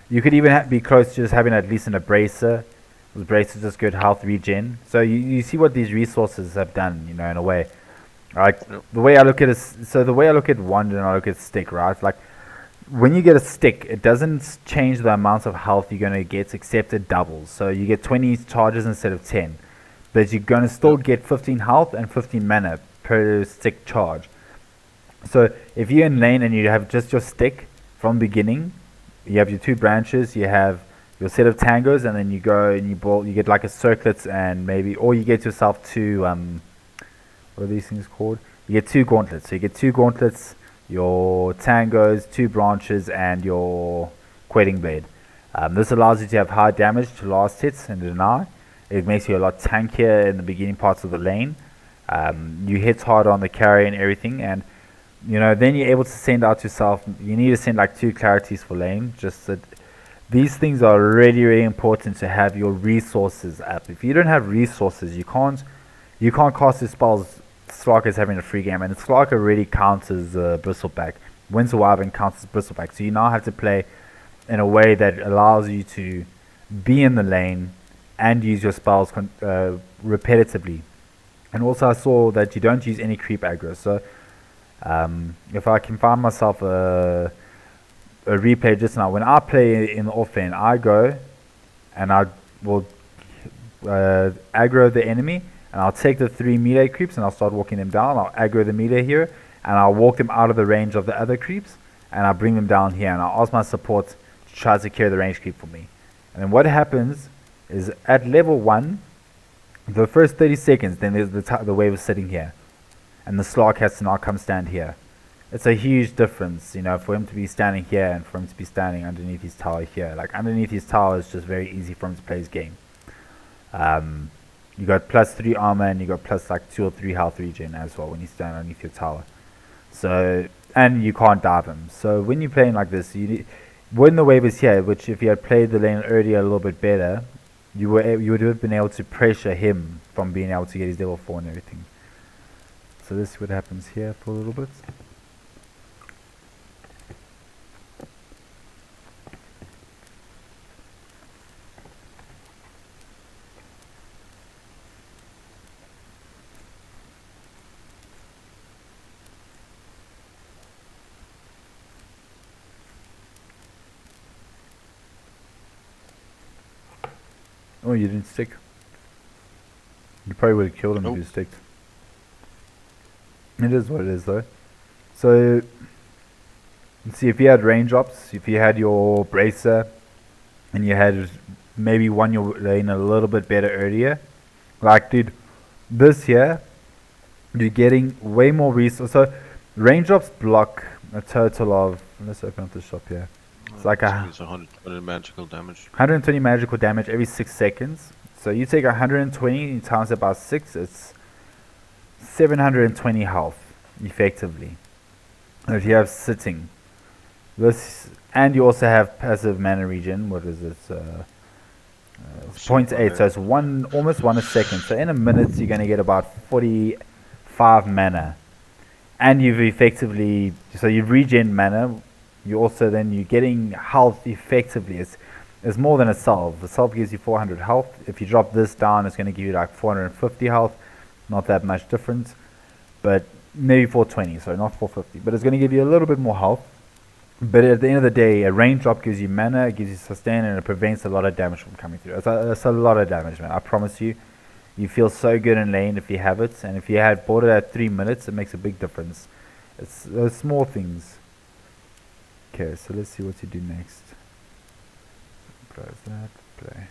You could even be close to just having at least an abrasive. Abrasive just good health regen. So you see what these resources have done, you know, in a way. Like the way I look at it, so the way I look at wand and I look at stick, right? Like when you get a stick, it doesn't change the amount of health you're gonna get, except it doubles. So you get 20 charges instead of 10, but you're gonna still get 15 health and 15 mana per stick charge. So if you're in lane and you have just your stick from beginning, you have your 2 branches, you have your set of tangos, and then you go and you ball. You get like a circlet, and maybe, or you get yourself 2 what are these things called? You get 2 gauntlets. So you get 2 gauntlets, your tangos, 2 branches, and your quating blade. This allows you to have high damage to last hits and deny. It makes you a lot tankier in the beginning parts of the lane. You hit hard on the carry and everything, and then you're able to send out yourself. You need to send like 2 clarities for lane. Just that these things are really, really important to have your resources up. If you don't have resources, you can't cast your spells. Slark is having a free game, and Slark already counters Bristleback. Winter Wyvern counters Bristleback, so you now have to play in a way that allows you to be in the lane and use your spells repetitively. And also I saw that you don't use any creep aggro, so if I can find myself a replay just now, when I play in the offlane, I go and I will aggro the enemy, and I'll take the 3 melee creeps and I'll start walking them down. I'll aggro the melee here, and I'll walk them out of the range of the other creeps, and I'll bring them down here, and I'll ask my support to try to carry the range creep for me. And then what happens is at level 1, the first 30 seconds, then there's the wave is sitting here, and the Slark has to now come stand here. It's a huge difference, for him to be standing here and for him to be standing underneath his tower here. Like, underneath his tower is just very easy for him to play his game. You got +3 armor, and you got plus like 2 or 3 health regen as well when you stand underneath your tower. So, and you can't dive him. So when you're playing like this, when the wave is here, which if you had played the lane earlier a little bit better, you would have been able to pressure him from being able to get his level 4 and everything. So this is what happens here for a little bit. Oh, you didn't stick. You probably would have killed him if you sticked. It is what it is, though. So, let's see, if you had range ops, if you had your bracer, and you had maybe won your lane a little bit better earlier. Like, dude, this here, you're getting way more resources. So, range ops block a total of, let's open up the shop here. It's like it's 120 magical damage. 120 magical damage every 6 seconds. So you take 120 times it by 6, it's 720 health, effectively. If you have sitting. This, and you also have passive mana regen. What is it? 0.8, so it's almost 1 a second. So in a minute you're going to get about 45 mana. And you've effectively, so you regen mana. You also you're getting health effectively. It's more than a salve. The salve gives you 400 health. If you drop this down, it's going to give you like 450 health. Not that much difference, but maybe 420, so not 450. But it's going to give you a little bit more health. But at the end of the day, a range drop gives you mana, it gives you sustain, and it prevents a lot of damage from coming through. It's a lot of damage, man. I promise you. You feel so good in lane if you have it, and if you had bought it at 3 minutes, it makes a big difference. It's those small things. Okay, so let's see what you do next. Close that, play.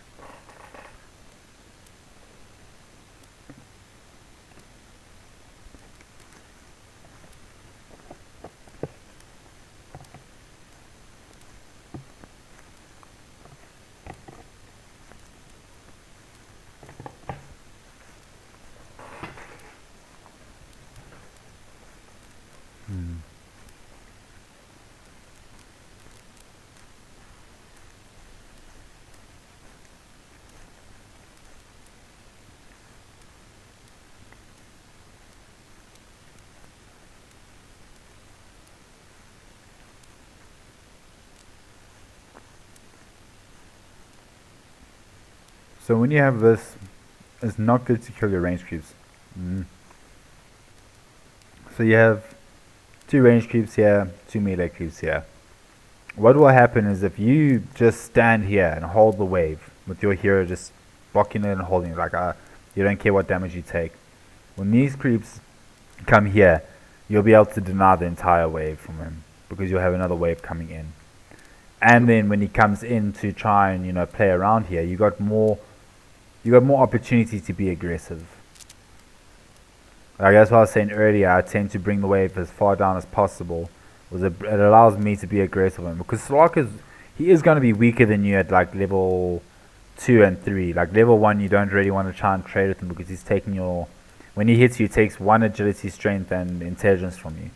So when you have this, it's not good to kill your range creeps. So you have 2 range creeps here, 2 melee creeps here. What will happen is if you just stand here and hold the wave with your hero just blocking it and holding it, like you don't care what damage you take. When these creeps come here, you'll be able to deny the entire wave from him because you'll have another wave coming in. And then when he comes in to try and, you know, play around here, you got more opportunity to be aggressive. Like that's what I was saying earlier, I tend to bring the wave as far down as possible. It allows me to be aggressive with him. Because Slark he is going to be weaker than you at like level 2 and 3. Like level 1 you don't really want to try and trade with him because he's taking when he hits you, he takes 1 agility, strength and intelligence from you.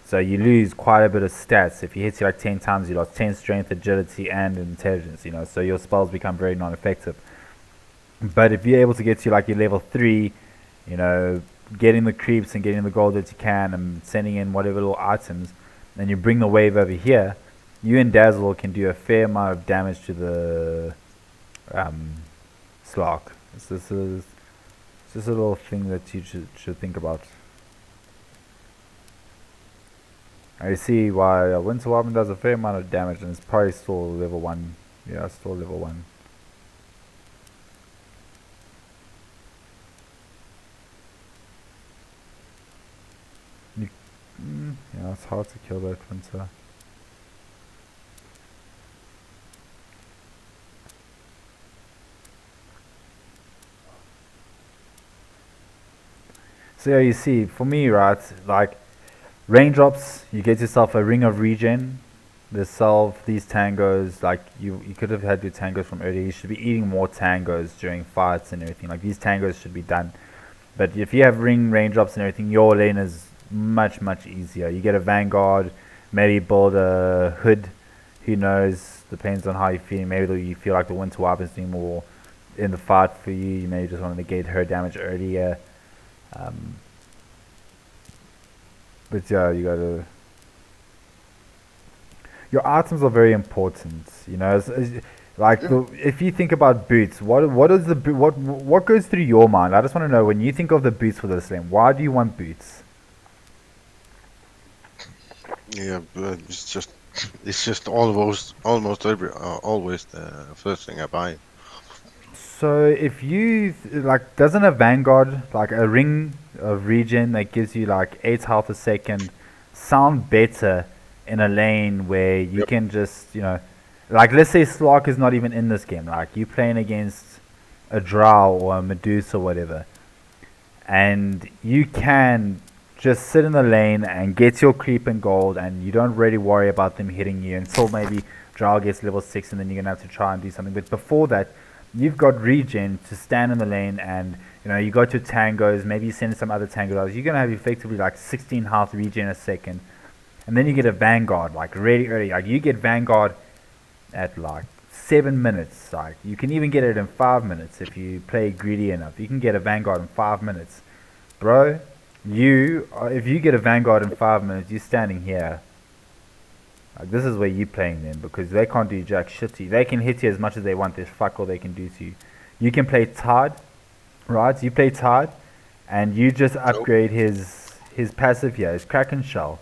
So you lose quite a bit of stats. If he hits you like 10 times, you lost 10 strength, agility and intelligence, you know, so your spells become very non-effective. But if you're able to get to like your level 3, you know, getting the creeps and getting the gold that you can and sending in whatever little items, and you bring the wave over here, you and Dazzle can do a fair amount of damage to the Slark. It's just a little thing that you should think about. I see why Winter Wyvern does a fair amount of damage and it's probably still level 1. Yeah, still level 1. Yeah, it's hard to kill that Winter. So yeah, you see, for me, right, like raindrops, you get yourself a ring of regen. They solve these tangos. Like you could have had your tangos from earlier. You should be eating more tangos during fights and everything. Like these tangos should be done. But if you have raindrops and everything, your lane is much easier. You get a Vanguard, maybe build a Hood. Who knows? Depends on how you're feeling. Maybe you feel like the Winter Wyvern is doing more in the fight for you. You may just want to negate her damage earlier. But yeah, you gotta. Your items are very important, you know. Like if you think about boots, what goes through your mind? I just want to know when you think of the boots for this lane. Why do you want boots? Yeah, but it's just almost always the first thing I buy. So if you like, doesn't a Vanguard, like a ring of regen that gives you like 8 health a second, sound better in a lane where you can just, you know, like let's say Slark is not even in this game, like you playing against a Drow or a Medusa or whatever, and you can just sit in the lane and get your creep and gold, and you don't really worry about them hitting you until maybe Drow gets level 6, and then you're gonna have to try and do something. But before that, you've got regen to stand in the lane, and you know you go to tangos, maybe you send some other tangos, you're gonna have effectively like 16 health regen a second. And then you get a Vanguard like really early. Like you get Vanguard at like 7 minutes. Like you can even get it in 5 minutes if you play greedy enough. You can get a Vanguard in 5 minutes, bro. If you get a Vanguard in 5 minutes, you're standing here. Like this is where you playing them, because they can't do jack shit to you. They can hit you as much as they want. There's fuck all they can do to you. You can play Tide, right? You play Tide, and you just upgrade his passive here, his Kraken Shell.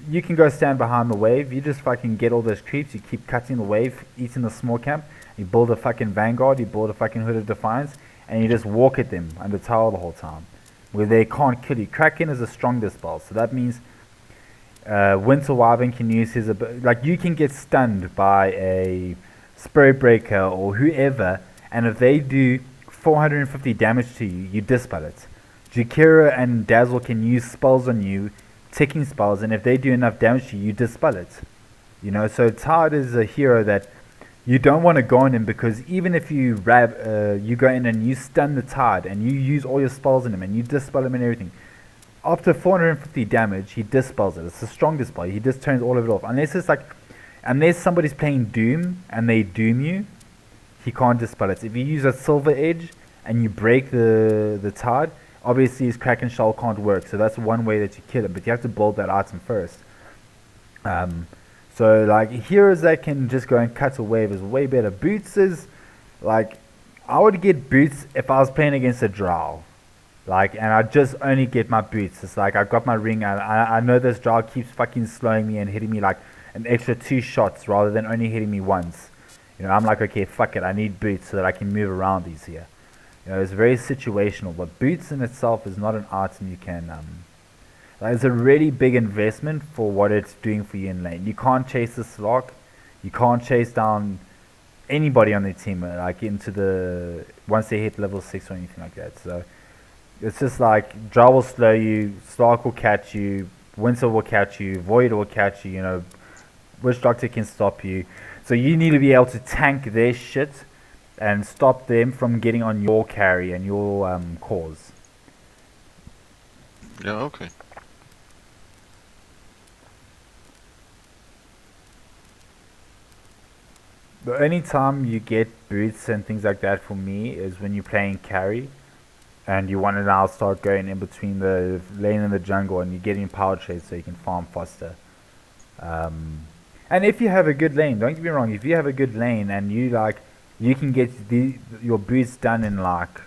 You can go stand behind the wave. You just fucking get all those creeps. You keep cutting the wave, eating the small camp. You build a fucking Vanguard. You build a fucking Hood of Defiance, and you just walk at them under tower the whole time, where they can't kill you. Kraken is a strong dispel, so that means Winter Wyvern can use his like you can get stunned by a Spirit Breaker or whoever, and if they do 450 damage to you, you dispel it. Jakira and Dazzle can use spells on you, ticking spells, and if they do enough damage to you, you dispel it. You know, so Tard is a hero that you don't want to go on him, because even if you you go in and you stun the Tard and you use all your spells on him and you dispel him and everything, after 450 damage, he dispels it. It's a strong dispel. He just turns all of it off. Unless somebody's playing Doom and they doom you, he can't dispel it. If you use a Silver Edge and you break the Tard, obviously his Kraken Shell can't work. So that's one way that you kill him, but you have to build that item first. So like heroes that can just go and cut a wave is way better. Boots is like, I would get Boots if I was playing against a Drow. Like, and I just only get my boots. It's like I got my ring, and I know this Drow keeps fucking slowing me and hitting me like an extra 2 shots rather than only hitting me once. You know, I'm like, okay, fuck it, I need boots so that I can move around these here. You know, it's very situational, but boots in itself is not an item you can Like, it's a really big investment for what it's doing for you in lane. You can't chase the slog. You can't chase down anybody on the team like into the once they hit level 6 or anything like that. So it's just like Drow will slow you, Slark will catch you, Winter will catch you, Void will catch you, you know, Witch Doctor can stop you. So you need to be able to tank their shit and stop them from getting on your carry and your cause. Yeah, okay. The only time you get boots and things like that for me is when you're playing carry and you want to now start going in between the lane and the jungle and you're getting power trades so you can farm faster. And if you have a good lane, don't get me wrong, if you have a good lane and you can get your boots done in like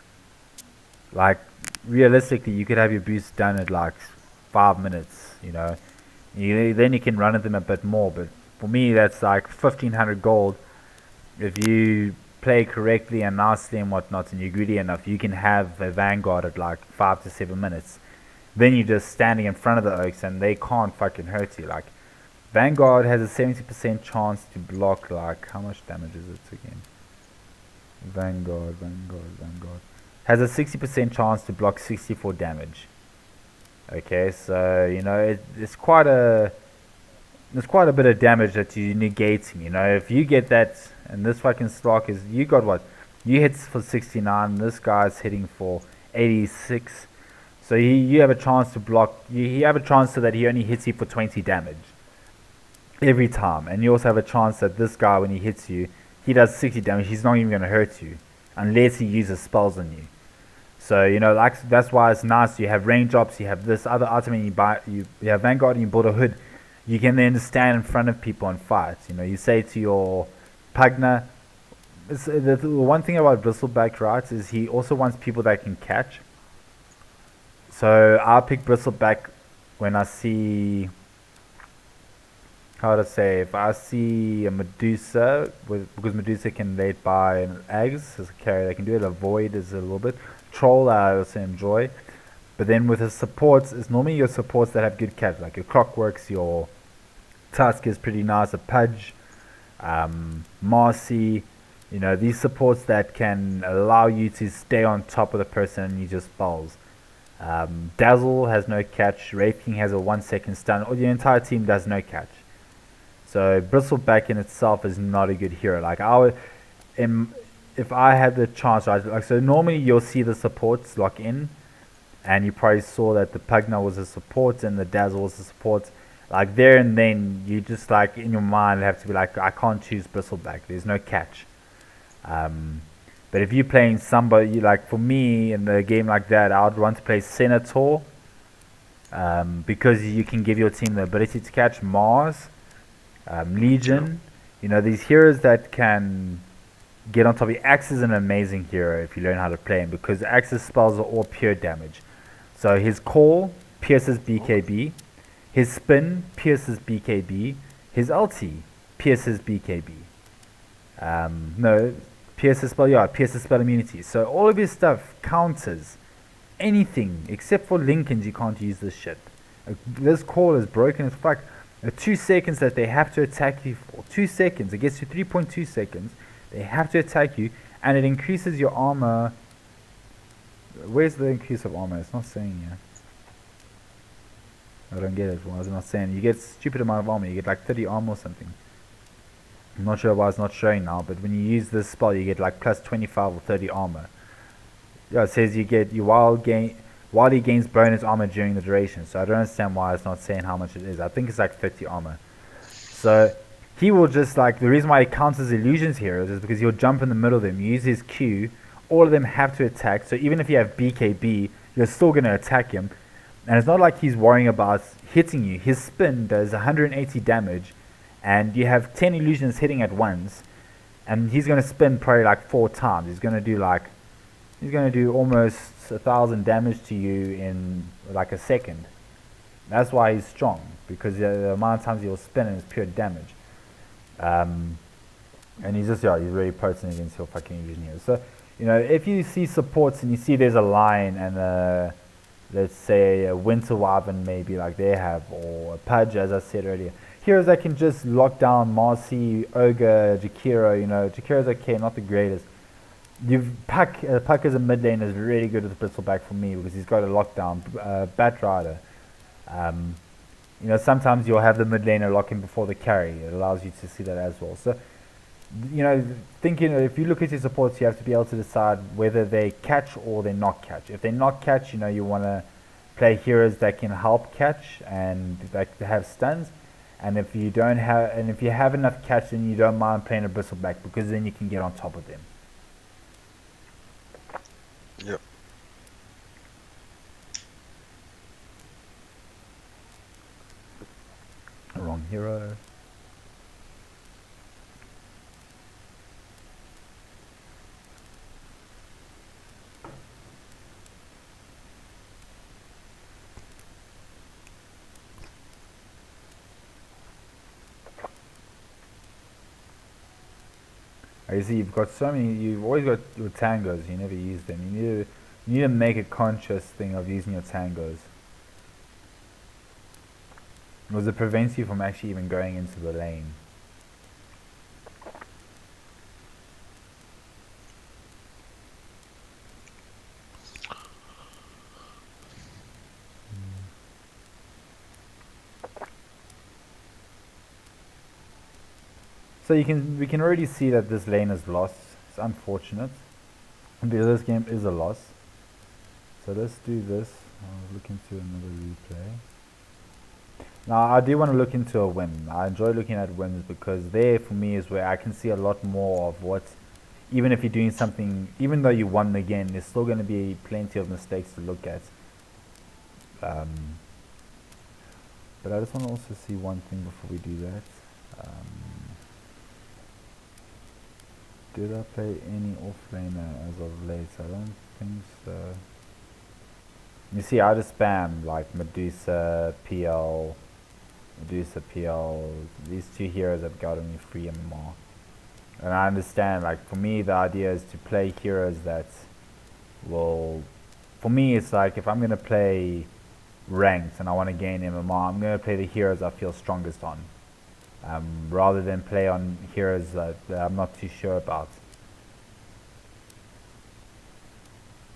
realistically you could have your boots done at like 5 minutes, you know. Then you can run at them a bit more, but for me that's like 1500 gold. If you play correctly and nicely and whatnot and you're greedy enough, you can have a Vanguard at like 5 to 7 minutes. Then you're just standing in front of the Oaks and they can't fucking hurt you. Like, Vanguard has a 70% chance to block, like, how much damage is it again? Vanguard. Has a 60% chance to block 64 damage. Okay, so, you know, it's quite a... There's quite a bit of damage that you're negating, you know. If you get that, and this fucking Slark is, you got what? You hit for 69, this guy's hitting for 86. So you have a chance to block, you have a chance so that he only hits you for 20 damage. Every time. And you also have a chance that this guy, when he hits you, he does 60 damage, he's not even going to hurt you. Unless he uses spells on you. So, you know, like, that's why it's nice. You have range ops, you have this other item, and you have Vanguard, and you build a hood. You can then stand in front of people and fight. You know, you say to your Pugna, the one thing about Bristleback, right, is he also wants people that can catch. So I'll pick Bristleback when I see, how to say, if I see a Medusa, because Medusa can lay it by an Eggs as a carry, they can do it. A Void is a little bit. Troll I also enjoy. But then with his supports, it's normally your supports that have good catch, like your Clockworks, your Tusk is pretty nice, a Pudge, Marcy, you know, these supports that can allow you to stay on top of the person and you just bowls. Dazzle has no catch, Wraith King has a 1 second stun, or your entire team does no catch. So Bristleback in itself is not a good hero. Like if I had the chance, right, like, so normally you'll see the supports lock in, and you probably saw that the Pugna was a support and the Dazzle was a support. Like there and then, you just like in your mind have to be like, I can't choose Bristleback. There's no catch. But if you're playing somebody, like for me in a game like that, I would want to play Senator. Because you can give your team the ability to catch Mars, Legion. You know, these heroes that can get on top of you. Axe is an amazing hero if you learn how to play him, because Axe's spells are all pure damage. So his call pierces BKB, his spin pierces BKB, his ulti pierces BKB. No, pierces spell, yeah, pierces spell immunity. So all of his stuff counters anything except for Lincoln's. You can't use this shit. This call is broken as fuck. 2 seconds that they have to attack you for. 2 seconds. It gets to 3.2 seconds. They have to attack you, and it increases your armor. Where's the increase of armor? It's not saying here. I don't get it. Why is it not saying? You get stupid amount of armor. You get like 30 armor or something. I'm not sure why it's not showing now, but when you use this spell, you get like plus 25 or 30 armor. Yeah, it says you get your while he gains bonus armor during the duration. So I don't understand why it's not saying how much it is. I think it's like 30 armor. So he will just, like, the reason why he counters illusions heroes is because he'll jump in the middle of them, use his Q, all of them have to attack. So even if you have BKB, you're still going to attack him. And it's not like he's worrying about hitting you. His spin does 180 damage, and you have 10 illusions hitting at once, and he's going to spin probably like 4 times. He's going to do almost 1,000 damage to you in like a second. That's why he's strong, because the amount of times he'll spin is pure damage. And he's just, yeah, he's very potent against your fucking illusion heroes. So, you know, if you see supports and you see there's a lion and let's say a Winter Wyvern maybe like they have, or a Pudge as I said earlier. Heroes that can just lock down Marcy, Ogre, Jakiro, you know, Jakiro's okay, not the greatest. Puck as a mid lane is really good with Bristleback for me because he's got a lockdown. Batrider. You know, sometimes you'll have the mid laner lock in before the carry. It allows you to see that as well. So, you know, thinking if you look at your supports, you have to be able to decide whether they catch or they not catch. If they not catch, you know, you want to play heroes that can help catch and that have stuns. And if you don't have, and if you have enough catch, then you don't mind playing a Bristleback because then you can get on top of them. Yep. Wrong hero. You see, you've got so many. You've always got your tangos. You never use them. You need to make a conscious thing of using your tangos, because it prevents you from actually even going into the lane. So we can already see that this lane is lost. It's unfortunate because this game is a loss. So let's do this. I'll look into another replay. Now I do want to look into a win. I enjoy looking at wins because there for me is where I can see a lot more of what, even if you're doing something, even though you won the game, there's still going to be plenty of mistakes to look at. But I just want to also see one thing before we do that. Did I play any offlaner as of late? I don't think so. You see, I just spam like Medusa, PL. These two heroes have gotten me free MMR. And I understand, like, for me, the idea is to play heroes that will... For me, it's like, if I'm going to play ranked and I want to gain MMR, I'm going to play the heroes I feel strongest on. Rather than play on heroes that I'm not too sure about.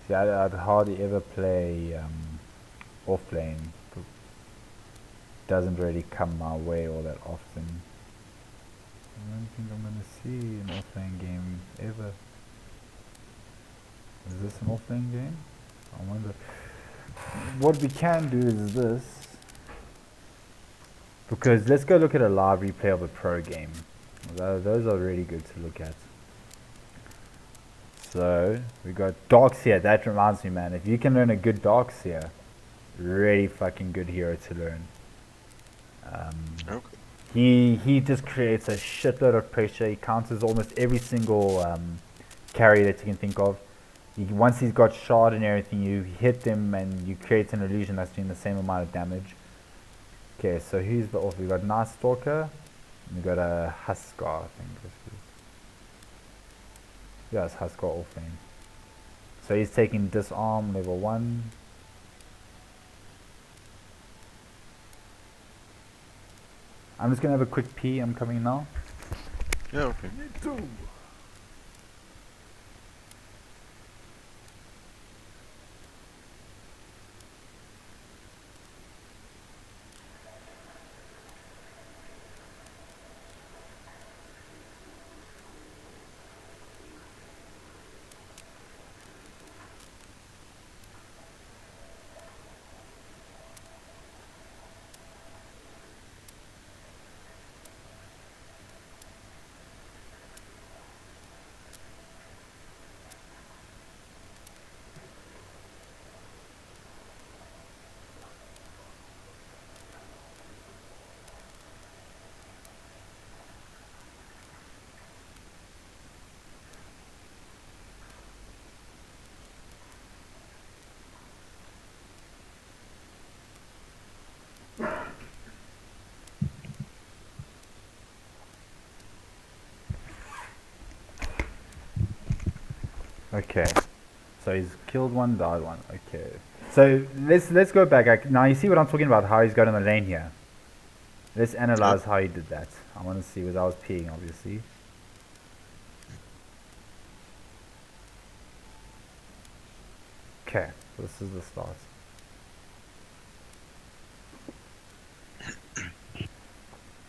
See, I'd hardly ever play offlane. Doesn't really come my way all that often. I don't think I'm gonna see an offlane game ever. Is this an offlane game? I wonder. What we can do is this. Because let's go look at a live replay of a pro game. Those are really good to look at. So, we got Darkseer. That reminds me, man. If you can learn a good Darkseer, really fucking good hero to learn. Okay. He just creates a shitload of pressure. He counters almost every single carry that you can think of. Once he's got shard and everything, you hit them and you create an illusion that's doing the same amount of damage. Okay, so who's the off? We got Night Stalker, and we got a Huskar, I think this is. Yeah, it's Huskar offlane. So he's taking disarm level 1. I'm just gonna have a quick pee. I'm coming now. Yeah, okay. Me too. Okay, So he's killed one, died one. Okay. So let's go back. Now you see what I'm talking about, how he's got in the lane here. Let's analyze how he did that. I want to see, because I was peeing, obviously. Okay, this is the start.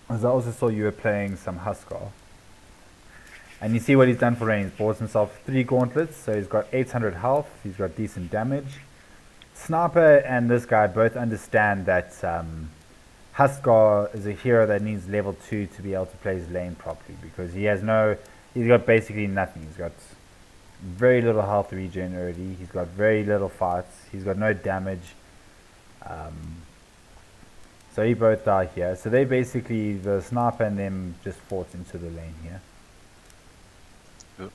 As I also saw you were playing some Huskar. And you see what he's done for range. Bought himself 3 gauntlets, so he's got 800 health, he's got decent damage. Sniper and this guy both understand that Huskar is a hero that needs level 2 to be able to play his lane properly, because he's got basically nothing. He's got very little health regen already, he's got very little fights, he's got no damage. So he both die here. So they basically, the sniper and them just fought into the lane here. Yep.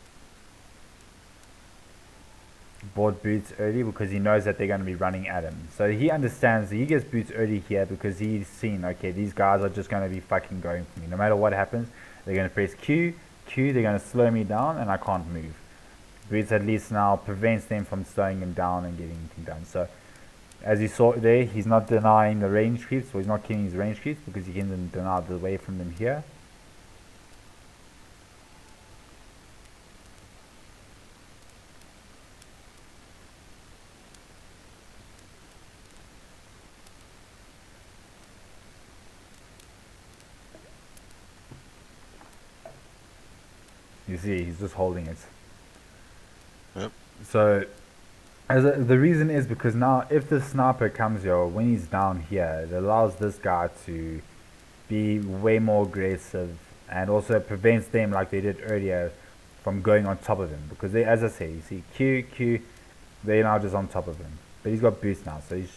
Bought boots early because he knows that they're going to be running at him. So he understands, he gets boots early here because he's seen, okay, these guys are just going to be fucking going for me. No matter what happens, they're going to press Q, they're going to slow me down and I can't move. Boots at least now prevents them from slowing him down and getting anything done. So as you saw there, he's not denying the range creeps, so he's not killing his range creeps because he can deny the way from them here. You see, he's just holding it. Yep. So the reason is because now if the sniper comes here, when he's down here, it allows this guy to be way more aggressive, and also prevents them, like they did earlier, from going on top of him. Because they, as I say, you see Q, they're now just on top of him. But he's got boost now, so he's,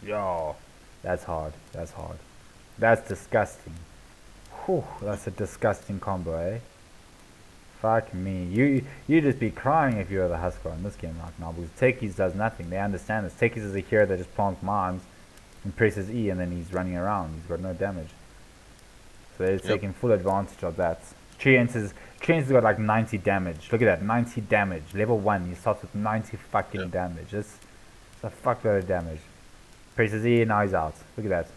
yo, that's hard, that's disgusting. Whew, that's a disgusting combo, eh? Fuck me. You just be crying if you're the Huskar in this game right now, because Techies does nothing. They understand this. Techies is a hero that just plants mines and presses E and then he's running around. He's got no damage. So they're taking full advantage of that. Treant's got like 90 damage. Look at that, 90 damage. Level 1, he starts with 90 fucking damage. It's a fuckload of damage. Presses E and now he's out. Look at that.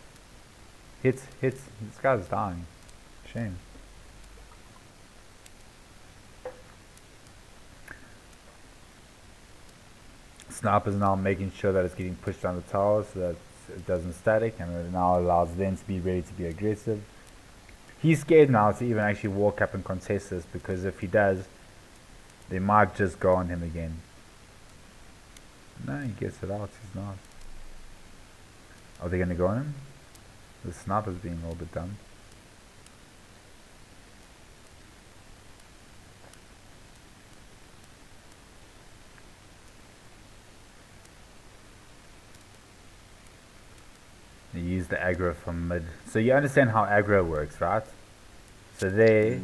Hits. This guy's dying. Shame. Sniper's now making sure that it's getting pushed down the tower so that it doesn't static, and it now allows them to be ready to be aggressive. He's scared now to even actually walk up and contest this, because if he does, they might just go on him again. No, he gets it out, he's not. Are they going to go on him? The sniper's being a little bit dumb. You use the aggro from mid. So you understand how aggro works, right? So they...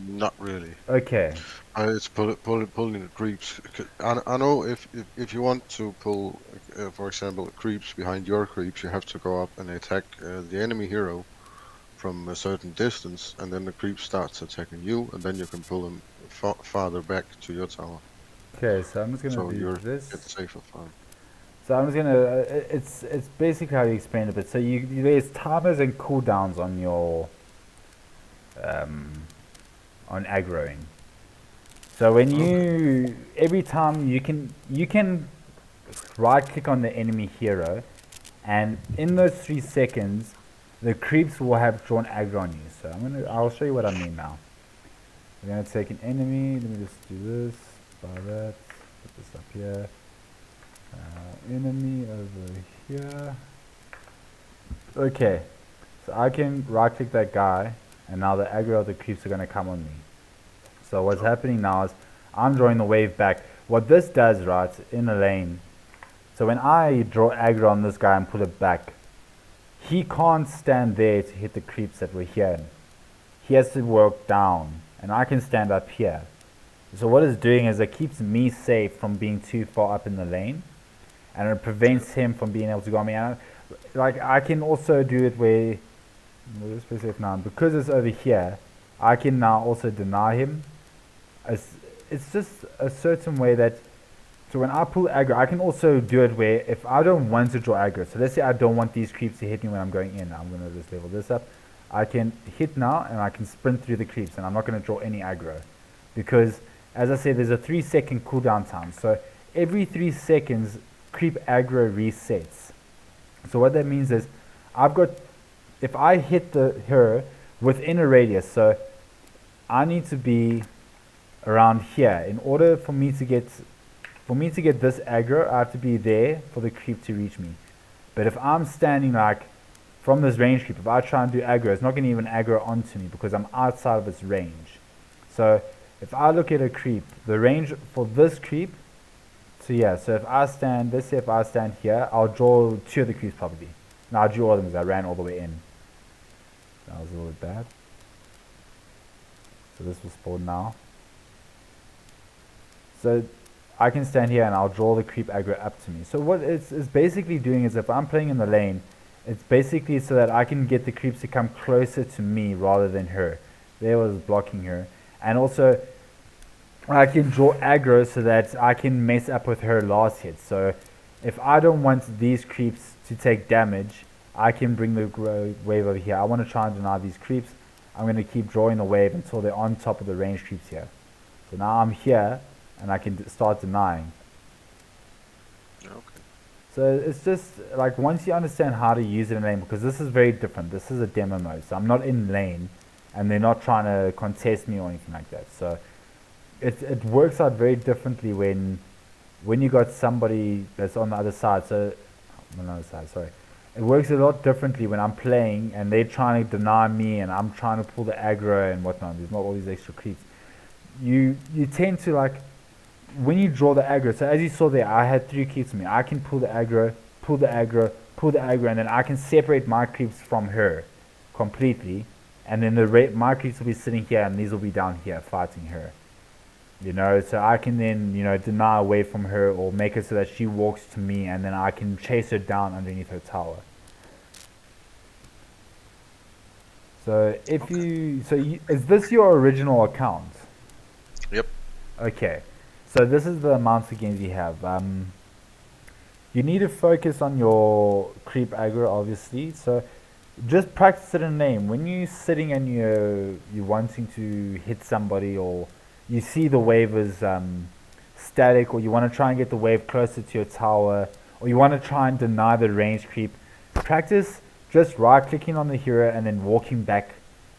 Not really. Okay. It's pulling the creeps. I know if you want to pull, for example, creeps behind your creeps, you have to go up and attack the enemy hero from a certain distance, and then the creep starts attacking you, and then you can pull them farther back to your tower. Okay, so I'm just gonna so do this. It's safer farm. So I'm just gonna. It's basically how you explain it, but so there's timers and cooldowns on your on aggroing. So when you every time you can right click on the enemy hero, and in those 3 seconds the creeps will have drawn aggro on you. So I'll show you what I mean now. We're gonna take an enemy. Let me just do this. Buy that. Put this up here. Enemy over here. Okay, so I can right click that guy, and now the aggro of the creeps are going to come on me. So what's happening now is I'm drawing the wave back. What this does, right, in a lane, so when I draw aggro on this guy and pull it back, he can't stand there to hit the creeps that we're here. He has to work down, and I can stand up here. So what it's doing is it keeps me safe from being too far up in the lane, and it prevents him from being able to go on me. And like I can also do it where, let's be safe now, because it's over here, I can now also deny him. It's just a certain way that So when I pull aggro, I can also do it where if I don't want to draw aggro, so let's say I don't want these creeps to hit me when I'm going in. I'm going to just level this up. I can hit now and I can sprint through the creeps and I'm not going to draw any aggro. Because, as I said, there's a 3-second cooldown time. So every 3 seconds, creep aggro resets. So what that means is, if I hit her within a radius, so I need to be around here. In order for me to get this aggro, I have to be there for the creep to reach me. But if I'm standing like from this range creep, if I try and do aggro, it's not going to even aggro onto me because I'm outside of its range. So if I look at a creep, the range for this creep, so yeah, so if I stand, let's say if I stand here, I'll draw 2 of the creeps probably. No, I'll draw all of them because I ran all the way in. That was a little bit bad. So this will spawn now. So I can stand here and I'll draw the creep aggro up to me. So what it's basically doing is, if I'm playing in the lane, it's basically so that I can get the creeps to come closer to me rather than her. There was blocking her. And also, I can draw aggro so that I can mess up with her last hit. So if I don't want these creeps to take damage, I can bring the wave over here. I want to try and deny these creeps. I'm going to keep drawing the wave until they're on top of the range creeps here. So now I'm here and I can start denying. Okay. So it's just like, once you understand how to use it in lane, because this is very different. This is a demo mode, so I'm not in lane and they're not trying to contest me or anything like that. So it works out very differently when you got somebody that's on the other side. So on the other side, sorry. It works a lot differently when I'm playing and they're trying to deny me and I'm trying to pull the aggro and whatnot. There's not all these extra creeps. You tend to, like, when you draw the aggro, so as you saw there, I had 3 creeps in me. I can pull the aggro, pull the aggro, pull the aggro, and then I can separate my creeps from her completely. And then my creeps will be sitting here and these will be down here fighting her. You know, so I can then, you know, deny away from her or make it so that she walks to me and then I can chase her down underneath her tower. So is this your original account? Yep. Okay. So this is the amounts of games you have. You need to focus on your creep aggro, obviously. So just practice it in name. When you're sitting and you're wanting to hit somebody, or you see the wave is static, or you want to try and get the wave closer to your tower, or you want to try and deny the range creep, practice just right clicking on the hero and then walking back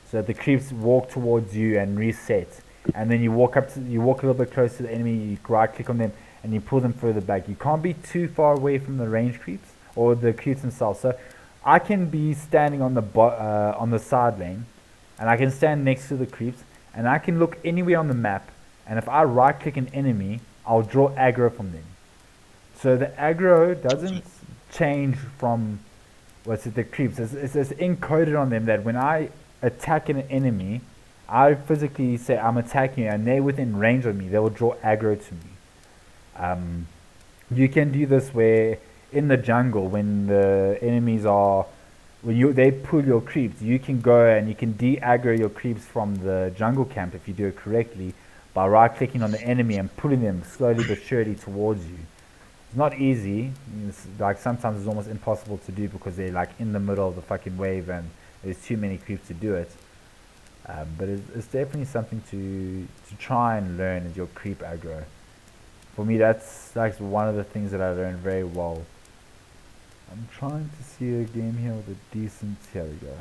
so that the creeps walk towards you and reset. And then you walk a little bit closer to the enemy, you right click on them and you pull them further back. You can't be too far away from the range creeps or the creeps themselves. So I can be standing on the side lane and I can stand next to the creeps and I can look anywhere on the map, and if I right click an enemy, I'll draw aggro from them. So the aggro doesn't change from the creeps. It's encoded on them that when I attack an enemy, I physically say I'm attacking you and they're within range of me, they will draw aggro to me. You can do this where in the jungle, when the enemies are, they pull your creeps, you can go and you can de-aggro your creeps from the jungle camp if you do it correctly by right clicking on the enemy and pulling them slowly but surely towards you. It's not easy. It's like sometimes it's almost impossible to do because they're like in the middle of the fucking wave and there's too many creeps to do it. But it's definitely something to try and learn, is your creep aggro. For me, that's like one of the things that I learned very well. I'm trying to see a game here with a decent. Here we go.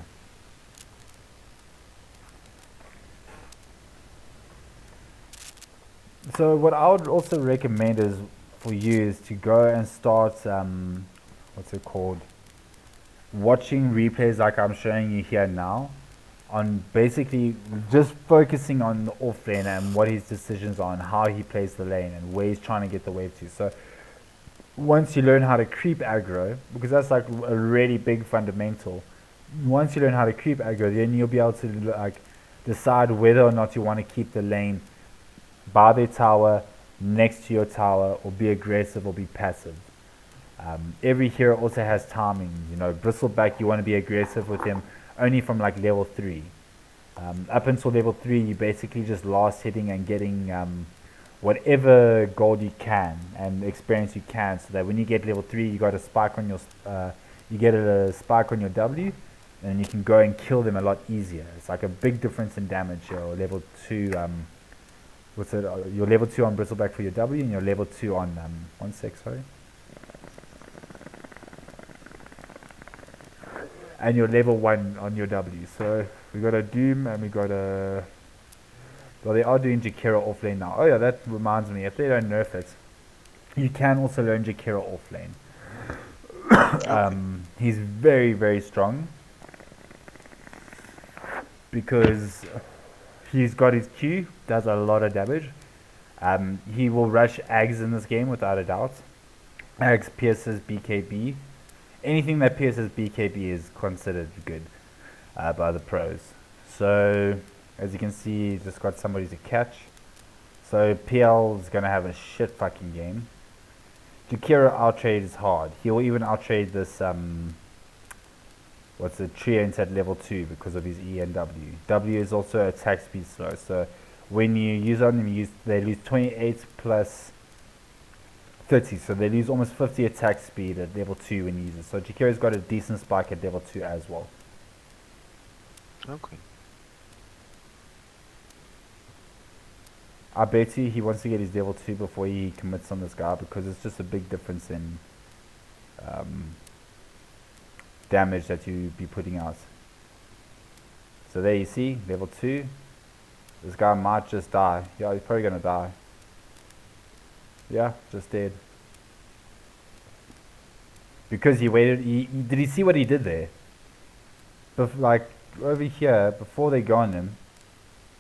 So what I would also recommend is for you is to go and start what's it called? Watching replays like I'm showing you here now, on basically just focusing on the off lane and what his decisions are and how he plays the lane and where he's trying to get the wave to. So once you learn how to creep aggro, because that's like a really big fundamental, once you learn how to creep aggro, then you'll be able to like decide whether or not you want to keep the lane by their tower, next to your tower, or be aggressive or be passive. Every hero also has timing. You know, Bristleback, you want to be aggressive with him only from like level 3. Up until level 3, you basically just last hitting and getting whatever gold you can and experience you can, so that when you get level 3 you got a spike on your you get a spike on your W, and you can go and kill them a lot easier. It's like a big difference in damage. Your level 2 what's it, your level 2 on Bristleback for your W, and your level 2 on 1 sec, sorry, and your level 1 on your W. So we got a Doom and we got a, well, they are doing Jakiro offlane now. Oh yeah, that reminds me, if they don't nerf it, you can also learn Jakiro offlane. He's very, very strong because he's got his Q, does a lot of damage. He will rush Ags in this game without a doubt. Ags pierces BKB. Anything that pierces BKB is considered good by the pros. So as you can see, he's just got somebody to catch. So PL is going to have a shit fucking game. Jakiro outtrade is hard. He will even outtrade this what's the Treants at level 2 because of his E and W. W is also attack speed slow, so when you use on them, they lose 28 plus 30, so they lose almost 50 attack speed at level 2 when you use it. So Jakiro's got a decent spike at level 2 as well. Okay. I bet you he wants to get his level 2 before he commits on this guy, because it's just a big difference in damage that you be putting out. So there you see, level 2. This guy might just die. Yeah, he's probably gonna die. Yeah, just dead. Because he waited, did he see what he did there? Like, over here, before they go on him,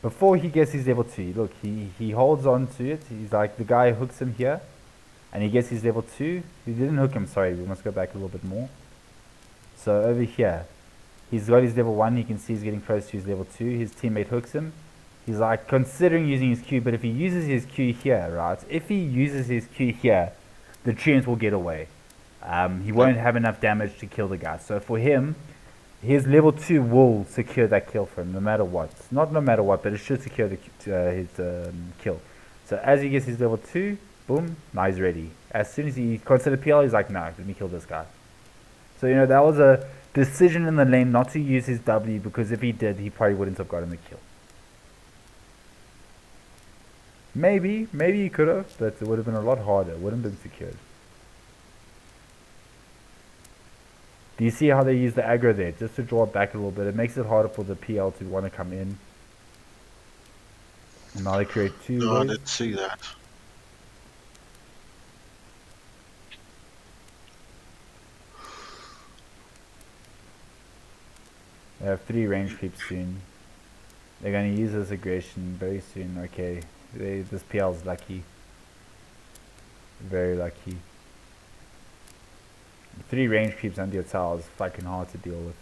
before he gets his level 2, look, he holds on to it. He's like, the guy hooks him here, and he gets his level 2. He didn't hook him, sorry, we must go back a little bit more. So over here, he's got his level 1, you can see he's getting close to his level 2. His teammate hooks him. He's like considering using his Q, but if he uses his Q here, right, if he uses his Q here, the Treants will get away. He won't have enough damage to kill the guy. So for him, his level 2 will secure that kill for him, no matter what. Not no matter what, but it should secure the, his kill. So as he gets his level 2, boom, now he's ready. As soon as he considered PL, he's like, no, let me kill this guy. So, you know, that was a decision in the lane not to use his W, because if he did, he probably wouldn't have gotten the kill. Maybe he could have, but it would have been a lot harder. It wouldn't have been secured. Do you see how they use the aggro there? Just to draw it back a little bit. It makes it harder for the PL to want to come in. And now they create 2 No, I waves. didn't see that. They have 3 range creeps soon. They're going to use this aggression very soon. Okay, this PL's lucky. Very lucky. 3 range creeps under your tower is fucking hard to deal with.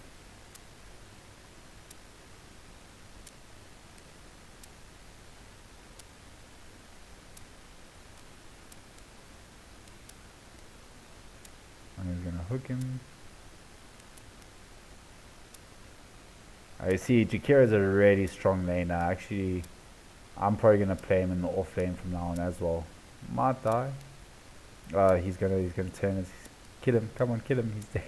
And he's gonna hook him. I see Jakiro is a really strong laner. Actually, I'm probably gonna play him in the off lane from now on as well. Might die. He's gonna turn his. Kill him, come on, kill him, he's dead.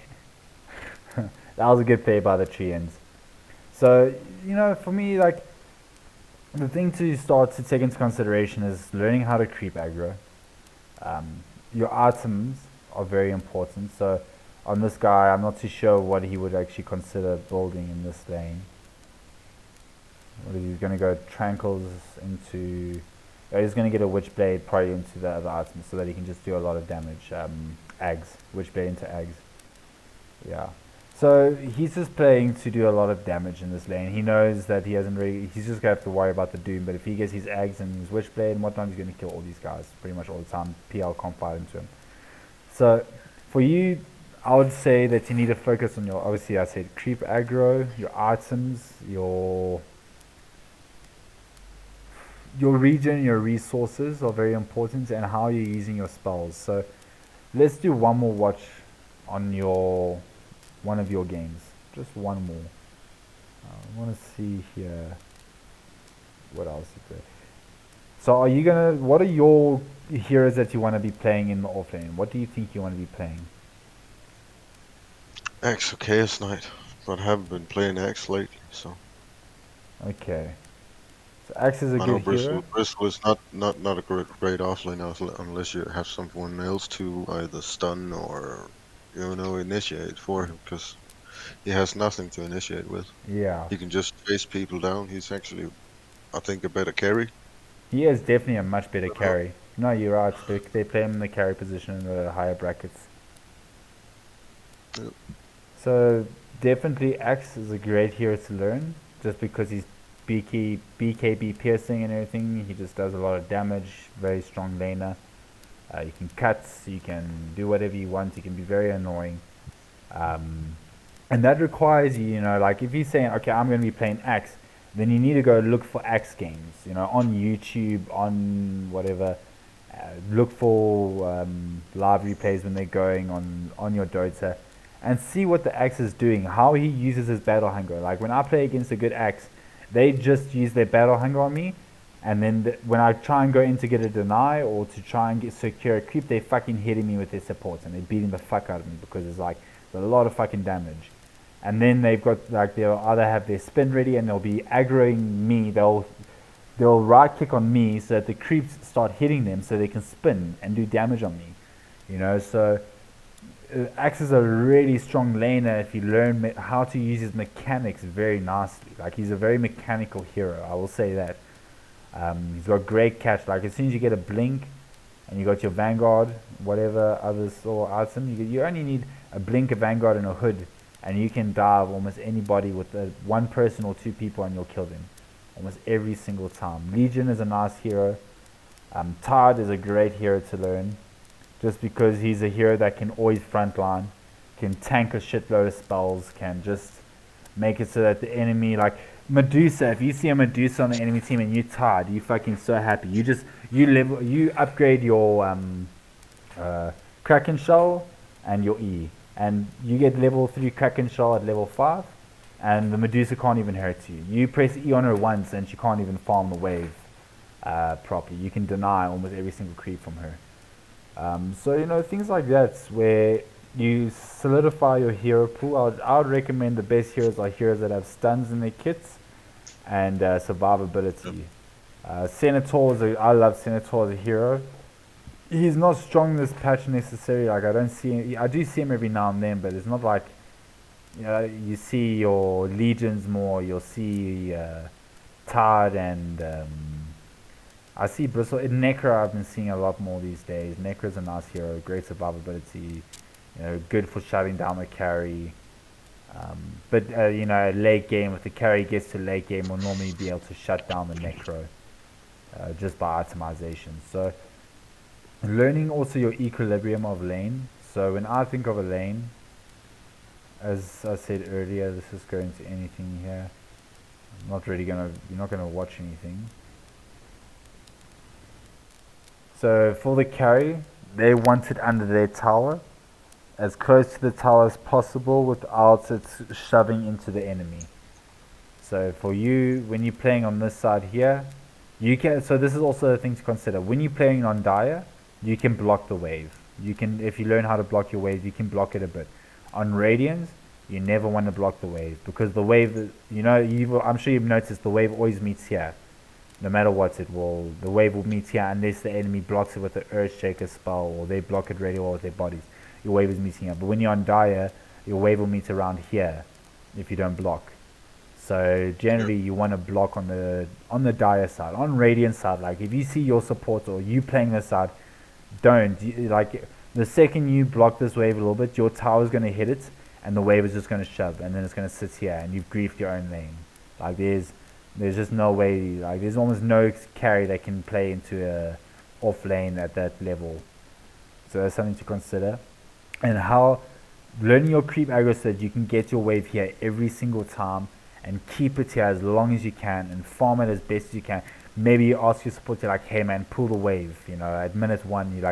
That was a good play by the Treants. So, you know, for me, like, the thing to start to take into consideration is learning how to creep aggro. Your items are very important. So, on this guy, I'm not too sure what he would actually consider building in this lane. What is he going to go Tranquils into... he's going to get a Witchblade probably into the other items so that he can just do a lot of damage. Ags, Witchblade into Ags. Yeah. So he's just playing to do a lot of damage in this lane. He knows that he hasn't really... He's just going to have to worry about the Doom. But if he gets his Ags and his Witchblade and whatnot, he's going to kill all these guys pretty much all the time. PL can't fight into him. So for you, I would say that you need to focus on your... Obviously, I said creep aggro, your items, your region, your resources are very important, and how you're using your spells. So let's do one more watch on one of your games. Just one more. I want to see here what else is there. So are you gonna? What are your heroes that you want to be playing in the offlane? What do you think you want to be playing? Axe or Chaos Knight, but I haven't been playing Axe lately, so Okay. So Axe is a I know good hero. Bristol is not a great offlane unless you have someone else to either stun or initiate for him, because he has nothing to initiate with. Yeah. He can just face people down. He's actually, I think, a better carry. He is definitely a much better Uh, carry. No, you're right. They play him in the carry position in the higher brackets. Yep. So definitely Axe is a great hero to learn, just because he's BKB piercing and everything. He just does a lot of damage. Very strong laner. You can cut. You can do whatever you want. You can be very annoying. And that requires you, like if you're saying, okay, I'm going to be playing Axe, then you need to go look for Axe games, on YouTube, on whatever. Look for live replays when they're going on your Dota, and see what the Axe is doing, how he uses his battle hunger. Like when I play against a good Axe, they just use their battle hunger on me, and then when I try and go in to get a deny or to try and secure a creep, they fucking hitting me with their supports and they're beating the fuck out of me because it's a lot of fucking damage. And then they've got they'll either have their spin ready and they'll be aggroing me. They'll right click on me so that the creeps start hitting them so they can spin and do damage on me. So Axe is a really strong laner if you learn how to use his mechanics very nicely. Like he's a very mechanical hero, I will say that. He's got great catch. Like as soon as you get a blink and you got your Vanguard, whatever other or item, you only need a blink, a Vanguard, and a hood, and you can dive almost anybody with one person or two people and you'll kill them almost every single time. Legion is a nice hero. Tard is a great hero to learn, just because he's a hero that can always frontline, can tank a shitload of spells, can just make it so that the enemy, like Medusa, if you see a Medusa on the enemy team and you're tired, you fucking so happy. You upgrade your Kraken Shell and your E, and you get level 3 Kraken Shell at level 5, and the Medusa can't even hurt you. You press E on her once and she can't even farm the wave properly. You can deny almost every single creep from her. So things like that where you solidify your hero pool. I would recommend the best heroes are heroes that have stuns in their kits and survivability. Senator I love Senator as a hero. He's not strong in this patch necessarily. Like I do see him every now and then, but it's not like you see your legions more. You'll see Tard and I see Bristle. In Necro, I've been seeing a lot more these days. Necro's a nice hero, great survivability, good for shutting down the carry. But late game, if the carry gets to late game, will normally be able to shut down the Necro just by itemization. So learning also your equilibrium of lane. So when I think of a lane, as I said earlier, this is going to anything here. You're not gonna watch anything. So for the carry, they want it under their tower, as close to the tower as possible without it shoving into the enemy. So for you, when you're playing on this side here, so this is also a thing to consider. When you're playing on Dire, you can block the wave. If you learn how to block your wave, you can block it a bit. On Radiance, you never want to block the wave, because the wave, I'm sure you've noticed the wave always meets here. No matter what, the wave will meet here unless the enemy blocks it with the Earthshaker spell or they block it really well with their bodies. Your wave is meeting here. But when you're on Dire, your wave will meet around here if you don't block. So generally you want to block on the Dire side. On Radiant side, like if you see your support or you playing this side, the second you block this wave a little bit, your tower's going to hit it and the wave is just going to shove and then it's going to sit here and you've griefed your own lane. Like there's just no way, there's almost no carry that can play into a off lane at that level. So that's something to consider. And how learning your creep aggro so that you can get your wave here every single time and keep it here as long as you can and farm it as best as you can. Maybe you ask your support, you're like, hey man, pull the wave, at minute 1,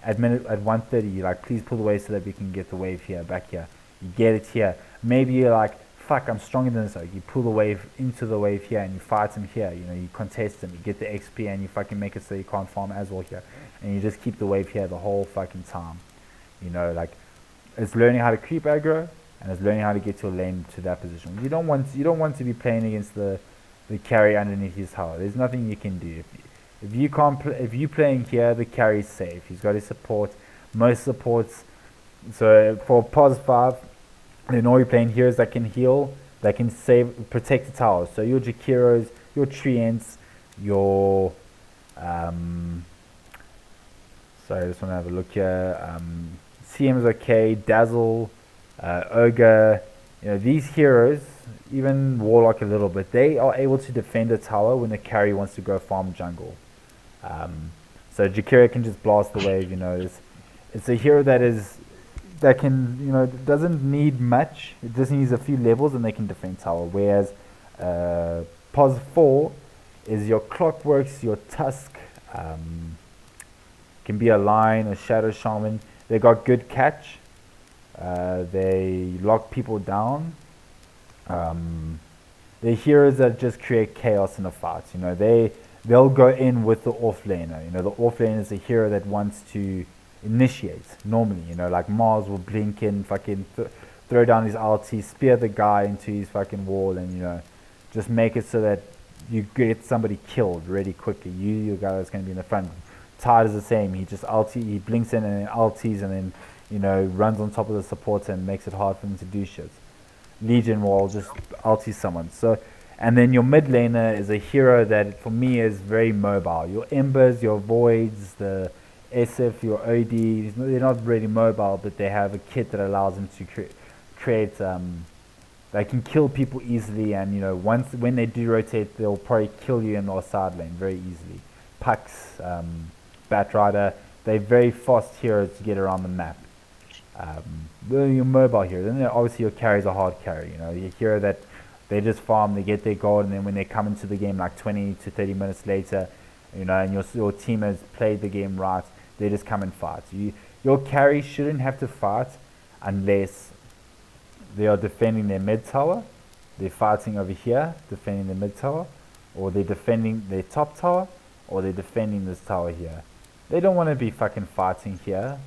at 1:30, please pull the wave so that we can get the wave here, back here. You get it here. Maybe you're like, fuck, I'm stronger than this. Like, you pull the wave into the wave here and you fight him here. You know, you contest him, you get the XP and you fucking make it so you can't farm as well here. And you just keep the wave here the whole fucking time. You know, like, it's learning how to creep aggro and it's learning how to get your lane to that position. You don't want to be playing against the carry underneath his tower. There's nothing you can do. If you can't if you playing here, the carry's safe. He's got his support. Most supports. So for POS 5, then all you're playing here is that can heal, that can protect the towers. So your Jakiros, your Treants, your sorry, I just want to have a look here. CM is okay, Dazzle, Ogre, you know, these heroes, even Warlock a little bit, they are able to defend a tower when the carry wants to go farm jungle. So Jakira can just blast the wave, you know, it's a hero that can, you know, doesn't need much, it just needs a few levels and they can defend tower, whereas POS 4 is your Clockworks, your Tusk, can be a Lion, a Shadow Shaman. They got good catch, they lock people down. They're heroes that just create chaos in the fight. You know, they'll go in with the offlaner. You know, the offlaner is a hero that wants to initiate normally. You know, like Mars will blink in, fucking throw down his ulti, spear the guy into his fucking wall, and, you know, just make it so that you get somebody killed really quickly. Your guy that's going to be in the front. Tide is the same. He just he blinks in and then ultis and then, you know, runs on top of the supporter and makes it hard for them to do shit. Legion will just ulti someone. So, and then your mid laner is a hero that for me is very mobile. Your Embers, your Voids, the SF, your OD, they're not really mobile, but they have a kit that allows them to create. They can kill people easily, and, you know, when they do rotate, they'll probably kill you in our side lane very easily. Pucks, Batrider, they're very fast heroes to get around the map. Your mobile hero, then obviously your carries a hard carry. You know, your hero that they just farm, they get their gold, and then when they come into the game like 20 to 30 minutes later, you know, and your team has played the game right, they just come and fight. Your carry shouldn't have to fight unless they are defending their mid tower, they're fighting over here, defending the mid tower, or they're defending their top tower, or they're defending this tower here. They don't want to be fucking fighting here.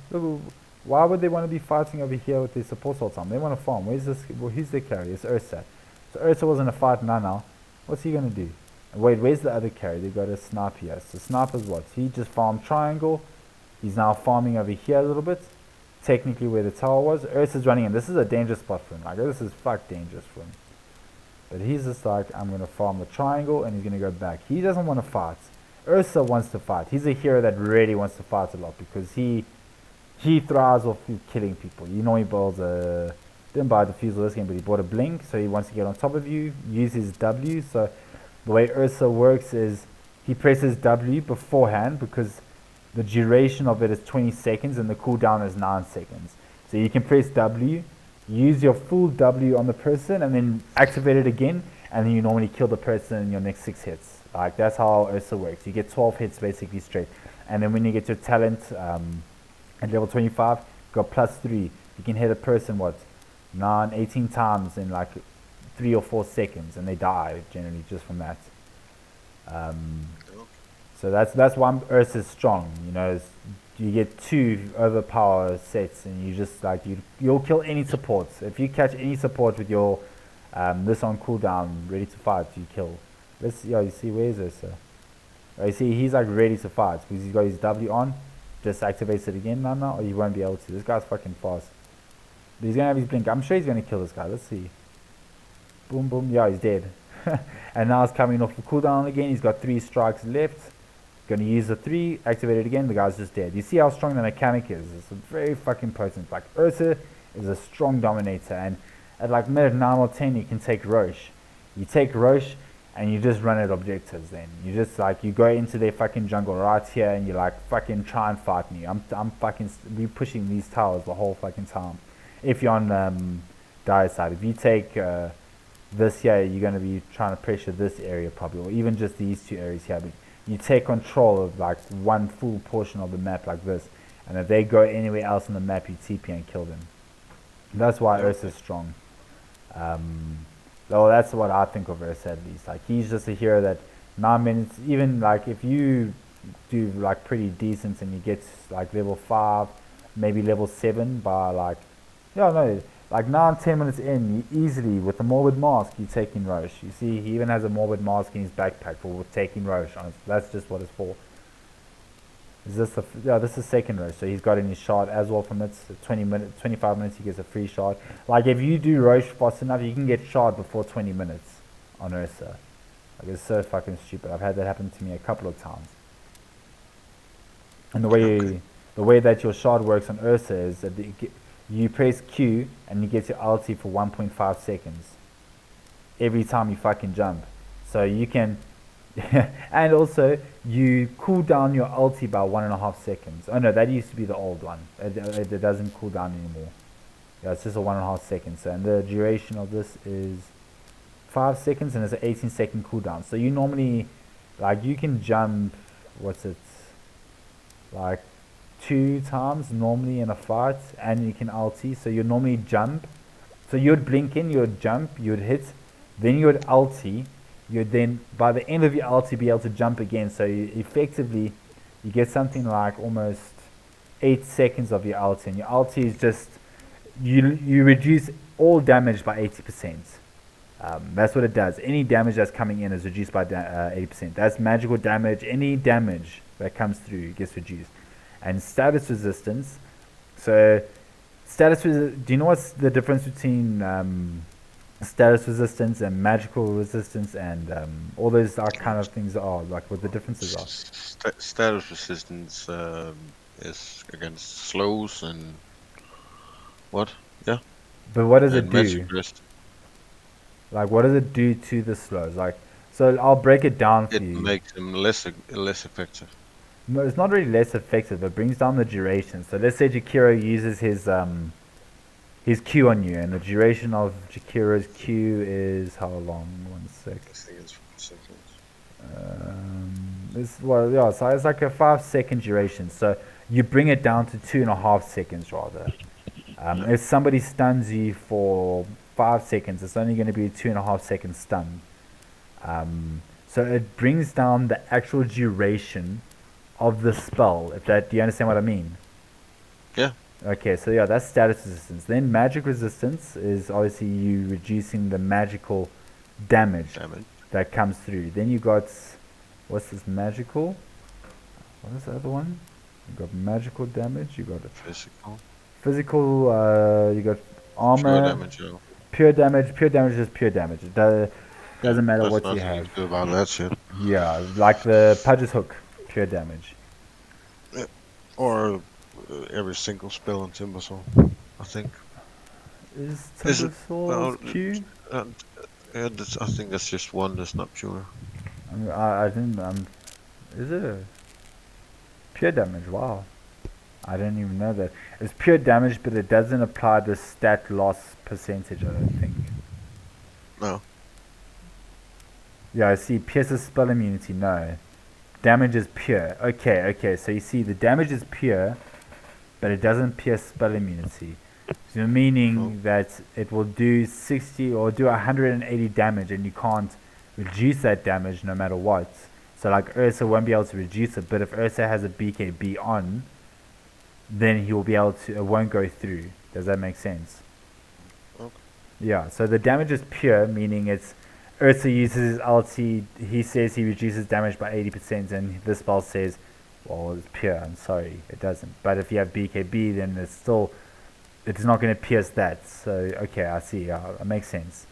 Why would they want to be fighting over here with their support all the time? They want to farm. Where's this? Well, who's their carry? It's Ursa. So Ursa wasn't a fight now. What's he going to do? Wait, where's the other carry? They got a sniper here. So sniper's what? He just farmed triangle. He's now farming over here a little bit. Technically where the tower was. Ursa's running in. This is a dangerous spot for him. Like, this is fuck dangerous for him. But he's just like, I'm going to farm the triangle and he's going to go back. He doesn't want to fight. Ursa wants to fight. He's a hero that really wants to fight a lot because he thrives off killing people. You know, he builds a, didn't buy a diffusal this game, but he bought a blink, so he wants to get on top of you, use his W. So the way Ursa works is he presses W beforehand because the duration of it is 20 seconds and the cooldown is 9 seconds. So you can press W, use your full W on the person and then activate it again, and then you normally kill the person in your next 6 hits. Like, that's how Ursa works. You get 12 hits basically straight. And then when you get your talent at level 25, you got +3. You can hit a person, 18 times in like 3 or 4 seconds, and they die generally just from that. So that's why Ursa's strong. You know, you get 2 overpower sets, and you just like you'll kill any supports. If you catch any support with your this on cooldown, ready to fight, you kill. You see, where's Ursa? You see, he's like ready to fight because he's got his W on. Just activates it again now, or he won't be able to. This guy's fucking fast. But he's gonna have his blink. I'm sure he's gonna kill this guy. Let's see. Boom, boom. Yeah, he's dead. And now it's coming off the cooldown again. He's got 3 strikes left. Gonna use the 3, activate it again. The guy's just dead. You see how strong the mechanic is? It's very fucking potent. Like, Ursa is a strong dominator, and at like mid 9 or 10, you can take Roche. You take Roche, and you just run at objectives then. You just like, you go into their fucking jungle right here and you like, fucking try and fight me. I'm fucking pushing these towers the whole fucking time. If you're on Dire side. If you take this here, you're going to be trying to pressure this area probably, or even just these 2 areas here. But you take control of like one full portion of the map like this. And if they go anywhere else on the map, you TP and kill them. That's why Ursa's strong. Well, that's what I think of Ursa at least. Like he's just a hero that 9 minutes, even like if you do like pretty decent and you get like level 5, maybe level 7 by like, yeah, no, like 9-10 minutes in, you easily with the Morbid Mask, you're taking Roche. You see, he even has a Morbid Mask in his backpack for taking Roche on it. That's just what it's for. Is this the this is second Roche, so he's got in his shot as well from it. So 25 minutes he gets a free shot. Like if you do Roche fast enough, you can get shot before 20 minutes on Ursa. Like it's so fucking stupid. I've had that happen to me a couple of times. And the way that your shot works on Ursa is that you press Q and you get your ulti for 1.5 seconds every time you fucking jump. So you can and also you cool down your ulti by 1.5 seconds. Oh no, that used to be the old one. It doesn't cool down anymore. Yeah, it's just a 1.5 seconds. And the duration of this is 5 seconds and it's an 18-second cooldown. So you normally, like, you can jump, what's it, like 2 times normally in a fight, and you can ulti. So you normally jump. So you'd blink in, you'd jump, you'd hit, then you'd ulti. You'd then, by the end of your ulti, be able to jump again. So effectively, you get something like almost 8 seconds of your ulti. And your ulti is just, you reduce all damage by 80%. That's what it does. Any damage that's coming in is reduced by 80%. That's magical damage. Any damage that comes through gets reduced. And status resistance. So, do you know what's the difference between status resistance and magical resistance and all those kind of things are? Like what the differences are? Status resistance is against slows and what? Yeah. But what does and it do? magic rest. Like what does it do to the slows? Like, so I'll break it down for It you. makes them less effective. No, it's not really less effective. It brings down the duration. So let's say Jakiro uses his Q on you, and the duration of Jakiro's Q is how long? 1 sec. I think it's 4 seconds. So it's like a 5-second duration. So you bring it down to 2.5 seconds rather. If somebody stuns you for 5 seconds, it's only going to be a 2.5 second stun. So it brings down the actual duration of the spell. Do you understand what I mean? Yeah. Okay, so yeah, that's status resistance. Then magic resistance is obviously you reducing the magical damage that comes through. Then you got, what's this magical? What is the other one? You got magical damage. You got physical. Physical. You got armor. Pure damage. Yeah. Pure damage. Pure damage is pure damage. It doesn't matter what you have. Do about that shit. Yeah, like the Pudge's Hook, pure damage. Yeah. Or every single spell in Timbersaw, I think. Is it? Timbersaw's Q? Yeah, I think that's just one that's not pure. I didn't. Is it pure damage? Wow, I didn't even know that. It's pure damage, but it doesn't apply the stat loss percentage. I don't think. No. Yeah, I see. Pierce's spell immunity. No, damage is pure. Okay. So you see, the damage is pure, but it doesn't pierce spell immunity. So meaning that it will do 60 or do 180 damage, and you can't reduce that damage no matter what. So like Ursa won't be able to reduce it, but if Ursa has a BKB on, then he will be able to. It won't go through. Does that make sense? Okay. Yeah. So the damage is pure, meaning it's Ursa uses his ulti. He says he reduces damage by 80%, and this spell says, well, it's pure. I'm sorry, it doesn't. But if you have BKB, then it's not going to pierce that. So okay, I see. It makes sense.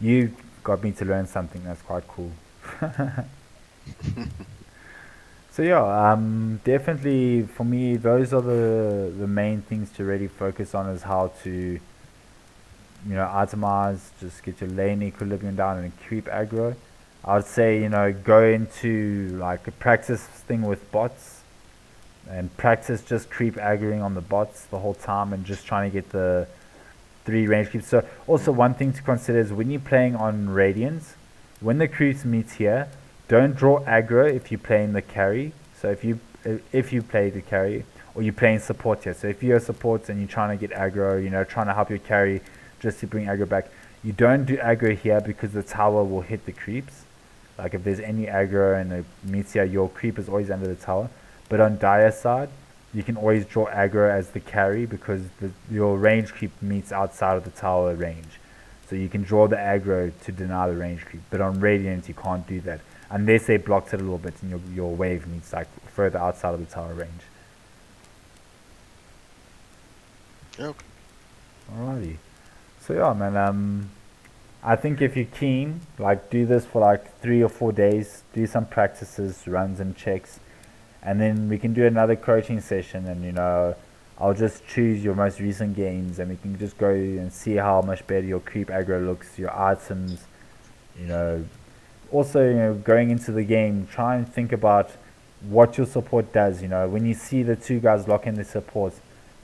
You got me to learn something. That's quite cool. So yeah, definitely for me, those are the main things to really focus on, is how to, itemize, just get your lane equilibrium down and creep aggro. I would say, go into like a practice thing with bots and practice just creep aggroing on the bots the whole time and just trying to get the 3 range creeps. So also one thing to consider is when you're playing on Radiant, when the creeps meet here, don't draw aggro if you're playing the carry. So if you if you play the carry or you're playing support here. So if you're a support and you're trying to get aggro, trying to help your carry just to bring aggro back, you don't do aggro here because the tower will hit the creeps. Like if there's any aggro and it meets here, your creep is always under the tower. But on Dire side, you can always draw aggro as the carry because your range creep meets outside of the tower range. So you can draw the aggro to deny the range creep. But on Radiant, you can't do that unless they blocked it a little bit and your wave needs like further outside of the tower range. Okay. Alrighty. So yeah, man. I think if you're keen, like do this for like 3 or 4 days, do some practices, runs and checks, and then we can do another coaching session, and I'll just choose your most recent games and we can just go and see how much better your creep aggro looks, your items, also going into the game, try and think about what your support does. When you see the two guys lock in the supports,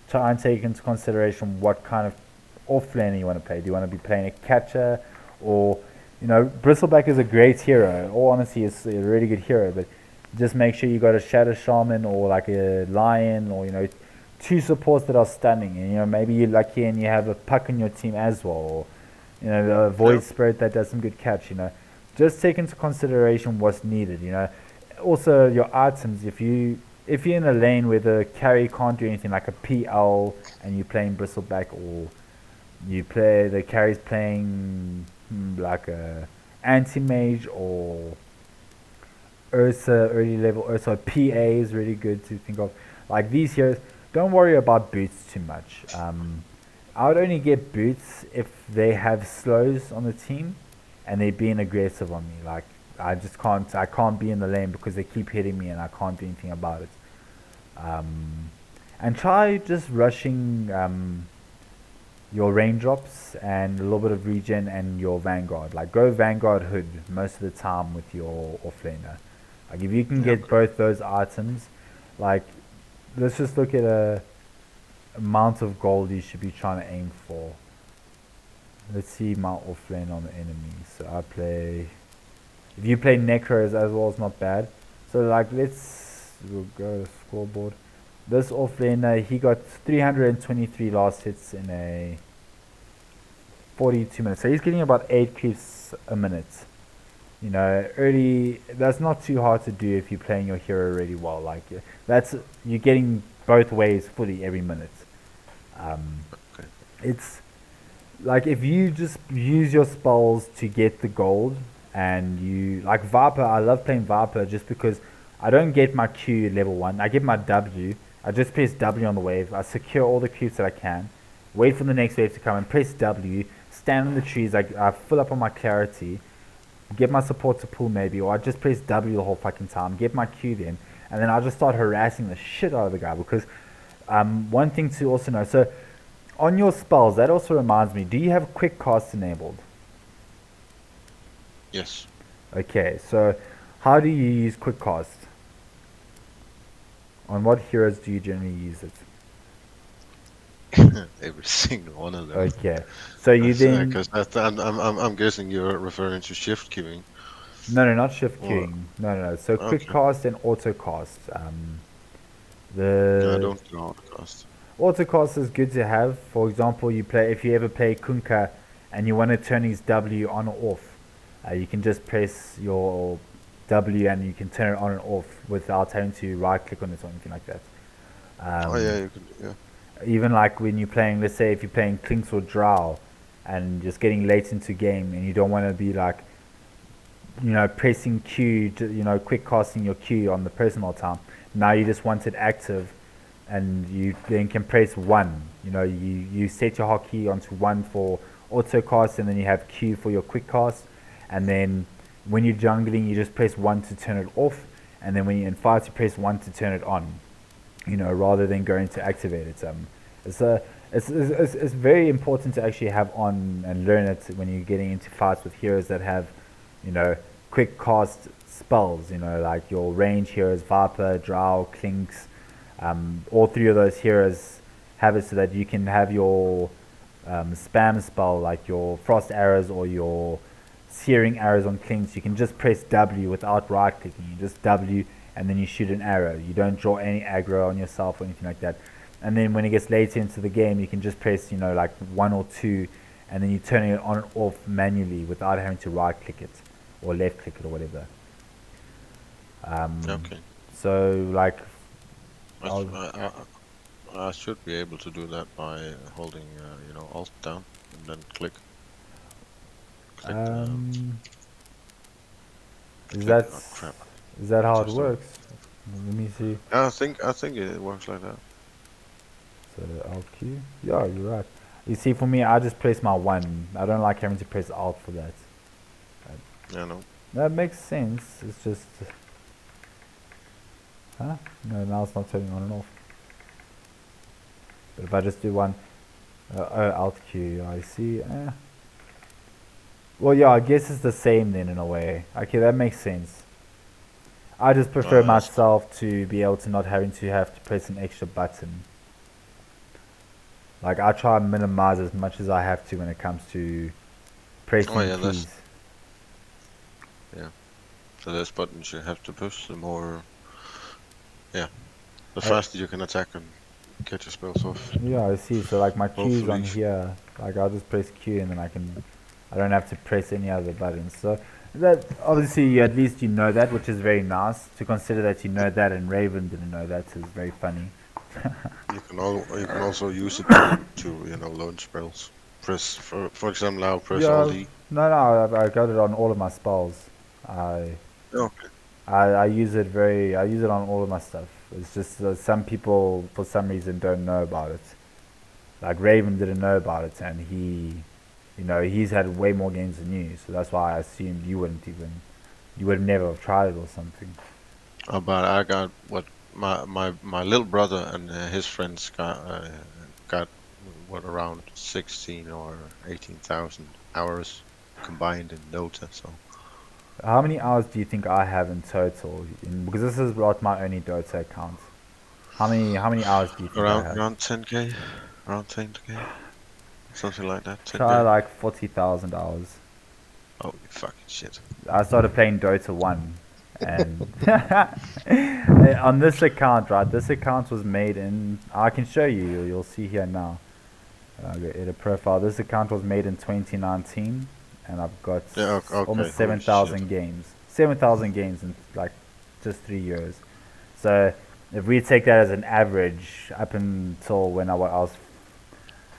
try and take into consideration what kind of offlaner you want to play. Do you want to be playing a catcher, or Bristleback is a great hero. All honesty, is a really good hero, but just make sure you got a Shadow Shaman or like a Lion, or two supports that are stunning, and maybe you're lucky and you have a Puck on your team as well, or a Void Spirit that does some good catch. Just take into consideration what's needed. Also your items. If you're in a lane where the carry can't do anything, like a PL, and you're playing Bristleback, or the carry's playing like a anti-mage or Ursa, early level Ursa, PA is really good to think of. Like these heroes, don't worry about boots too much. I would only get boots if they have slows on the team and they're being aggressive on me. Like I can't be in the lane because they keep hitting me and I can't do anything about it. And try just rushing your raindrops and a little bit of regen and your Vanguard. Like go Vanguard Hood most of the time with your offlaner. Like if you can get both those items, like let's just look at a amount of gold you should be trying to aim for. Let's see my offlane on the enemy. So if you play Necros as well, it's not bad. So like we'll go to scoreboard. This offlaner, he got 323 last hits in a 42 minutes. So he's getting about 8 creeps a minute. Early, that's not too hard to do if you're playing your hero really well. Like you're getting both ways fully every minute. It's like if you just use your spells to get the gold, and you like Viper. I love playing Viper just because I don't get my Q level 1. I get my W. I just press W on the wave. I secure all the creeps that I can. Wait for the next wave to come and press W. Stand in the trees. I fill up on my clarity. Get my support to pull maybe, or I just press W the whole fucking time. Get my Q then, and then I just start harassing the shit out of the guy. Because one thing to also know. So on your spells, that also reminds me. Do you have quick cast enabled? Yes. Okay. So how do you use quick cast? On what heroes do you generally use it? Every single one of them. Okay, so you then. Because I'm guessing you're referring to shift queuing. No, not shift queuing. No. So quick cast and auto cast. I don't do auto cast. Auto cast is good to have. For example, if you ever play Kunkka and you want to turn his W on or off, you can just press your W and you can turn it on and off without having to right click on it or anything like that. You can. Yeah. Even like when you're playing, let's say if you're playing Clinks or Drow and just getting late into game and you don't want to be like, pressing Q, quick casting your Q on the person all the time. Now you just want it active and you then can press 1. You set your hotkey onto 1 for auto cast and then you have Q for your quick cast. And then when you're jungling, you just press 1 to turn it off. And then when you're in fight, you press 1 to turn it on. Rather than going to activate it. It's very important to actually have on and learn it when you're getting into fights with heroes that have, quick cast spells. Like your range heroes, Viper, Drow, Clinks. All 3 of those heroes have it so that you can have your spam spell, like your frost arrows or your searing arrows on Clinks. You can just press W without right clicking. You just W and then you shoot an arrow. You don't draw any aggro on yourself or anything like that. And then when it gets later into the game, you can just press, like 1 or 2, and then you turn it on and off manually without having to right click it or left click it or whatever. Okay. So like, I should be able to do that by holding, Alt down and then click. Is that oh, crap. is that how it Just works? Let me see. I think it works like that. So Alt Q. Yeah, you're right. You see, for me, I just press my 1. I don't like having to press Alt for that. Yeah, no. That makes sense. It's just, huh? No, now it's not turning on and off. But if I just do one, Alt Q, I see. Well, yeah, I guess it's the same then in a way. Okay, that makes sense. I just prefer myself to be able to not having to have to press an extra button. Like, I try and minimize as much as I have to when it comes to pressing keys. Yeah. So less buttons you have to push, the more, the faster you can attack and get your spells off. Yeah, I see. So like my Q's on Hopefully. here, like I'll just press Q and then I don't have to press any other buttons. So that, obviously, at least you know that, which is very nice. To consider that you know that and Raven didn't know that is very funny. You can also use it to launch spells. Press for example now press Alt D. No, I got it on all of my spells. Okay. I use it on all of my stuff. It's just some people for some reason don't know about it. Like Raven didn't know about it, and he's had way more games than you, so that's why I assumed you would never have tried it or something. But I got what my little brother and his friends got what around 16 or 18,000 hours combined in Dota. So. How many hours do you think I have in total? Because this is not my only Dota account. How many hours do you think I have? Around 10k, something like that. 10K. Try like 40,000 hours. Oh, you fucking shit! I started playing Dota 1, and on this account, right? This account was made in. I can show you. You'll see here now. I'll go edit profile. This account was made in 2019. And I've got almost 7,000 games. 7,000 games in like just 3 years. So if we take that as an average up until when I was...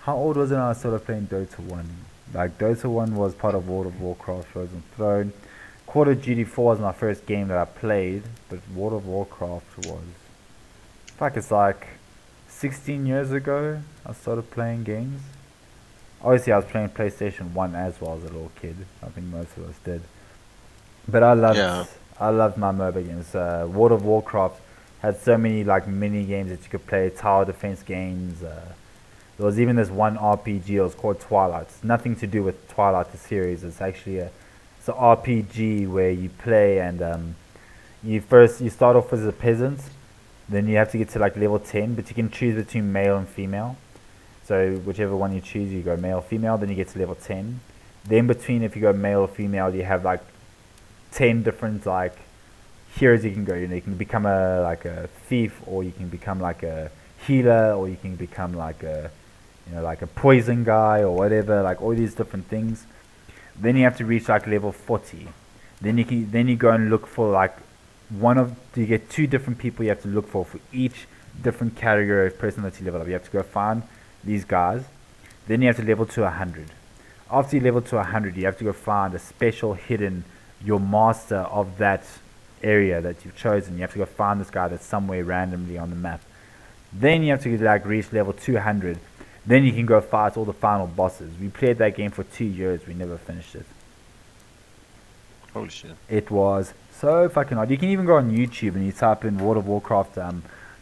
How old was it when I started playing Dota 1? Like Dota 1 was part of World of Warcraft, Frozen Throne. Call of Duty 4 was my first game that I played. But World of Warcraft was... it's like 16 years ago I started playing games. Obviously, I was playing PlayStation 1 as well as a little kid. I think most of us did. But I loved my MOBA games. World of Warcraft had so many like mini games that you could play, tower defense games. There was even this one RPG. It was called Twilight. It's nothing to do with Twilight the series. It's actually it's an RPG where you play and you start off as a peasant. Then you have to get to like level 10, but you can choose between male and female. So whichever one you choose, you go male, female, then you get to level 10. Then between, if you go male or female, you have like 10 different like heroes you can go. You can become a thief, or you can become like a healer, or you can become like a poison guy or whatever, like all these different things. Then you have to reach like level 40. Then you go and look for like you get 2 different people you have to look for each different category of person that you level up. You have to go find these guys. Then you have to level to 100. After you level to 100, you have to go find a special hidden, your master of that area that you've chosen. You have to go find this guy that's somewhere randomly on the map. Then you have to like reach level 200. Then you can go fight all the final bosses. We played that game for 2 years. We never finished it. Holy shit. It was so fucking hard. You can even go on YouTube and you type in World of Warcraft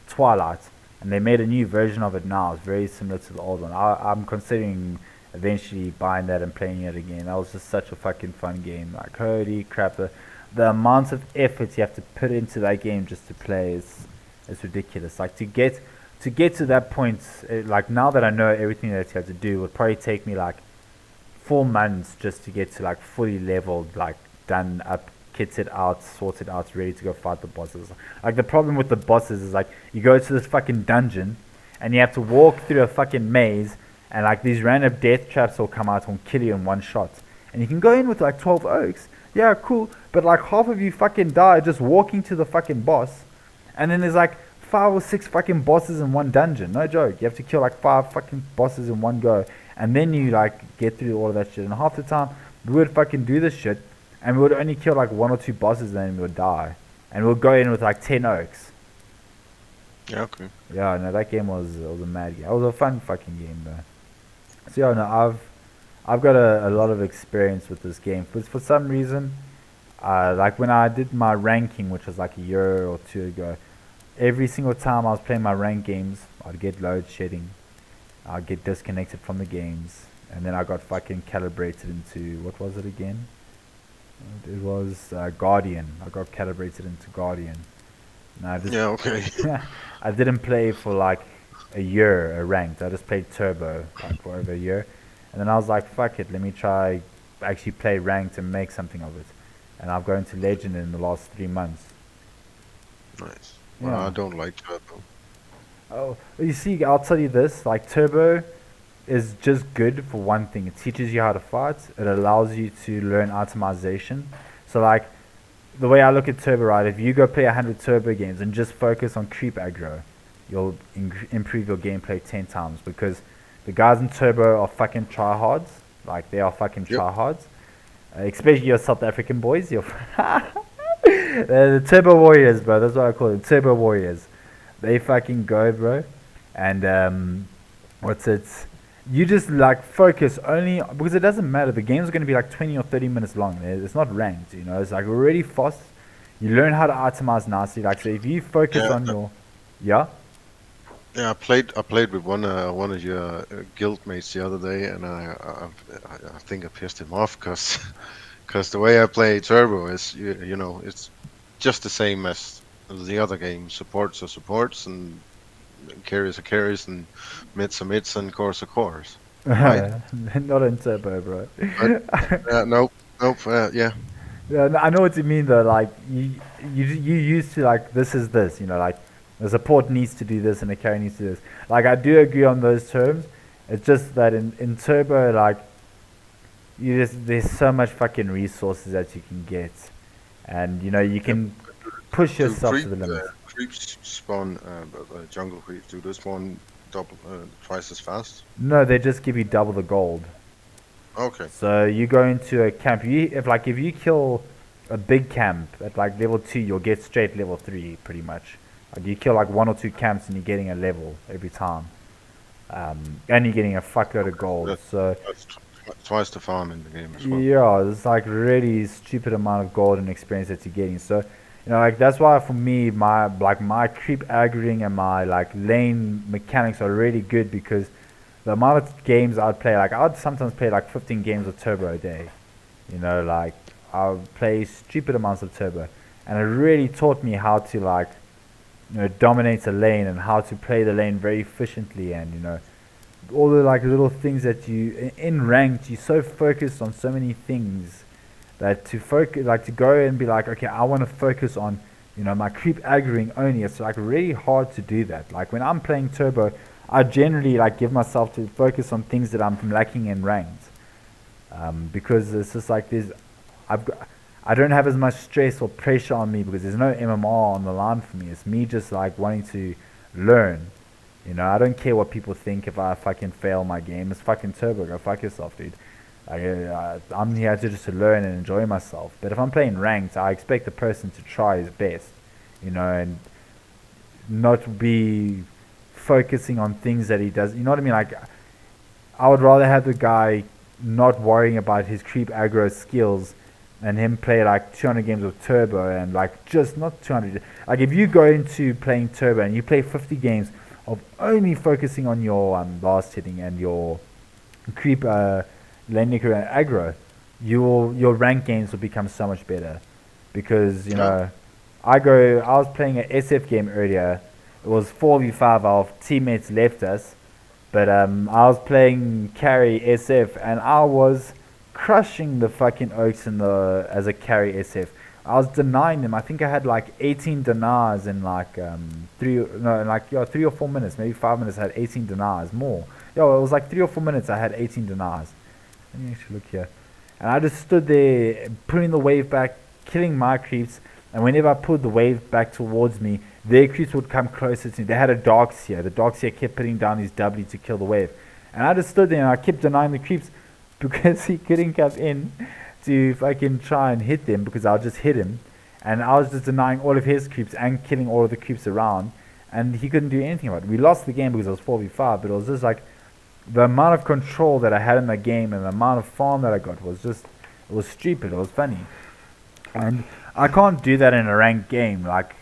Twilight, and they made a new version of it now. It's very similar to the old one. I'm considering eventually buying that and playing it again. That was just such a fucking fun game. Like, holy crap. The amount of effort you have to put into that game just to play is ridiculous. Like, to get to that point, like, now that I know everything that you have to do, it would probably take me like 4 months just to get to like fully leveled, like done up kitted out, sorted out, ready to go fight the bosses. Like the problem with the bosses is like you go to this fucking dungeon and you have to walk through a fucking maze and like these random death traps will come out and kill you in one shot. And you can go in with like 12 oaks. Yeah, cool. But like half of you fucking die just walking to the fucking boss. And then there's like 5 or 6 fucking bosses in one dungeon. No joke. You have to kill like 5 fucking bosses in one go. And then you like get through all of that shit. And half the time we would fucking do this shit and we would only kill like 1 or 2 bosses and then we would die. And we'll go in with like 10 oaks. Yeah, okay. Yeah, no, that game was a mad game. It was a fun fucking game though. So yeah, no, I've got a lot of experience with this game. But for some reason, like when I did my ranking, which was like a year or 2 ago, every single time I was playing my ranked games, I'd get load shedding. I'd get disconnected from the games. And then I got fucking calibrated into, what was it again? It was Guardian. I got calibrated into Guardian. No, I just, Yeah, okay. I didn't play for like a year, ranked. I just played Turbo like for over a year. And then I was like, fuck it, let me try actually play ranked and make something of it. And I've gone to Legend in the last 3 months. Nice. Yeah. Well, I don't like Turbo. Oh, you see, I'll tell you this, like Turbo is just good for one thing. It teaches you how to fight. It allows you to learn itemization. So like, the way I look at Turbo, right, if you go play 100 Turbo games and just focus on creep aggro, you'll improve your gameplay 10 times because the guys in Turbo are fucking tryhards. Like, they are fucking tryhards. Especially your South African boys. The Turbo Warriors, bro. That's what I call them. Turbo Warriors. They fucking go, bro. And, you just, like, focus only... Because it doesn't matter. The game's going to be, like, 20 or 30 minutes long. It's not ranked, you know. It's, like, already fast. You learn how to itemize nicely. Like, so if you focus on your... Yeah? Yeah, I played with one of your guild mates the other day, and I think I pissed him off because the way I play Turbo is you know it's just the same as the other game. Supports are supports, and carries are carries, and mids are mids, and cores are cores. Right? Not in Turbo, bro. Nope. Yeah. Yeah, I know what you mean though. Like you used to like this is this, you know, like. The support needs to do this and the carry needs to do this. Like, I do agree on those terms. It's just that in Turbo, like, there's so much fucking resources that you can get. And, you know, you can push yourself to the limit. Creeps spawn, jungle creeps, do they spawn twice as fast? No, they just give you double the gold. Okay. So you go into a camp. If you kill a big camp at, like, level 2, you'll get straight level 3, pretty much. Like you kill like 1 or 2 camps and you're getting a level every time, and you're getting a fuckload of gold. That's twice the farm in the game as well. Yeah, it's like really stupid amount of gold and experience that you're getting. So, you know, like that's why for me, my creep aggroing and my like lane mechanics are really good because the amount of games I'd play, like I'd sometimes play like 15 games of Turbo a day. You know, like I'll play stupid amounts of Turbo, and it really taught me how to like. You know, dominate a lane and how to play the lane very efficiently, and you know, all the like little things that you in ranked, you're so focused on so many things that to focus, like to go and be like, okay, I want to focus on, you know, my creep aggroing only. It's like really hard to do that. Like when I'm playing Turbo, I generally like give myself to focus on things that I'm lacking in ranked, because it's just like I don't have as much stress or pressure on me because there's no MMR on the line for me. It's me just like wanting to learn. You know, I don't care what people think if I fucking fail my game. It's fucking Turbo. Go fuck yourself, dude. Like, I'm here to learn and enjoy myself. But if I'm playing ranked, I expect the person to try his best. You know, and not be focusing on things that he does. You know what I mean? Like, I would rather have the guy not worrying about his creep aggro skills and him play like 200 games of Turbo and like just not 200. Like if you go into playing Turbo and you play 50 games of only focusing on your last hitting and your creep lane nicker and aggro, your rank games will become so much better because you know I was playing an SF game earlier. It was 4v5. Our teammates left us, but I was playing carry SF and I was crushing the fucking oaks as a carry SF. I was denying them. I think I had like 18 deniers in like 3 or 4 minutes, maybe 5 minutes. I had 18 deniers more. Yo, it was like 3 or 4 minutes. I had 18 deniers. Let me actually look here. And I just stood there, putting the wave back, killing my creeps. And whenever I pulled the wave back towards me, their creeps would come closer to me. They had a Darkseer. The Darkseer kept putting down his W to kill the wave. And I just stood there and I kept denying the creeps because he couldn't come in to fucking try and hit them because I'll just hit him. And I was just denying all of his creeps and killing all of the creeps around. And he couldn't do anything about it. We lost the game because it was 4v5, but it was just like the amount of control that I had in the game and the amount of farm that I got was just, it was stupid. It was funny. And I can't do that in a ranked game, like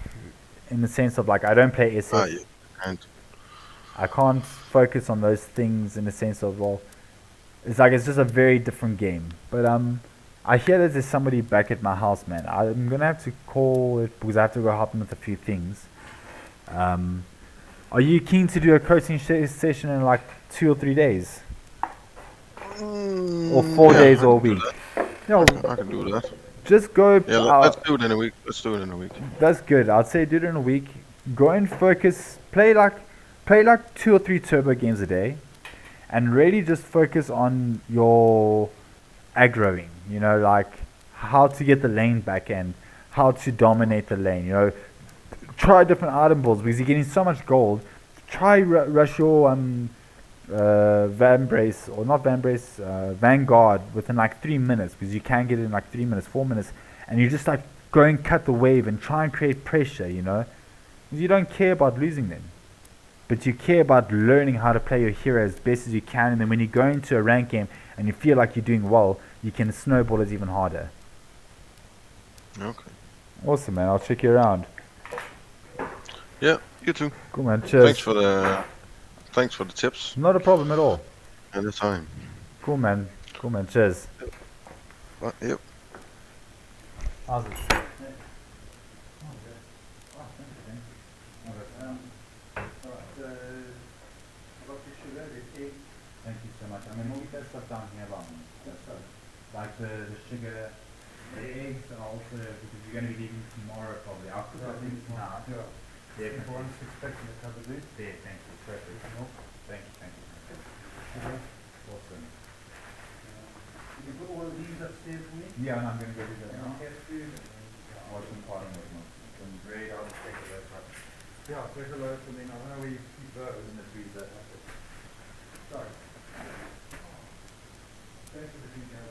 in the sense of like I don't play SF. You can't. I can't focus on those things in the sense of, well, it's like it's just a very different game. But I hear that there's somebody back at my house, man. I'm gonna have to call it because I have to go help them with a few things. Are you keen to do a coaching session in like 2 or 3 days, or 4 days or a week? No, I can do that. just go. Yeah, let's do it in a week. Let's do it in a week. That's good. I'd say do it in a week. Go and focus. Play like 2 or 3 turbo games a day, and really just focus on your aggroing. You know, like how to get the lane back and how to dominate the lane. You know, try different item builds because you're getting so much gold. Try rush your Vanbrace, or not Vanbrace, Vanguard within like 3 minutes because you can get it in like 3 minutes, 4 minutes, and you just like go and cut the wave and try and create pressure. You know, 'cause you don't care about losing them, but you care about learning how to play your hero as best as you can. And then when you go into a rank game and you feel like you're doing well, you can snowball it even harder. Okay. Awesome, man. I'll check you around. Yeah, you too. Cool, man. Cheers. Thanks for the tips. Not a problem at all. Anytime. Cool, man. Cool, man. Cheers. Yep. How's it? Thank you so much. I mean, we'll get that stuff down here along. Like the sugar, the eggs, and also because you're going to be leaving tomorrow probably. I'll cook things now. Yeah. Everyone's expecting to cover this. There, thank you. Perfect. Thank you. Okay. Awesome. You put all of these upstairs for me? Yeah, and I'm going to go do that now. Watch them parting with them. Some bread, I'll just take a load up. Yeah, take a load for me. I don't know where you keep those in the freezer. Sorry. Thanks for the detail.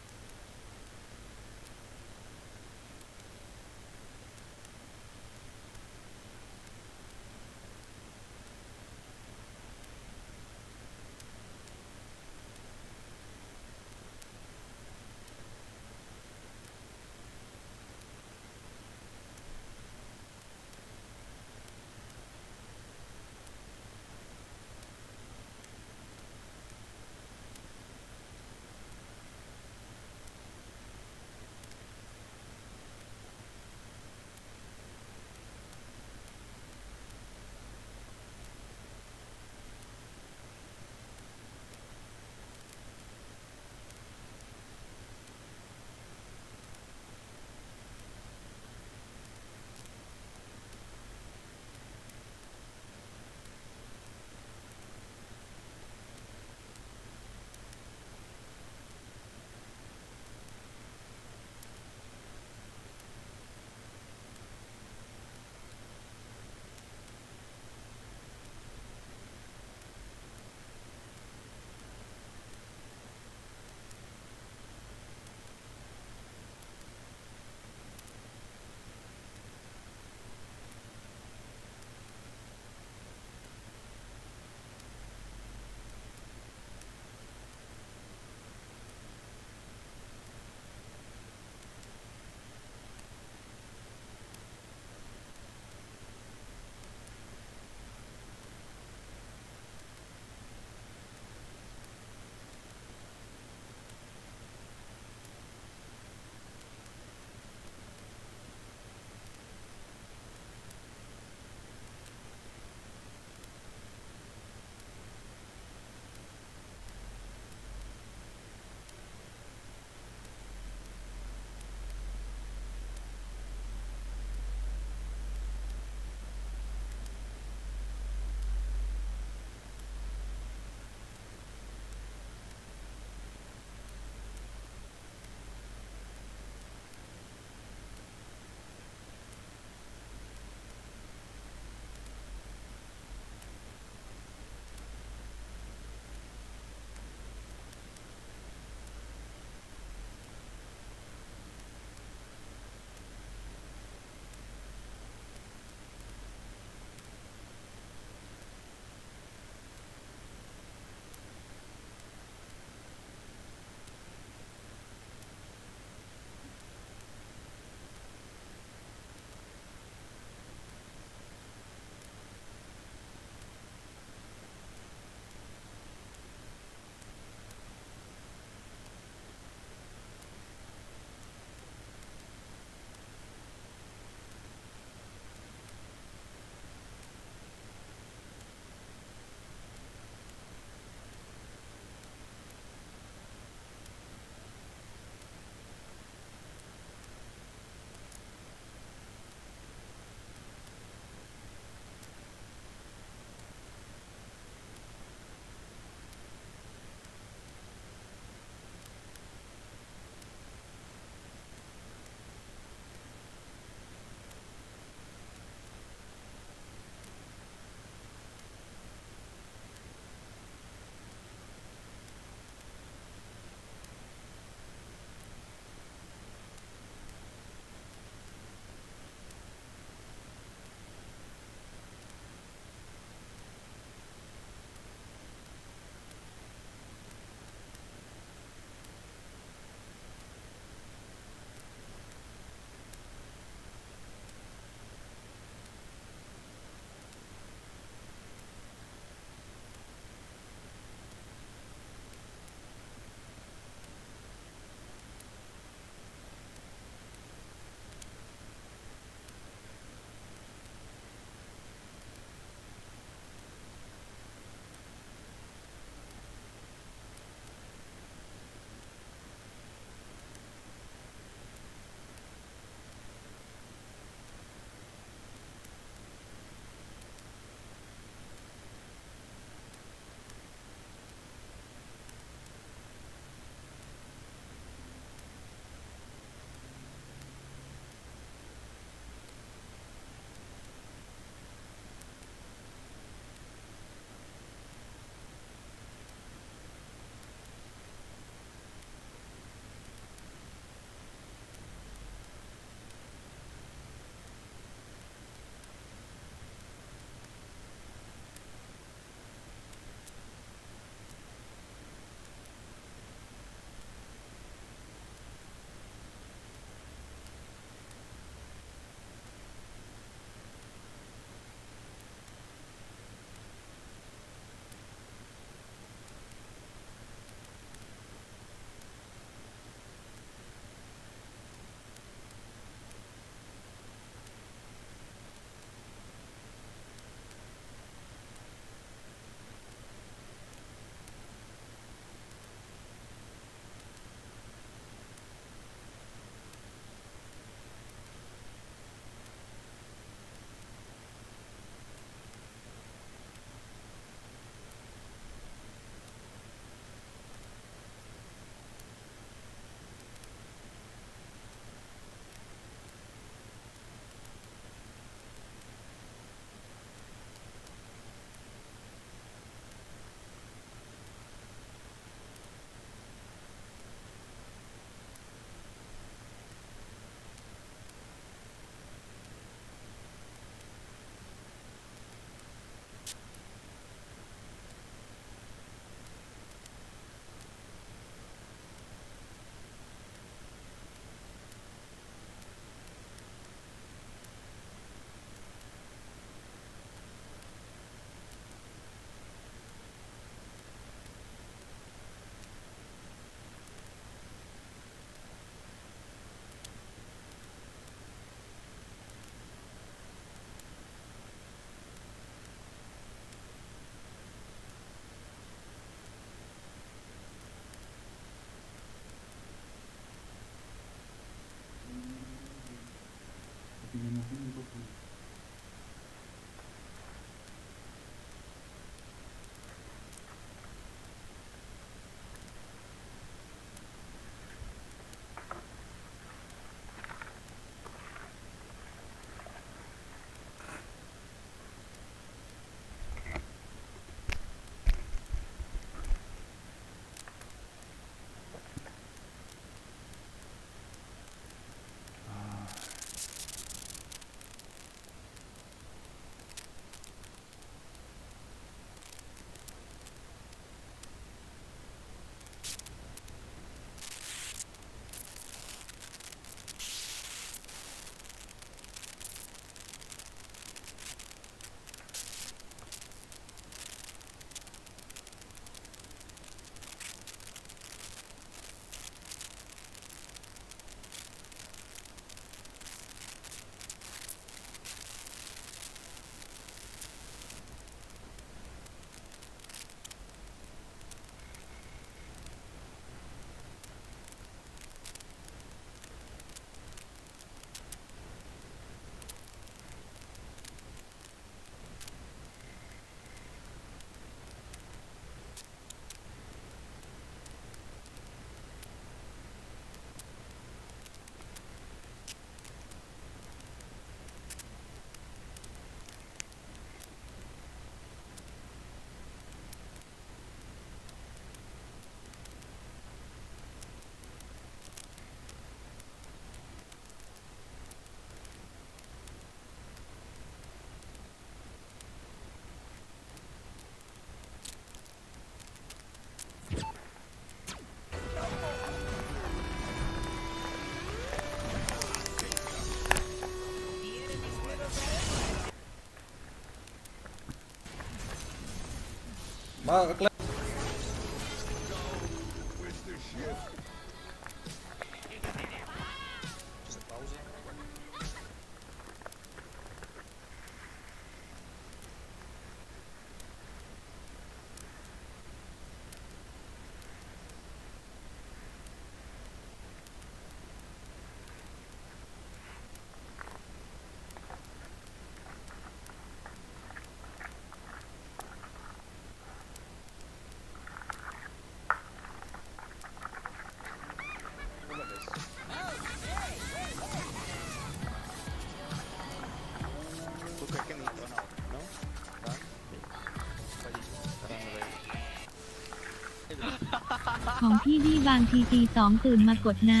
ของพี่ดีบางทีตีสองตื่นมากดนะ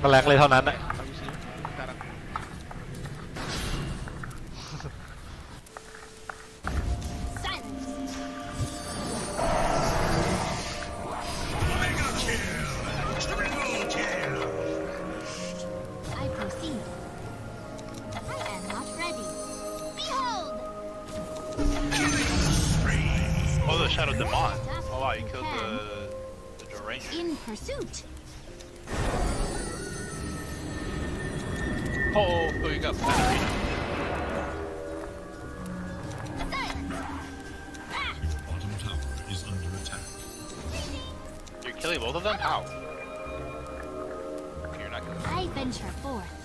ก็แรงเลยเท่านั้นนะ I proceed. I am not ready. Behold! Oh, the Shadow Demon. Oh wow, you killed the Ranger. In pursuit. Oh, you got battery. Bottom tower is under attack. You're killing both of them? How? You're not gonna I venture forth.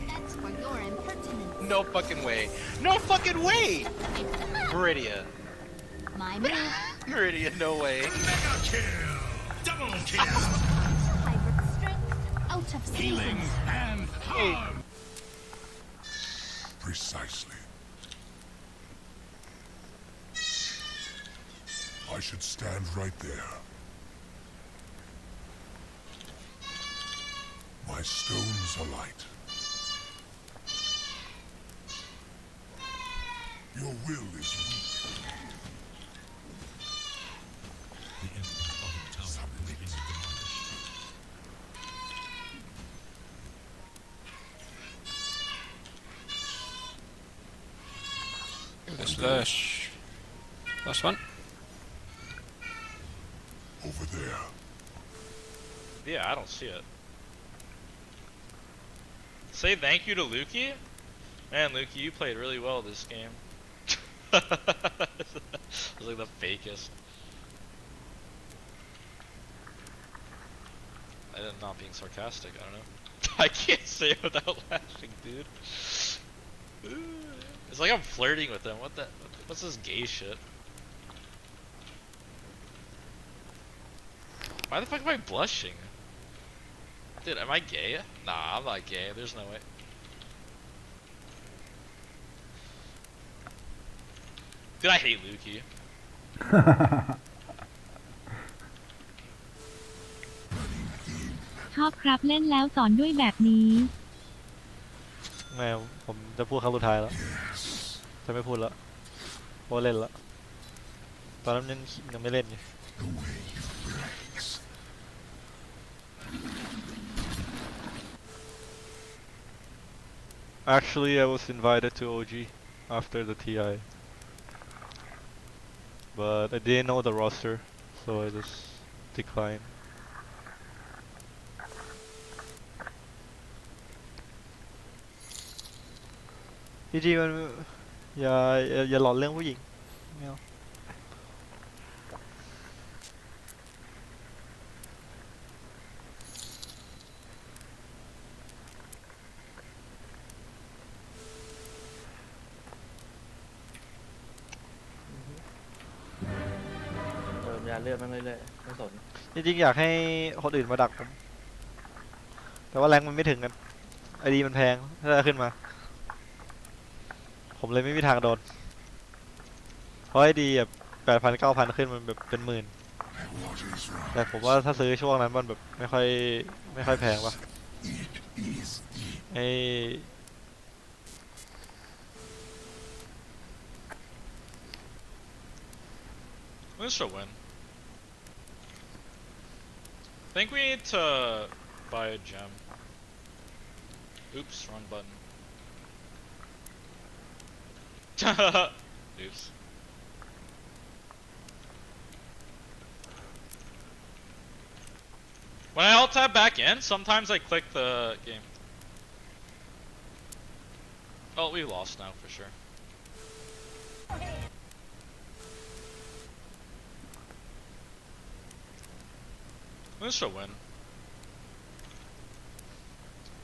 That's for your impertinence. No fucking way. No fucking way! Meridia. My move. Meridia, no way. Mega kill! Double kill! Hybrid strength out of Healing season. and harm! Precisely. I should stand right there. My stones alight. Your will is weak. The enemy's bottom tower has been demolished. Slash. Last one. Over there. Yeah, I don't see it. Say thank you to Lukey? Man, Lukey, you played really well this game. It was like the fakest. I'm not being sarcastic. I don't know. I can't say it without laughing, dude. It's like I'm flirting with them. What's this gay shit? Why the fuck am I blushing? Dude, am I gay? Nah, I'm not gay. There's no way. Dude, I hate Lukey. ชอบครับเล่นแล้วสอนด้วยแบบนี้ ไม่ผมจะพูดครั้งสุดท้ายแล้วจะไม่พูดแล้วเพราะเล่นแล้วตอนนั้นยังไม่เล่นไง Actually, I was invited to OG after the TI, but I didn't know the roster, so I just declined. จริงๆมันอย่าหลอนเรื่องผู้หญิงไม่เอายาเลือดมันเรื่อยๆไม่สนจริงๆอยากให้คนอื่นมาดักผมแต่ว่าแรงมันไม่ถึงกันไอดีมันแพงถ้าจะขึ้นมาผมเลยไม่มีทางโดนเพราะไอดีแบบ8,000 9,000ขึ้นมันแบบเป็นหมื่นแต่ผมว่าถ้าซื้อช่วงนั้นมันแบบไม่ค่อยแพงป่ะไอ This should win. I think we need to buy a gem. Oops, wrong button. Oops. When I alt tab back in, sometimes I click the game. Oh, we lost now for sure. This should win.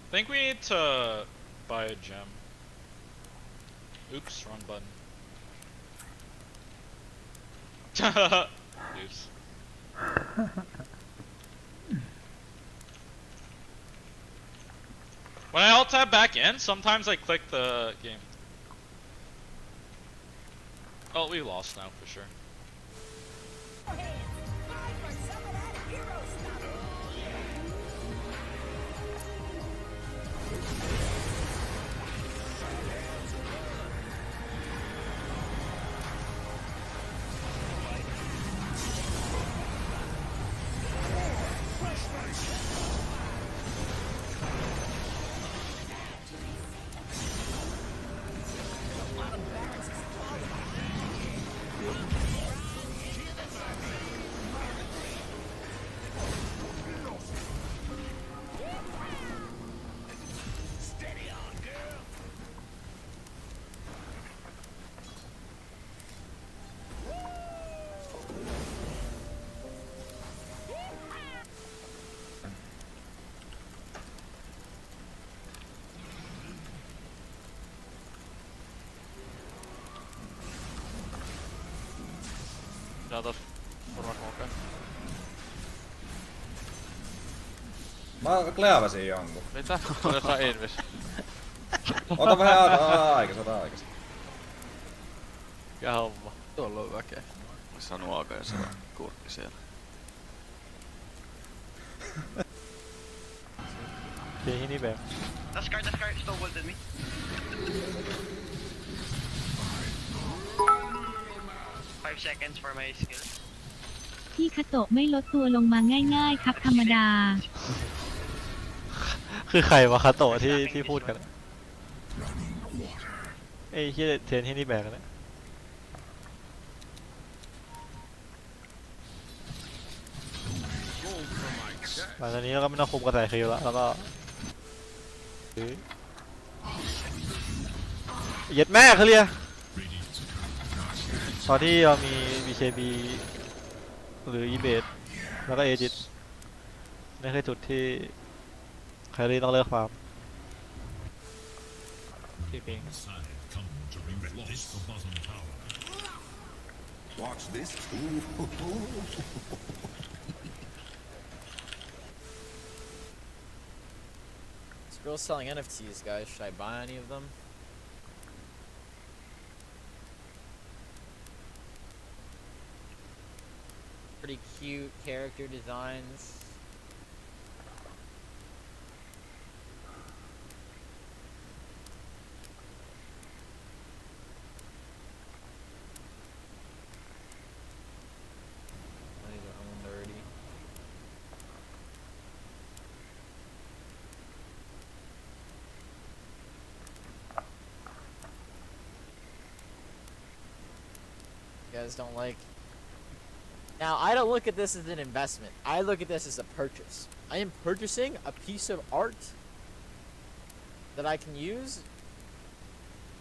I think we need to buy a gem. Oops, wrong button. Oops. When I alt tab back in, sometimes I click the game. Oh, we lost now for sure. Another format. Mä kläväsin jonkun. Mitä? Otetaan Invis. Ota vähän aikas. Mikä homma? Tuolla on väkeä. Mä saan nuoka ja se on kurkki siellä. Keihin niveä. That's guard, still wounded me. 5 seconds for my skill. พี่คาโตะไม่ลดตัวลงมาง่ายๆครับธรรมดา คือใครวะคาโตะที่พูดกันไอ้ที่เทรนที่นี่แบกกันนะหลังจากนี้เราก็ไม่ต้องคุมกระแสคิวแล้วแล้วก็เย็ดแม่เขาเรียตอนที่เรามี BKB หรือ EBET แล้วก็ Aegis นี่คือจุดที่แครี่ต้องเลิกฟาร์มที่ปิง Watch this. This girl's selling NFTs, guys. Should I buy any of them? Pretty cute character designs. These are owned already. You guys don't like. Now, I don't look at this as an investment. I look at this as a purchase. I am purchasing a piece of art that I can use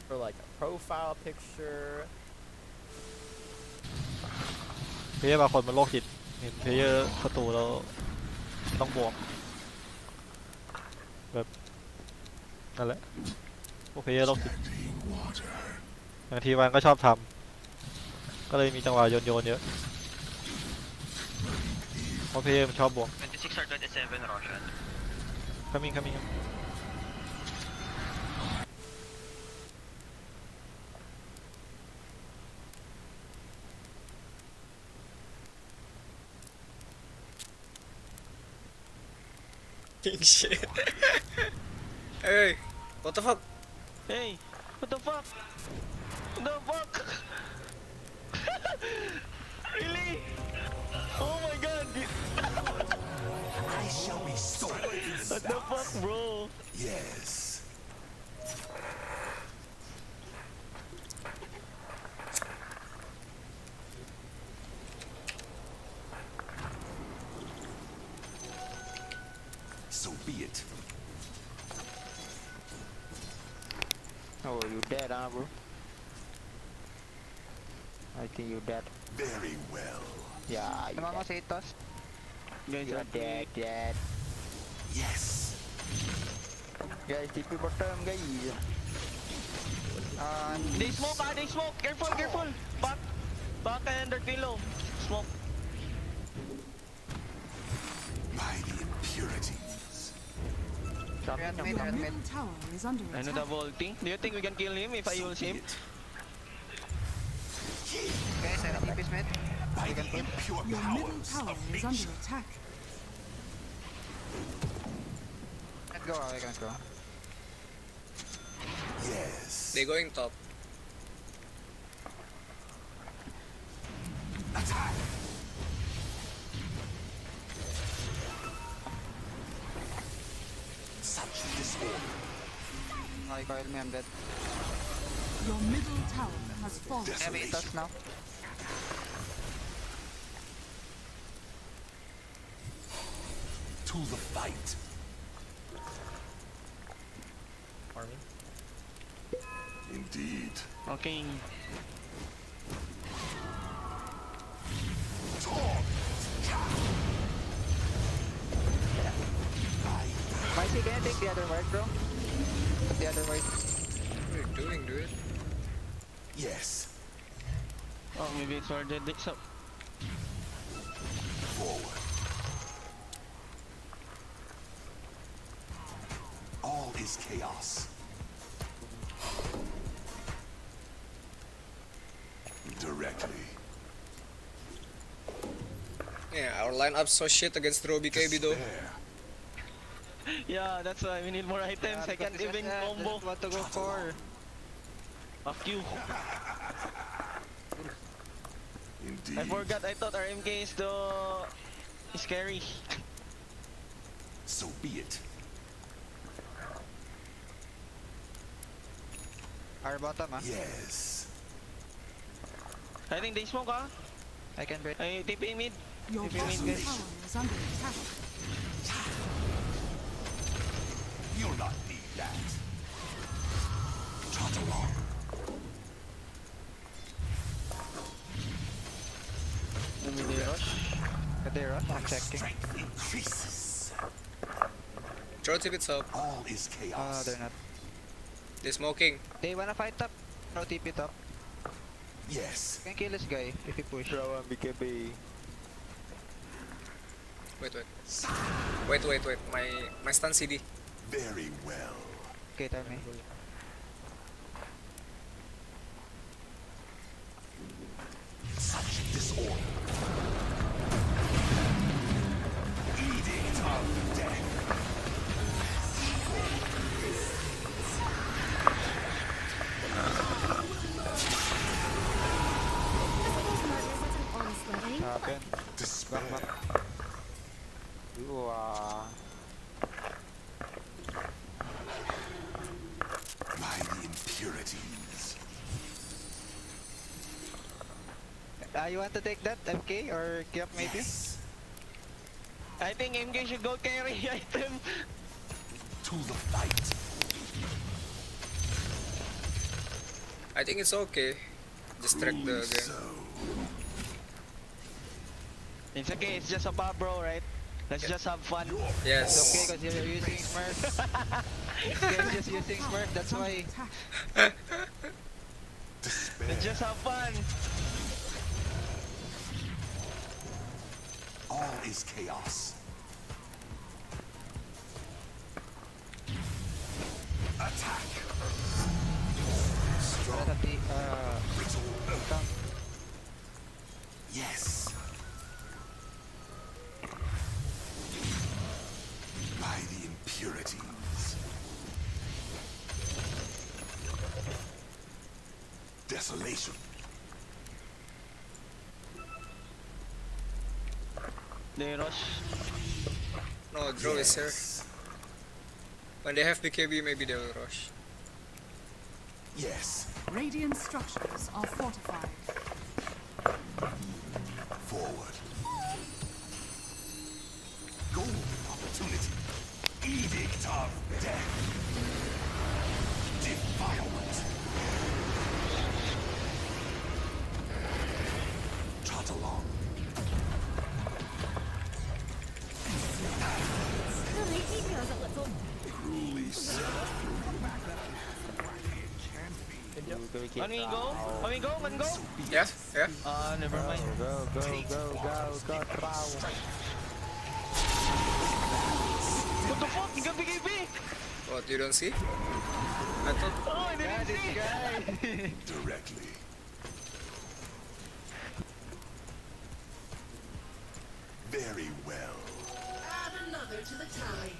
for like a profile picture. เพลเยอร์บางคนมันโรคจิตเห็นเพลเยอร์ศัตรูแล้วต้องบวกแบบนั่นแหละพวกเพลเยอร์โรคจิตบางทีมันก็ชอบทำก็เลยมีจังหวะโยนเยอะเพราะเพลเยอร์มันชอบบวก 26 or 27 Roshan. coming Shit. Hey, what the fuck? Hey, what the fuck? What the fuck? Really? Oh my god. I shall be sorry. What the fuck, bro? Yes. So be it. Oh, you dead, huh, bro? I think you dead. Very well. Yeah, you dead. You're dead. Yes. Guys, TP bottom, guys. They smoke, careful. Back and their kilo. Smoke. By the impurities. Your middle tower is under I know attack. the ulti. Do you think we can kill him if I use him? Guys, I TP Smith. By the impure Your middle powers tower of is nature. under attack. Let's go, we can go. Yes. They're going top. Attack. Such disorder. I coil me, I'm dead. Your middle tower has fallen. Have 8 touch now. To the fight. Farming. Indeed. Okay. Mikey, can you take the other word, bro? The other word. What are you doing, dude? Yes. Oh, maybe it's for the so. Forward. All is chaos. Directly. Yeah, our lineup's so shit against Roby KB though. Despair. Yeah, that's why we need more items. I can't even combo. What to go for? Fuck you. Indeed. I forgot. I thought RMK is the scary. So be it. Our bottom, huh? Yes. I think they smoke, huh? I can break. I TP mid. Your TP bottom mid, guys. tower is under attack. You'll not need that. Trot along. Maybe they rush. Can they rush? I'm checking. Strength increases. Throw tip itself. All is chaos. They're not. They're smoking. They wanna fight top. Throw TP top. Yes. Can kill this guy if he push. Throw BKB. Wait. My stun CD. Very well. Okay, tell me. Such disorder. Edict of death. Happen. Despair. By the impurities. You want to take that, MK or Kyok maybe? I think MK should go carry item. To the fight. I think it's okay. Just track the game. It's okay, it's just a pub, bro, right? Let's just have fun. Yes. It's okay because you're using Smurf. You're just using Smurf, that's why. Let's just have fun. All is chaos. Attack. Strong. Yes. By the impurities. Desolation. They rush. No, draw is here. When they have BKB, maybe they will rush. Yes. Radiant structures are fortified. Forward. Golden opportunity. Edict of death. Defilement. Trot along. Cruelly so. Can we go? Can we go? Can we go? Yeah. Never mind. Go, Trao. What the fuck? You got BKB? What, you don't see? I thought. Oh, I didn't see. Directly. Very well. Add another to the tally.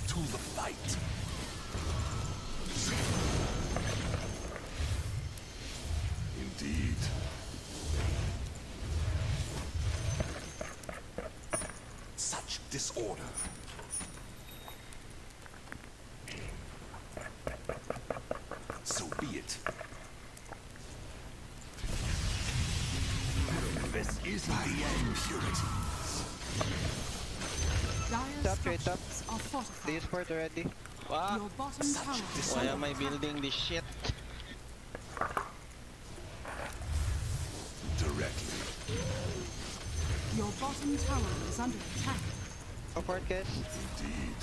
To the fight. Indeed. Such disorder. So be it. This is my impurities. Top, straight top. Are fortified. They use port already. Fuck. Your bottom tower. Why am I building this shit? Directly. Your bottom tower is under attack. Go port, guys. Indeed.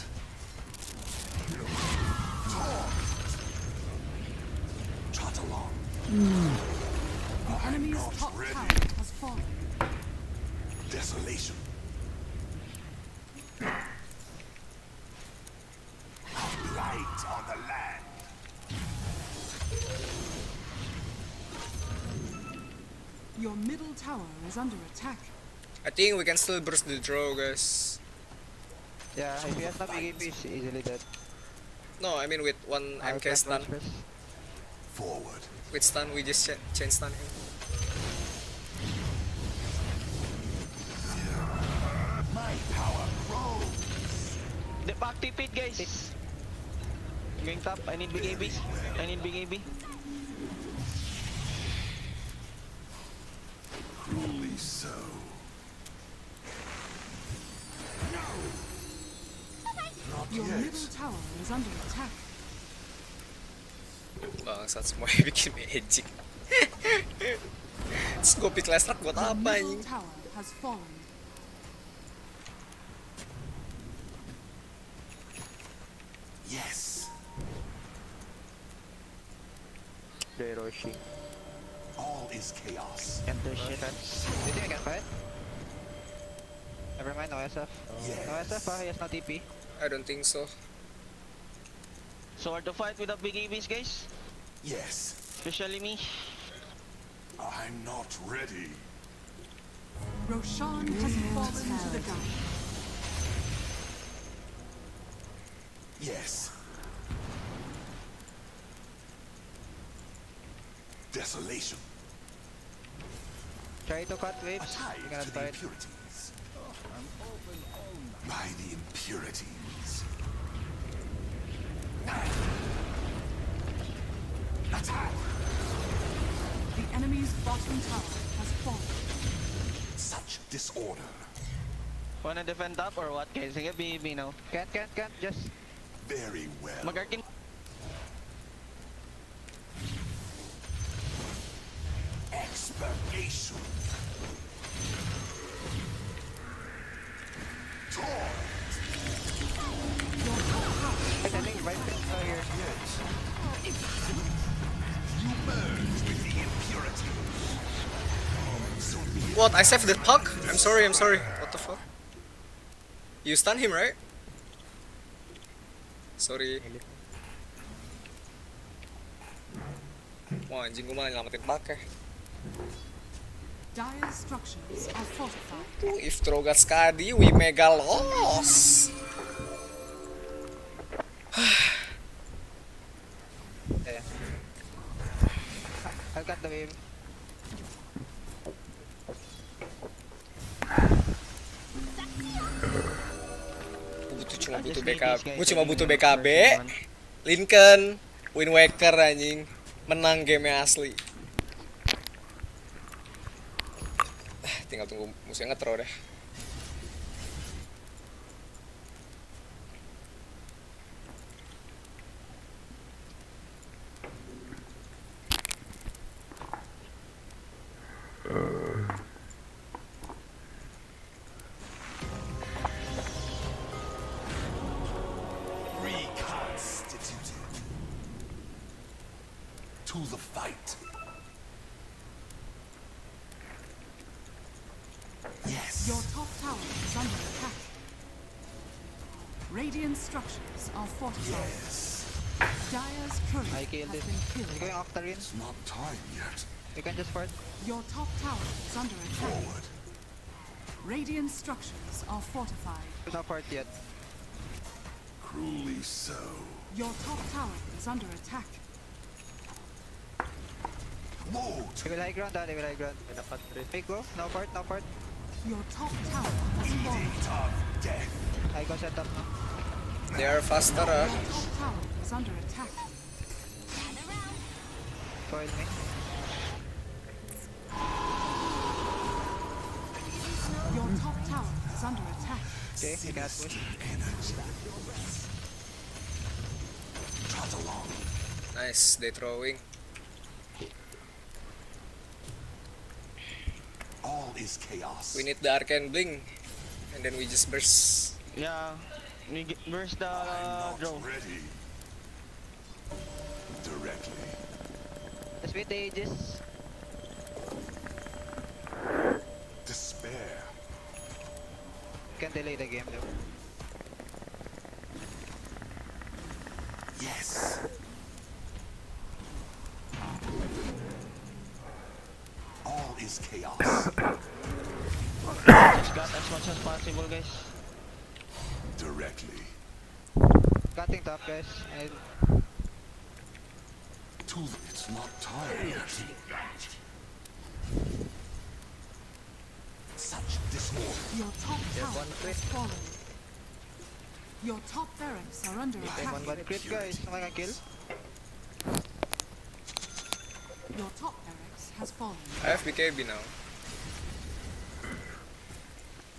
Trot along. The enemy's top tower has fallen. Desolation. Blight on the land. Your middle tower is under attack. I think we can still burst the draw, guys. Yeah, if he has no BKB, he's easily dead. No, I mean with one MK stun. Forward. With stun, we just chain stun him. My power grows. The back tip it, guys. Going top. I need BKB. I need BKB. Cruelly so. Your middle tower is under attack. Bangsat semua bikin magic. Terus gue pick last buat Your apa middle anjing? tower has fallen. Yes. They're rushing. All is chaos. Enter shit. Do you think I can fight? Never mind, no SF. No SF, he has no TP. I don't think so. So hard to fight with the big EVs, guys. Yes. Especially me. I'm not ready. Roshan has fallen to the ground. Yes. Desolation. Try to cut waves. You cannot To the fight. impurities. By the impurities. Attack! The enemy's bottom tower has fallen. Such disorder. Wanna defend top or what, guys? Sige, BB now. Can't. Just Very well. Mag-arkin. Expurgation. I think right here. You merge with the impurities. What? I saved the puck? I'm sorry. What the fuck? You stun him, right? Sorry. Wah, anjing gue malah nyelamatin puck ya. Dire structures are fortified. If throw got Skadi, we mega loss. Yeah. I'll cut the wave. Gue cuma butuh BKB, Lincoln, Wind Waker anjing, menang game asli. Tinggal tunggu musuhnya nge-throw deh. Reconstituted. To the fight. Yes. Your top tower is under attack. Radiant structures are fortified. Yes. Dire's turret I has killed been it. killed. He's going Octarine. It's not time yet. You can just fight. Your top tower is under attack. Forward. Radiant structures are fortified. He's not fight yet. Cruelly so. Your top tower is under attack. Mold. They will high ground, they will high ground. Big go. No part. Your top tower has fallen. Edict of death. I go set up now. They are faster, Your top tower is under attack. Foil me. Your top tower is under attack. Okay, you cannot push. Energy. Trot along. Nice, they throwing. All is chaos. We need the Arcane Bling, and then we just burst. Yeah. Where's the drone? Ready. Directly. Let's wait the Aegis. Despair. Can delay the game though. Yes. All is chaos. Just got as much as possible, guys. Directly. Cutting top, guys. And It's not time yet. Such disorder. Your top tower has fallen. Your top barracks are under attack. one crit, guys. Someone can kill. Your top barracks has fallen. I have BKB now.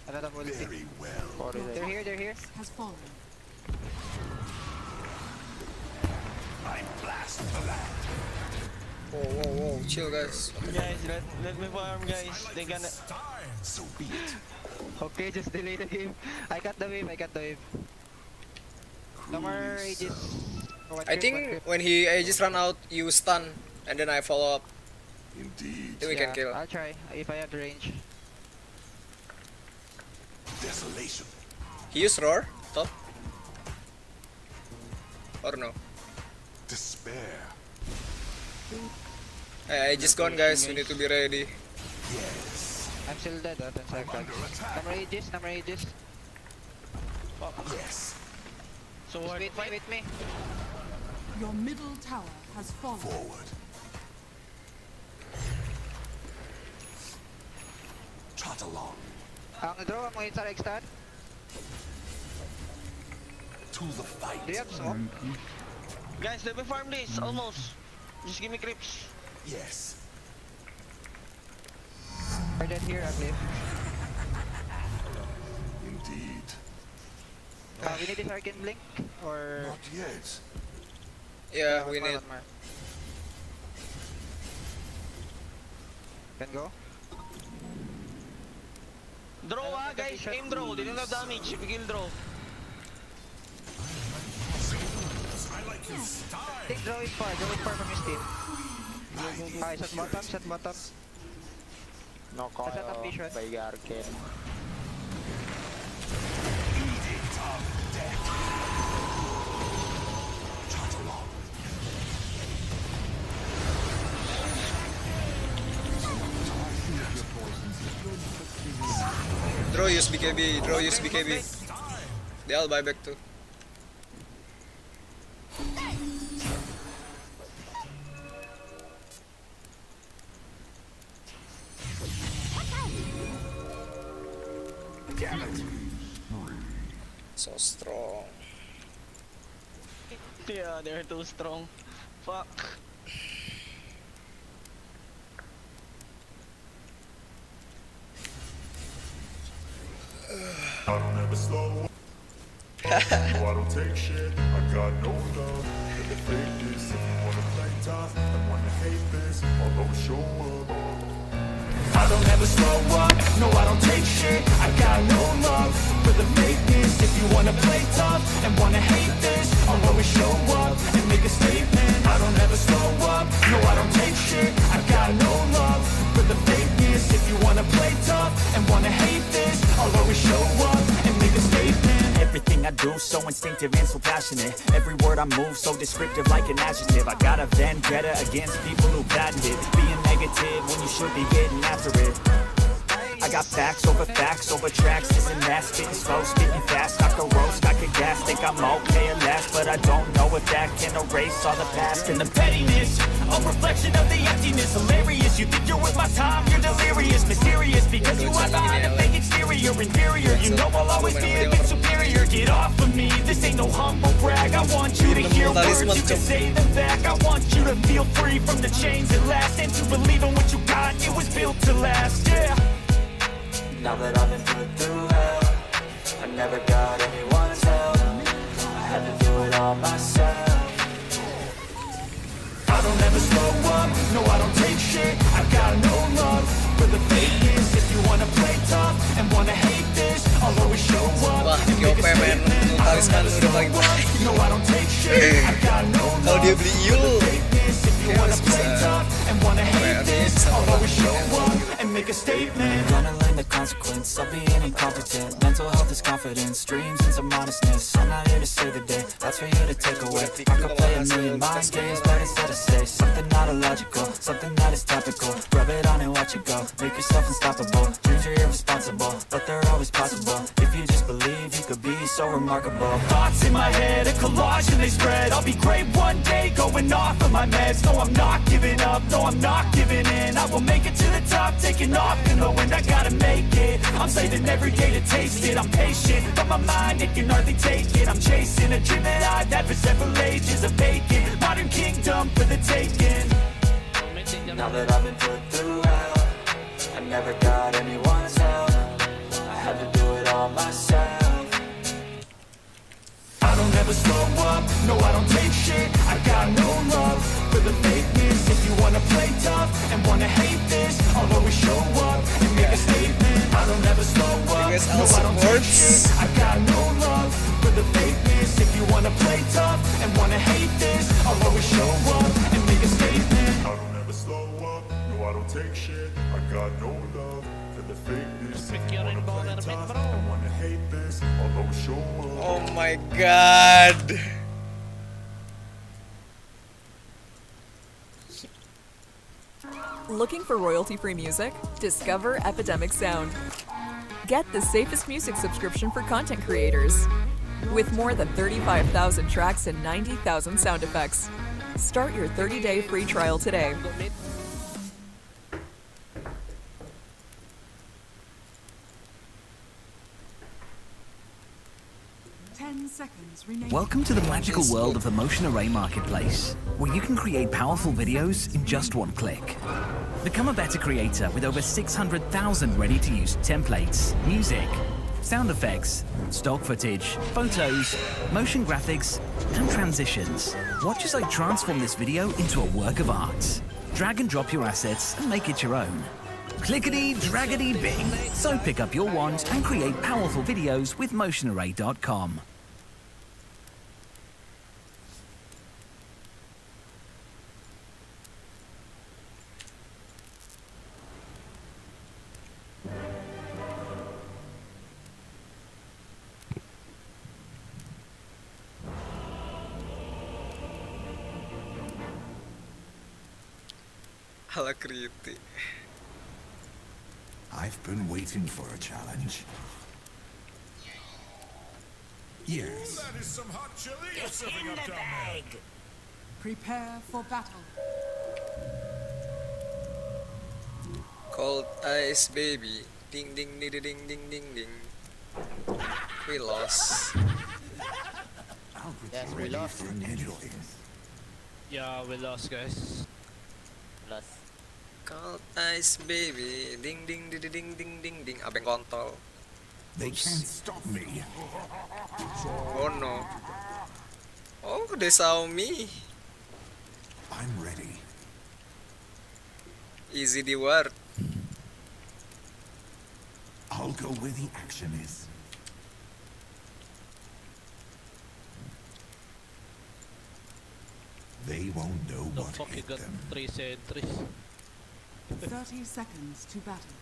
Another multi. Very well. They're here. Has fallen. I blast the land. Whoa, chill guys. Guys, let me farm, guys. They gonna. So be it. Okay, just delay the game. I got the wave. No more Aegis. I think when he Aegis run out, you stun, and then I follow up. Indeed. Then we can kill. I'll try if I have the range. Desolation. He used roar top. Or no? Despair. Hey, Aegis gone, guys. We need to be ready. Yes. I'm still dead. 10 seconds. No more Aegis. No more Aegis. Yes. So what? Wait me, wait me. Your middle tower has fallen. Forward. Trot along. Ang draw mo yung sa extend. To the fight. Do you have smoke? Guys, let me farm this. Almost. Just give me creeps. Yes. We're dead here, I believe. Indeed. We need this Arcane Blink or. Not yet. Yeah, we need. Can go. Draw guys. Aim draw. They don't have damage. If you kill draw. I like your style. Take draw is far. Draw is far from his team. Set bottom. Set bottom. No call. Set up vision. By Arcane. Edict of death. Trot along. Draw use BKB. Draw use BKB. They all buy back too. So strong. Yeah, they're too strong. Fuck. I don't ever slow up. No, I don't take shit. I got no love for the fakeness. If you wanna play tough and wanna hate this, I'll show up. I don't ever slow up. No, I don't take shit. I got no love for the fakeness. If you wanna play tough and wanna hate this, I'll always show up and make a statement. I don't ever slow up. No, I don't take shit. I got no love for the fakeness. If you wanna play tough and wanna hate this, I'll always show up and make a statement. Everything I do so instinctive and so passionate. Every word I move so descriptive like an adjective. I got a vendetta against people who patented being negative when you should be getting after it. I got facts over tracks, this and that, spitting slow, spitting fast, I could roast, I could gas, think I'm okay at last, but I don't know if that can erase all the past. And the pettiness, a reflection of the emptiness, hilarious, you think you're worth my time, you're delirious, mysterious, because you are behind a fake exterior, inferior, you know I'll always be a bit superior, get off of me, this ain't no humble brag, I want you to hear words, you can say them back, I want you to feel free from the chains at last, and to believe in what you got, it was built to last, yeah. Now that I've been put through hell, I never got anyone's help. I had to do it all myself. I don't ever slow up, no I don't take shit. I got no love for the fakeness. If you wanna play tough and wanna hate this, I'll always show up. Wah, GOP men, talisman udah paling baik. No I don't take shit. I got no Kalau dia beli Yul, you wanna play tough and wanna hate this, I'll always show up and make a statement. Gonna learn the consequence of being incompetent. Mental health is confidence, dreams and some honestness. I'm not here to save the day, that's for you to take away. I could play a million mind games, but instead I say something not illogical, something that is topical. Rub it on and watch it go, make yourself unstoppable. Dreams are irresponsible, but they're always possible. If you just believe, you could be so remarkable. Thoughts in my head, a collage and they spread. I'll be great one day, going off of my meds. No, I'm not giving up, no, I'm not giving in. I will make it to the top, taking off in the wind. I gotta make it, I'm saving every day to taste it. I'm patient, but my mind, it can hardly take it. I'm chasing a dream that I've had for several ages. A vacant, modern kingdom for the taking. Now that I've been put through hell, I never got anyone's help. I had to do it all myself. I don't ever slow up, no I don't take shit. I got no love for the fakeness. If you wanna play tough and wanna hate this, I'll always show up and make a statement. I don't ever slow up, no I don't take shit. I got no love for the fakeness. If you wanna wanna play tough and wanna hate this, I'll always show up and make a statement. I don't ever slow up, no I don't take shit. I got no love for the fakeness. If you wanna play tough and wanna hate this, I'll always show up. Oh my god. Looking for royalty-free music? Discover Epidemic Sound. Get the safest music subscription for content creators. With more than 35,000 tracks and 90,000 sound effects. Start your 30-day free trial today. Welcome to the magical world of the Motion Array Marketplace, where you can create powerful videos in just one click. Become a better creator with over 600,000 ready-to-use templates, music, sound effects, stock footage, photos, motion graphics, and transitions. Watch as I transform this video into a work of art. Drag and drop your assets and make it your own. Clickety, draggedy, bing. So pick up your wand and create powerful videos with motionarray.com. Ala kriti. I've been waiting for a challenge. Yes. That is some hot chili you're serving up down there. Prepare for battle. Cold ice baby. Ding ding ding ding ding ding ding. We lost. Yes, we lost. Yeah, we lost, guys. Lost. Cold ice baby. Ding ding ding ding ding ding ding. Abeng kontol. They can't stop me. Oh no. Oh, they saw me. I'm ready. Easy the word. I'll go where the action is. They won't know The what fuck you hit got them. 3 sentries. 30 seconds to battle.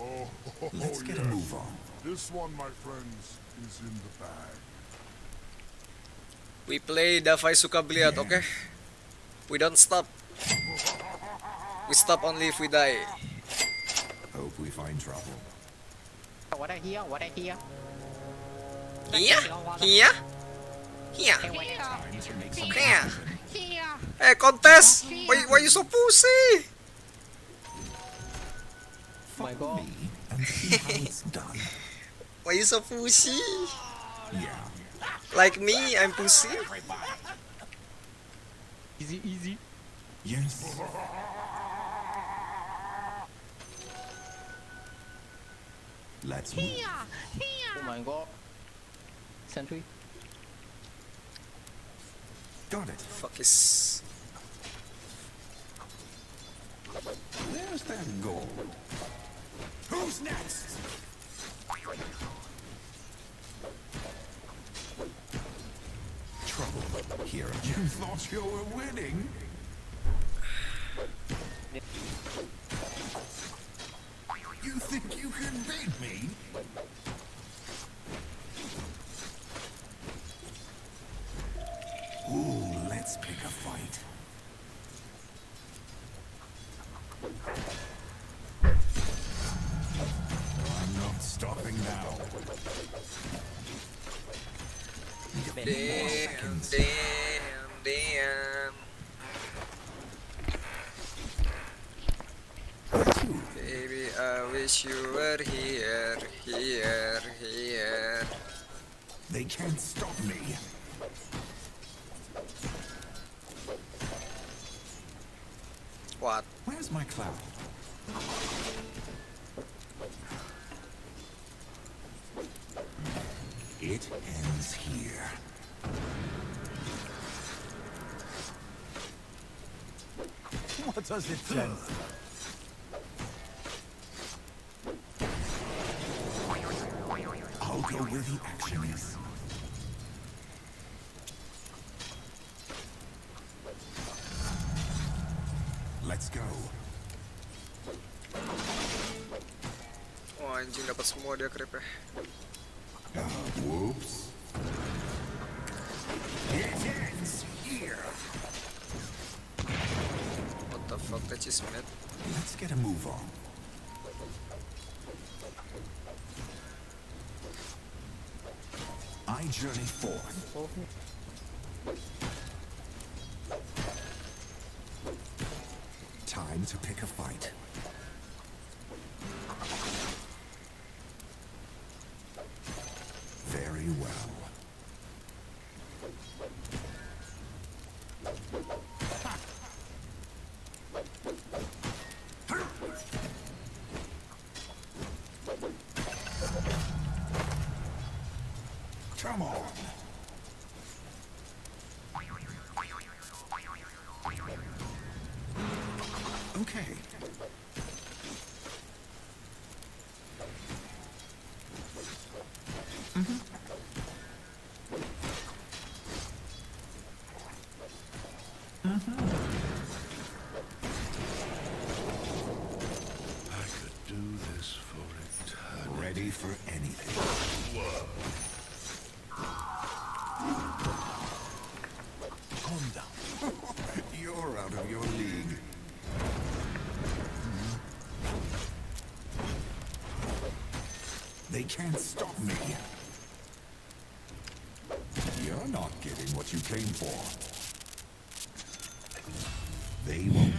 Oh, Let's get a move on. This one, my friends, is in the bag. We play Dafai Sukabliat, okay? We don't stop. We stop only if we die. Hope we find trouble. What I hear? What I hear? Here? Here? Here? Time to make some Here? decision. Hey, contest! Why you so pussy? My God. Me and see how it's done. Why you so pussy? Yeah. Like me, I'm pussy. Easy, easy. Yes. Let's move. Oh my God. Sentry. Got it. Fuck is. There's that gold. Who's next? Trouble here. You thought you were winning? You think you can beat me? Ooh, let's pick a fight. I'm not stopping now. Damn, damn, damn. Baby, I wish you were here, here, here. They can't stop me. What? Where's my cloud? It ends here. What does it sense? I'll go where the action is. Let's go. Oh anjing dapat semua dia creep ya. Whoops. It ends here. What the fuck, that just met. Let's get a move on. I journey forth. Time to pick a fight. Very well. Come on. Okay. I could do this for eternity. Ready for anything. Calm down. You're out of your league. They can't stop me. You're not getting what you came for. They won't.